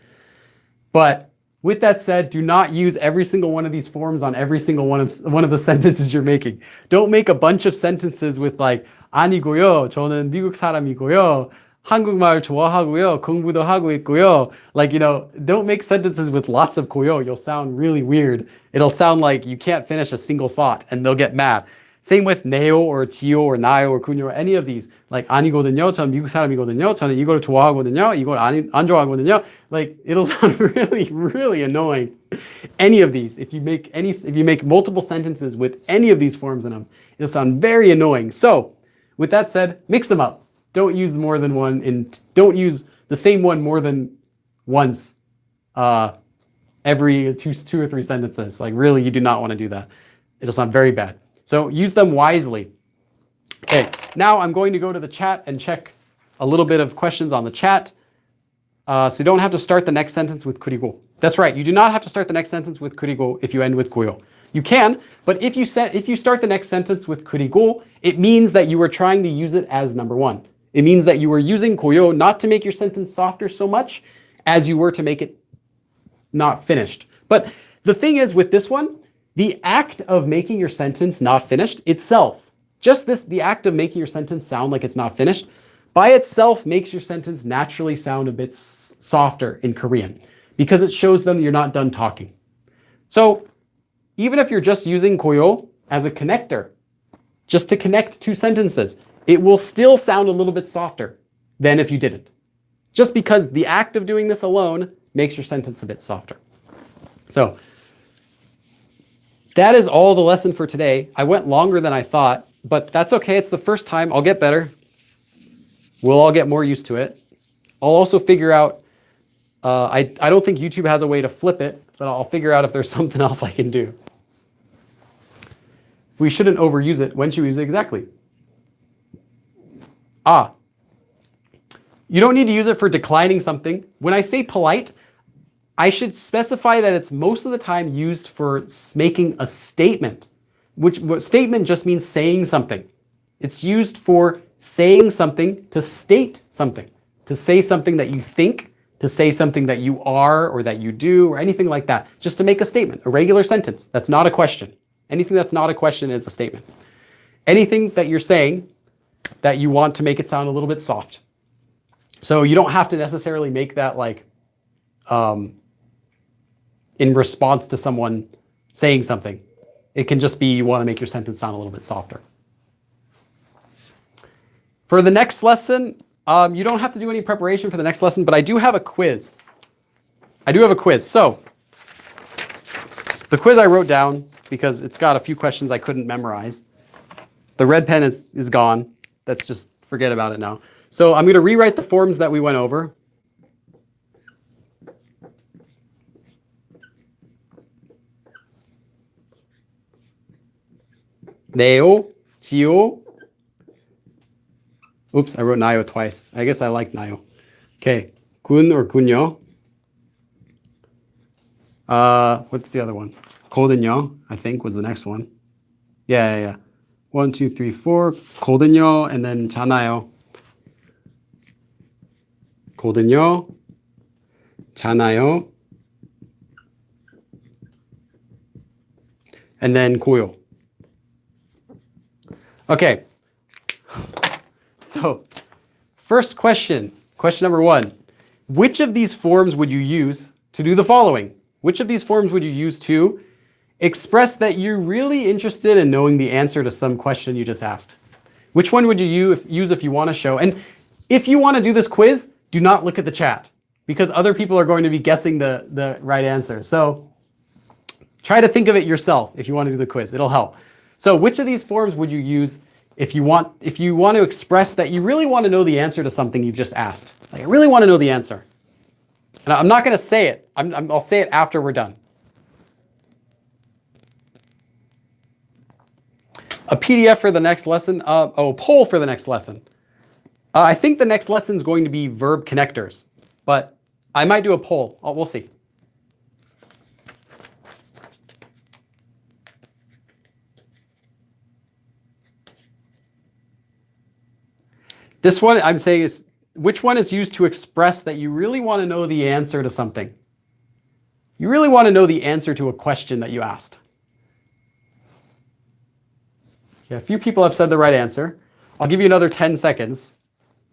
But with that said, do not use every single one of these forms on every single one of the sentences you're making. Don't make a bunch of sentences with like 아니고요, 저는 미국 사람이고요, 한국말 좋아하고요, 공부도 하고 있고요. Like, don't make sentences with lots of 고요. You'll sound really weird. It'll sound like you can't finish a single thought and they'll get mad. Same with 네요 or 지요 or 나요 or 군요 or any of these. Like 아니거든요. 저는 미국 사람이거든요. 저는 이걸 좋아하거든요. 이걸 안 좋아하거든요. Like it'll sound really, really annoying. Any of these, if you make multiple sentences with any of these forms in them, it'll sound very annoying. So, with that said, mix them up. Don't use more than one, and don't use the same one more than once every two or three sentences. Like really, you do not want to do that. It'll sound very bad. So use them wisely. Okay, now I'm going to go to the chat and check a little bit of questions on the chat. So you don't have to start the next sentence with 그리고. That's right, you do not have to start the next sentence with 그리고 if you end with 고요. You can, but if you start the next sentence with 그리고, it means that you are trying to use it as number one. It means that you were using 고요 not to make your sentence softer so much as you were to make it not finished. But the thing is with this one, the act of making your sentence not finished itself, the act of making your sentence sound like it's not finished, by itself makes your sentence naturally sound a bit softer in Korean because it shows them you're not done talking. So even if you're just using 고요 as a connector, just to connect two sentences, it will still sound a little bit softer than if you didn't. Just because the act of doing this alone makes your sentence a bit softer. So that is all the lesson for today. I went longer than I thought, but that's okay. It's the first time. I'll get better. We'll all get more used to it. I'll also figure out, I don't think YouTube has a way to flip it, but I'll figure out if there's something else I can do. We shouldn't overuse it. When should we use it exactly? You don't need to use it for declining something. When I say polite, I should specify that it's most of the time used for making a statement, which statement just means saying something. It's used for saying something to state something, to say something that you think, to say something that you are or that you do or anything like that, just to make a statement, a regular sentence. That's not a question. Anything that's not a question is a statement. Anything that you're saying that you want to make it sound a little bit soft. So you don't have to necessarily make that like in response to someone saying something. It can just be you want to make your sentence sound a little bit softer. For the next lesson, you don't have to do any preparation for the next lesson, but I do have a quiz. So the quiz I wrote down because it's got a few questions I couldn't memorize. The red pen is gone. Let's just forget about it now. So I'm going to rewrite the forms that we went over. 네요, 지요. Oops, I wrote 나요 twice. I guess I like 나요. Okay, 군 or 군요. What's the other one? 거든요, I think was the next one. Yeah. 1, 2, 3, 4. 거든요, and then 잖아요. 거든요, 잖아요, and then 고요. Okay. So, first question number 1. Which of these forms would you use to do the following? Which of these forms would you use to express that you're really interested in knowing the answer to some question you just asked? Which one would you use if you want to show? And if you want to do this quiz, do not look at the chat because other people are going to be guessing the right answer. So try to think of it yourself if you want to do the quiz. It'll help. So which of these forms would you use if you want to express that you really want to know the answer to something you've just asked? Like, I really want to know the answer. And I'm not going to say it. I'll say it after we're done. A PDF for the next lesson. A poll for the next lesson. I think the next lesson is going to be verb connectors, but I might do a poll. We'll see. This one I'm saying is, which one is used to express that you really want to know the answer to something? You really want to know the answer to a question that you asked. Yeah, a few people have said the right answer. I'll give you another 10 seconds.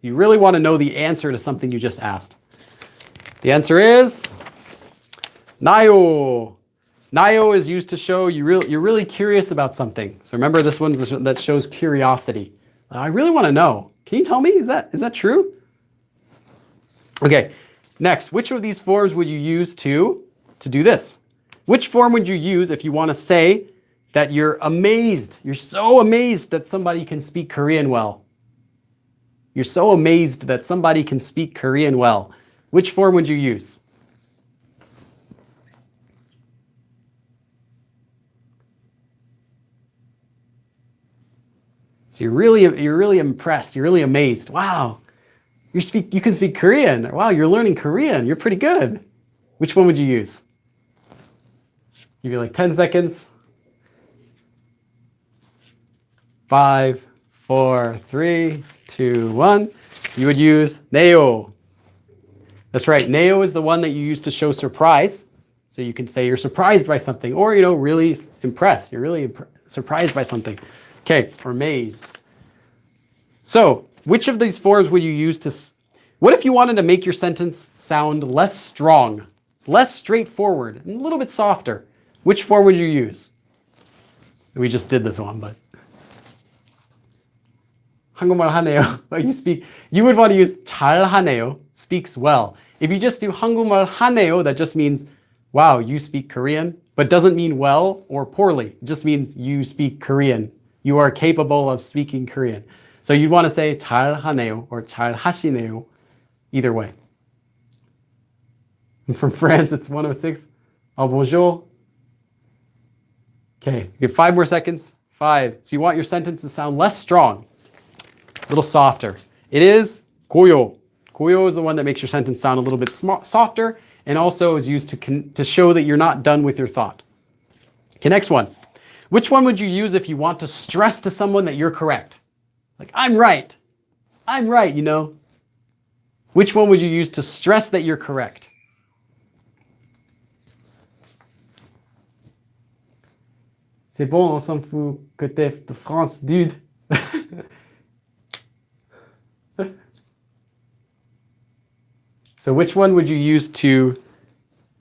You really want to know the answer to something you just asked. The answer is nayo. Nayo is used to show you're really curious about something. So remember, this one that shows curiosity. I really want to know. Can you tell me? Is that true? Okay. Next, which of these forms would you use to do this? Which form would you use if you want to say that you're amazed? You're so amazed that somebody can speak Korean well. You're so amazed that somebody can speak Korean well. Which form would you use? So you're really impressed. You're really amazed. Wow, you can speak Korean. Wow, you're learning Korean. You're pretty good. Which one would you use? Give you like 10 seconds. 5, 4, 3, 2, 1. You would use neo. That's right. Neo is the one that you use to show surprise. So you can say you're surprised by something, or really impressed. You're really surprised by something. Okay, or amazed. So, which of these forms would you use to... What if you wanted to make your sentence sound less strong, less straightforward, and a little bit softer? Which form would you use? We just did this one, but... 한국말 하네요. You would want to use 잘하네요, speaks well. If you just do 한국말 하네요, that just means, wow, you speak Korean, but doesn't mean well or poorly. It just means you speak Korean. You are capable of speaking Korean. So you'd want to say 잘하네요 or 잘하시네요, either way. And from France, it's 106. Oh, bonjour. Okay, you have 5 more seconds. 5. So you want your sentence to sound less strong, a little softer. It is 고요. 고요 is the one that makes your sentence sound a little bit softer and also is used to show that you're not done with your thought. Okay, next one. Which one would you use if you want to stress to someone that you're correct? Like, I'm right. I'm right, you know. Which one would you use to stress that you're correct? C'est bon, on s'en fout que t'es de France, dude. So which one would you use to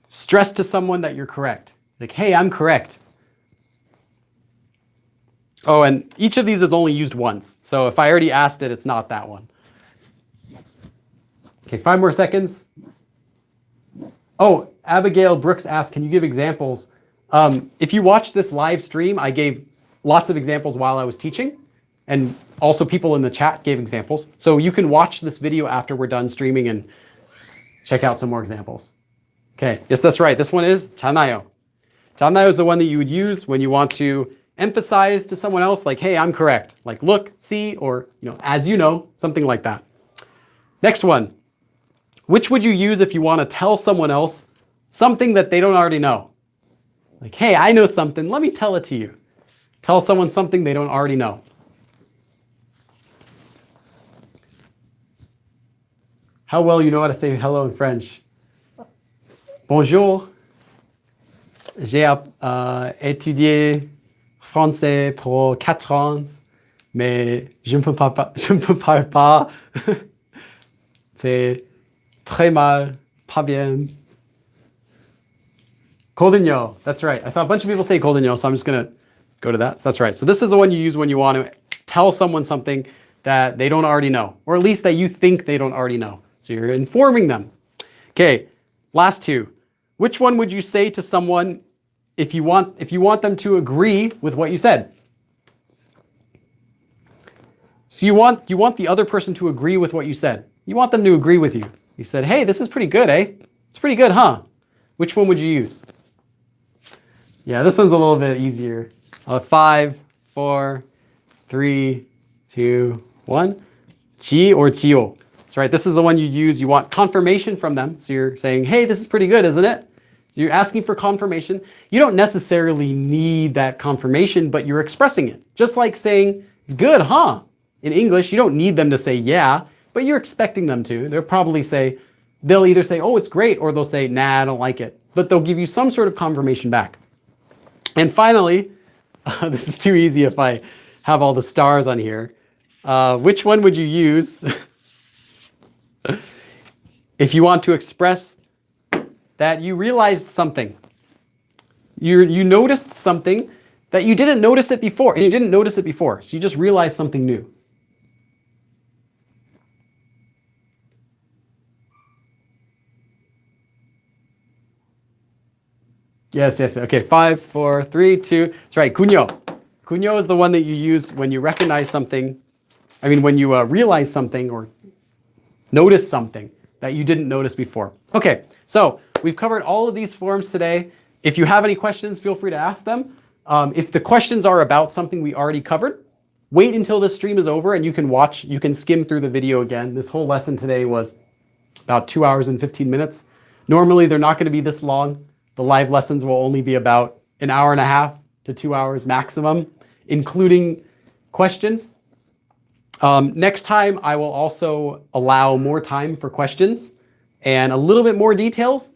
stress to someone that you're correct? Like, hey, I'm correct. Oh, and each of these is only used once. So if I already asked it, it's not that one. Okay, 5 more seconds. Oh, Abigail Brooks asked, can you give examples? If you watch this live stream, I gave lots of examples while I was teaching. And also people in the chat gave examples. So you can watch this video after we're done streaming and check out some more examples. Okay, yes, that's right. This one is 잖아요. 잖아요 is the one that you would use when you want to emphasize to someone else, like, hey, I'm correct. Like, look, see, or, as you know, something like that. Next one. Which would you use if you want to tell someone else something that they don't already know? Like, hey, I know something. Let me tell it to you. Tell someone something they don't already know. How well you know how to say hello in French? Bonjour. J'ai étudié français pour 4 ans, mais je ne peux parle pas. C'est très mal, pas bien. 거든요. That's right. I saw a bunch of people say 거든요, so I'm just going to go to that. So that's right. So this is the one you use when you want to tell someone something that they don't already know, or at least that you think they don't already know. So you're informing them. Okay, last 2. Which one would you say to someone if you want them to agree with what you said? So you want the other person to agree with what you said. You want them to agree with you. You said, hey, this is pretty good, eh? It's pretty good, huh? Which one would you use? Yeah, this one's a little bit easier. 5, 4, 3, 2, 1. 지 or 지요. That's right. This is the one you use. You want confirmation from them. So you're saying, hey, this is pretty good, isn't it? You're asking for confirmation. You don't necessarily need that confirmation, but you're expressing it. Just like saying, it's good, huh? In English, you don't need them to say yeah, but you're expecting them to. They'll either say, oh, it's great, or they'll say, nah, I don't like it. But they'll give you some sort of confirmation back. And finally, this is too easy if I have all the stars on here. Which one would you use if you want to express that you realized something? You noticed something that you didn't notice it before, and you didn't notice it before, so you just realized something new. Yes. Okay, 5, 4, 3, 2. That's right, kunyo. Kunyo is the one that you use when you recognize something. When you realize something or notice something that you didn't notice before. Okay, so we've covered all of these forms today. If you have any questions, feel free to ask them. If the questions are about something we already covered, wait until the stream is over and you can skim through the video again. This whole lesson today was about 2 hours and 15 minutes. Normally, they're not going to be this long. The live lessons will only be about an hour and a half to 2 hours maximum, including questions. Next time, I will also allow more time for questions and a little bit more details,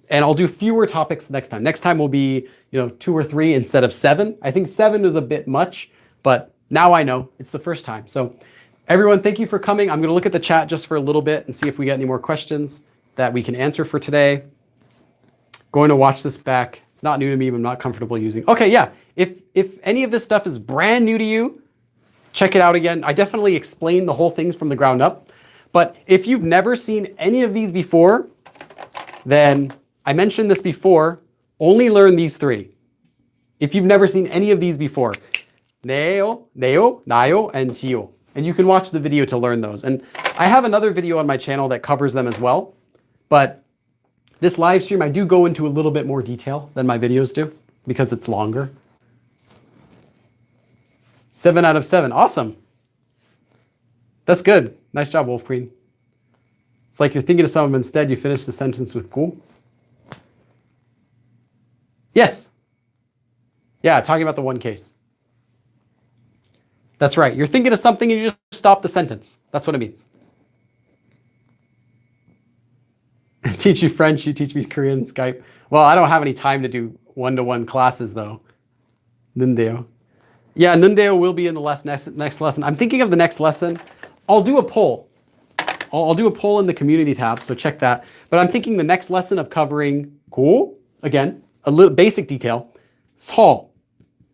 and I'll do fewer topics next time. Next time will be 2 or 3 instead of 7. I think 7 is a bit much, but now I know it's the first time. So everyone, thank you for coming. I'm going to look at the chat just for a little bit and see if we get any more questions that we can answer for today. Going to watch this back. It's not new to me, but I'm not comfortable using. Okay, yeah. If any of this stuff is brand new to you, check it out again. I definitely explain the whole things from the ground up. But if you've never seen any of these before, then I mentioned this before, only learn these 3. If you've never seen any of these before, neo, nayo, and jiyo. And you can watch the video to learn those. And I have another video on my channel that covers them as well. But this live stream, I do go into a little bit more detail than my videos do because it's longer. 7 out of 7. Awesome. That's good. Nice job, Wolf Queen. It's like you're thinking of someone, instead you finish the sentence with cool. Yes. Yeah, talking about the one case. That's right. You're thinking of something and you just stop the sentence. That's what it means. Teach you French, you teach me Korean, Skype. Well, I don't have any time to do one-to-one classes though. Nundeo. Yeah, Nundeo will be in the next lesson. I'm thinking of the next lesson. I'll do a poll. I'll do a poll in the community tab, so check that. But I'm thinking the next lesson of covering 고, again, a little basic detail. 서,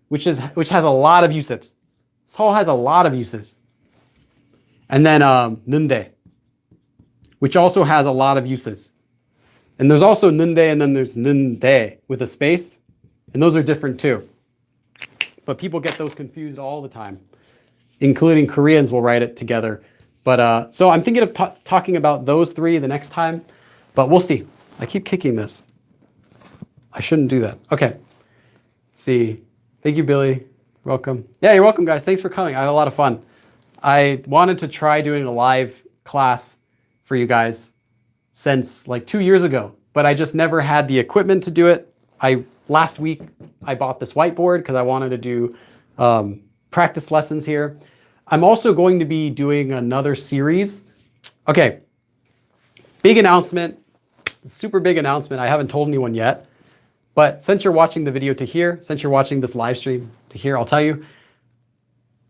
which has a lot of usage. 서 has a lot of uses. And then 는데, which also has a lot of uses. And there's also 는데, and then there's 는데 with a space. And those are different too. But people get those confused all the time, including Koreans will write it together. But so I'm thinking of talking about those 3 the next time, but we'll see. I keep kicking this. I shouldn't do that. Okay. Let's see. Thank you, Billy. Welcome. Yeah, you're welcome, guys. Thanks for coming. I had a lot of fun. I wanted to try doing a live class for you guys since like 2 years ago, but I just never had the equipment to do it. Last week, I bought this whiteboard because I wanted to do practice lessons here. I'm also going to be doing another series. Okay, big announcement, super big announcement. I haven't told anyone yet, but since you're watching the video to here, since you're watching this live stream to here, I'll tell you,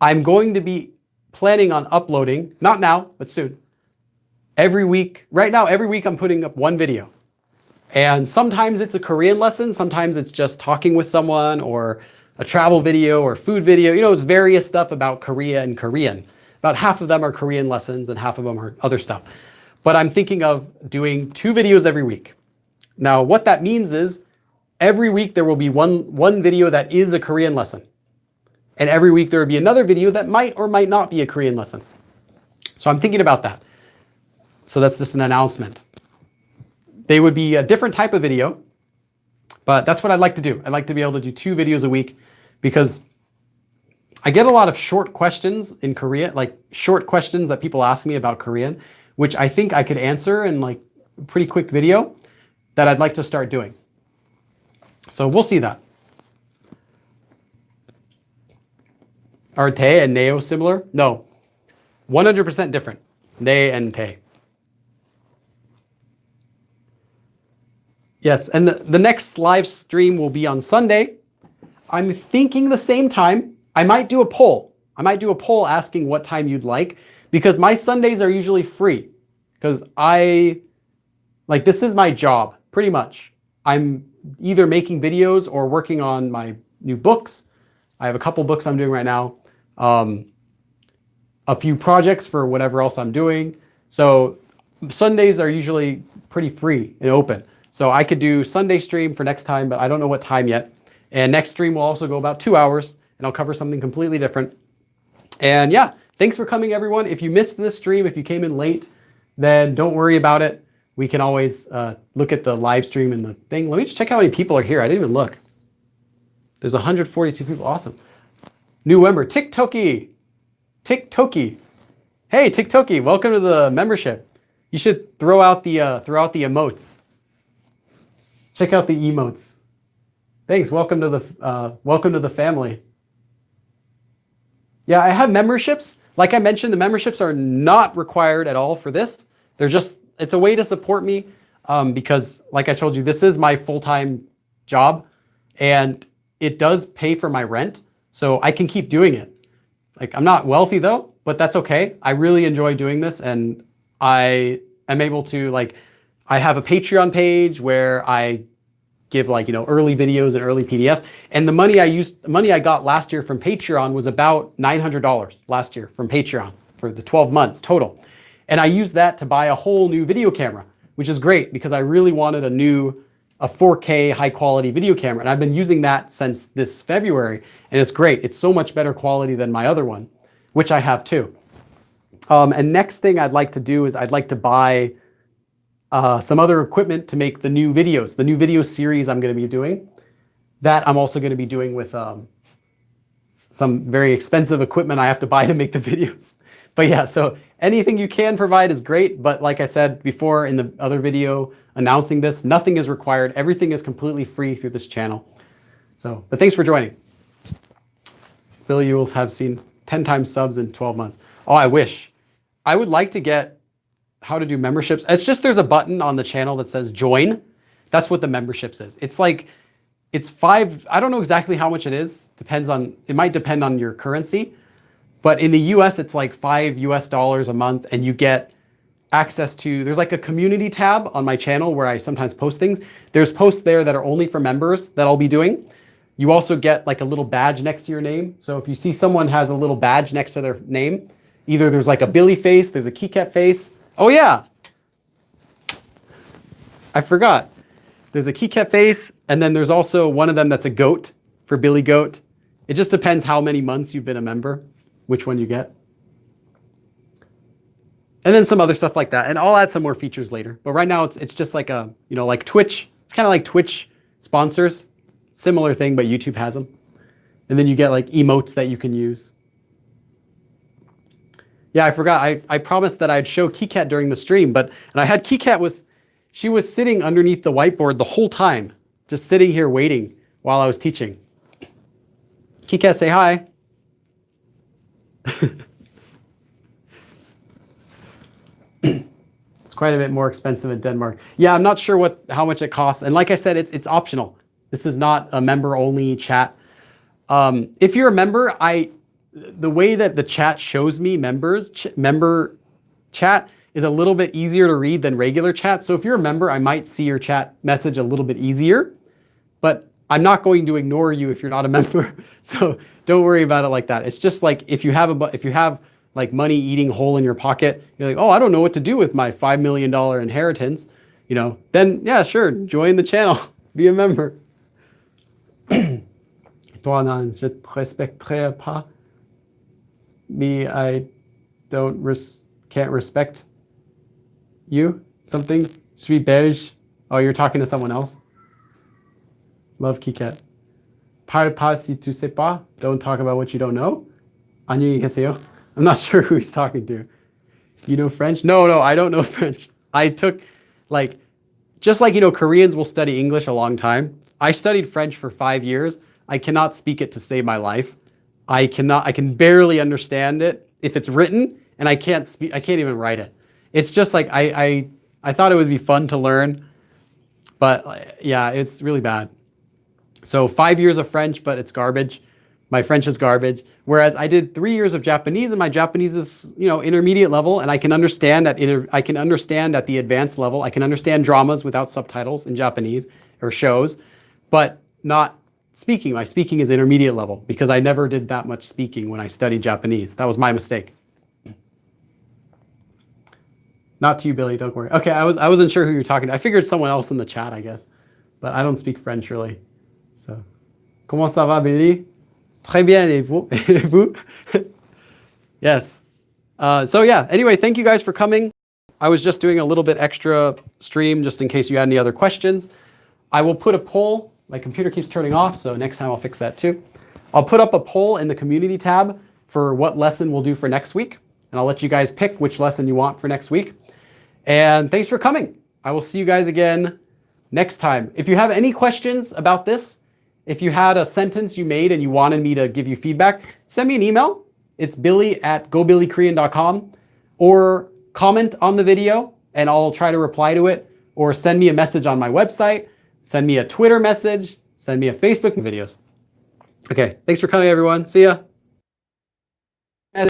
I'm going to be planning on uploading, not now, but soon, every week. Right now, every week I'm putting up one video. And sometimes it's a Korean lesson, sometimes it's just talking with someone or a travel video or food video. It's various stuff about Korea and Korean. About half of them are Korean lessons and half of them are other stuff. But I'm thinking of doing 2 videos every week. Now, what that means is every week there will be one video that is a Korean lesson. And every week there will be another video that might or might not be a Korean lesson. So I'm thinking about that. So that's just an announcement. They would be a different type of video, but that's what I'd like to do. I'd like to be able to do 2 videos a week because I get a lot of short questions in Korea, like short questions that people ask me about Korean, which I think I could answer in like a pretty quick video that I'd like to start doing. So we'll see that. Are Tae and Neo similar? No. 100% different. 네 and 대. Yes, and the next live stream will be on Sunday. I'm thinking the same time. I might do a poll. I might do a poll asking what time you'd like, because my Sundays are usually free. Because this is my job, pretty much. I'm either making videos or working on my new books. I have a couple books I'm doing right now. A few projects for whatever else I'm doing. So Sundays are usually pretty free and open. So I could do Sunday stream for next time, but I don't know what time yet. And next stream will also go about 2 hours, and I'll cover something completely different. And yeah, thanks for coming, everyone. If you missed this stream, if you came in late, then don't worry about it. We can always look at the live stream and the thing. Let me just check how many people are here. I didn't even look. There's 142 people. Awesome. New member, TikToky. TikToky. Hey, TikToky, welcome to the membership. You should throw out the emotes. Check out the emotes. Thanks. Welcome to the family. Yeah, I have memberships. Like I mentioned, the memberships are not required at all for this. It's a way to support me because, like I told you, this is my full-time job, and it does pay for my rent, so I can keep doing it. Like, I'm not wealthy though, but that's okay. I really enjoy doing this, and I am able to, I have a Patreon page where I give early videos and early PDFs. And the money I got last year from Patreon was about $900 last year from Patreon for the 12 months total. And I used that to buy a whole new video camera, which is great because I really wanted a 4K high quality video camera. And I've been using that since this February, and it's great. It's so much better quality than my other one, which I have too. And next thing I'd like to do is I'd like to buy some other equipment to make the new videos, the new video series I'm going to be doing. That I'm also going to be doing with some very expensive equipment I have to buy to make the videos. But yeah, so anything you can provide is great. But like I said before in the other video announcing this, nothing is required. Everything is completely free through this channel. So, but thanks for joining. Billy, you will have seen 10 times subs in 12 months. Oh, I wish. I would like to get how to do memberships. It's just there's a button on the channel that says join. That's what the memberships is. It's $5. I don't know exactly how much it is. It might depend on your currency. But in the US, it's like $5 a month, and you get access to, there's like a community tab on my channel where I sometimes post things. There's posts there that are only for members that I'll be doing. You also get like a little badge next to your name. So if you see someone has a little badge next to their name, either there's like a Billy face, there's a KeyCat face. Oh yeah, I forgot. There's a KeyCat face, and then there's also one of them that's a goat for Billy Goat. It just depends how many months you've been a member, which one you get. And then some other stuff like that. And I'll add some more features later. But right now it's just like like Twitch. It's kind of like Twitch sponsors. Similar thing, but YouTube has them. And then you get like emotes that you can use. Yeah, I forgot. I promised that I'd show KeyCat during the stream, and I had KeyCat she was sitting underneath the whiteboard the whole time, just sitting here waiting while I was teaching. KeyCat, say hi. It's quite a bit more expensive in Denmark. Yeah, I'm not sure how much it costs. And like I said, it's optional. This is not a member-only chat. If you're a member, the way that the chat shows me member chat is a little bit easier to read than regular chat. So if you're a member, I might see your chat message a little bit easier, but I'm not going to ignore you if you're not a member. So don't worry about it like that. It's just like if you have like money eating hole in your pocket, you're like, oh, I don't know what to do with my $5 million inheritance, then yeah, sure, join the channel, be a member. Toi, non, je te respecterai pas. Me, I can't respect you. Something. Je suis belge. Oh, you're talking to someone else. Love KeyCat. Parle pas si tu sais pas. Don't talk about what you don't know. 안녕히 계세요. I'm not sure who he's talking to. You know French? No, I don't know French. I took just like Koreans will study English a long time. I studied French for 5 years. I cannot speak it to save my life. I can barely understand it if it's written, and I can't speak. I can't even write it. It's just like I thought it would be fun to learn, but yeah, it's really bad. So 5 years of French, but it's garbage. My French is garbage. Whereas I did 3 years of Japanese, and my Japanese is, intermediate level, and I can understand at the advanced level. I can understand dramas without subtitles in Japanese or shows, but not speaking. My speaking is intermediate level because I never did that much speaking when I studied Japanese. That was my mistake. Not to you, Billy. Don't worry. Okay, I wasn't sure who you're talking to. I figured someone else in the chat, I guess, but I don't speak French really. So, comment ça va, Billy? Très bien, et vous? Et vous? Yes. So yeah. Anyway, thank you guys for coming. I was just doing a little bit extra stream just in case you had any other questions. I will put a poll. My computer keeps turning off, so next time I'll fix that too. I'll put up a poll in the community tab for what lesson we'll do for next week, and I'll let you guys pick which lesson you want for next week. And thanks for coming. I will see you guys again next time. If you have any questions about this, if you had a sentence you made and you wanted me to give you feedback, send me an email. It's billy@gobillykorean.com, or comment on the video and I'll try to reply to it, or send me a message on my website, send me a Twitter message, send me a Facebook videos. Okay, thanks for coming everyone. See ya.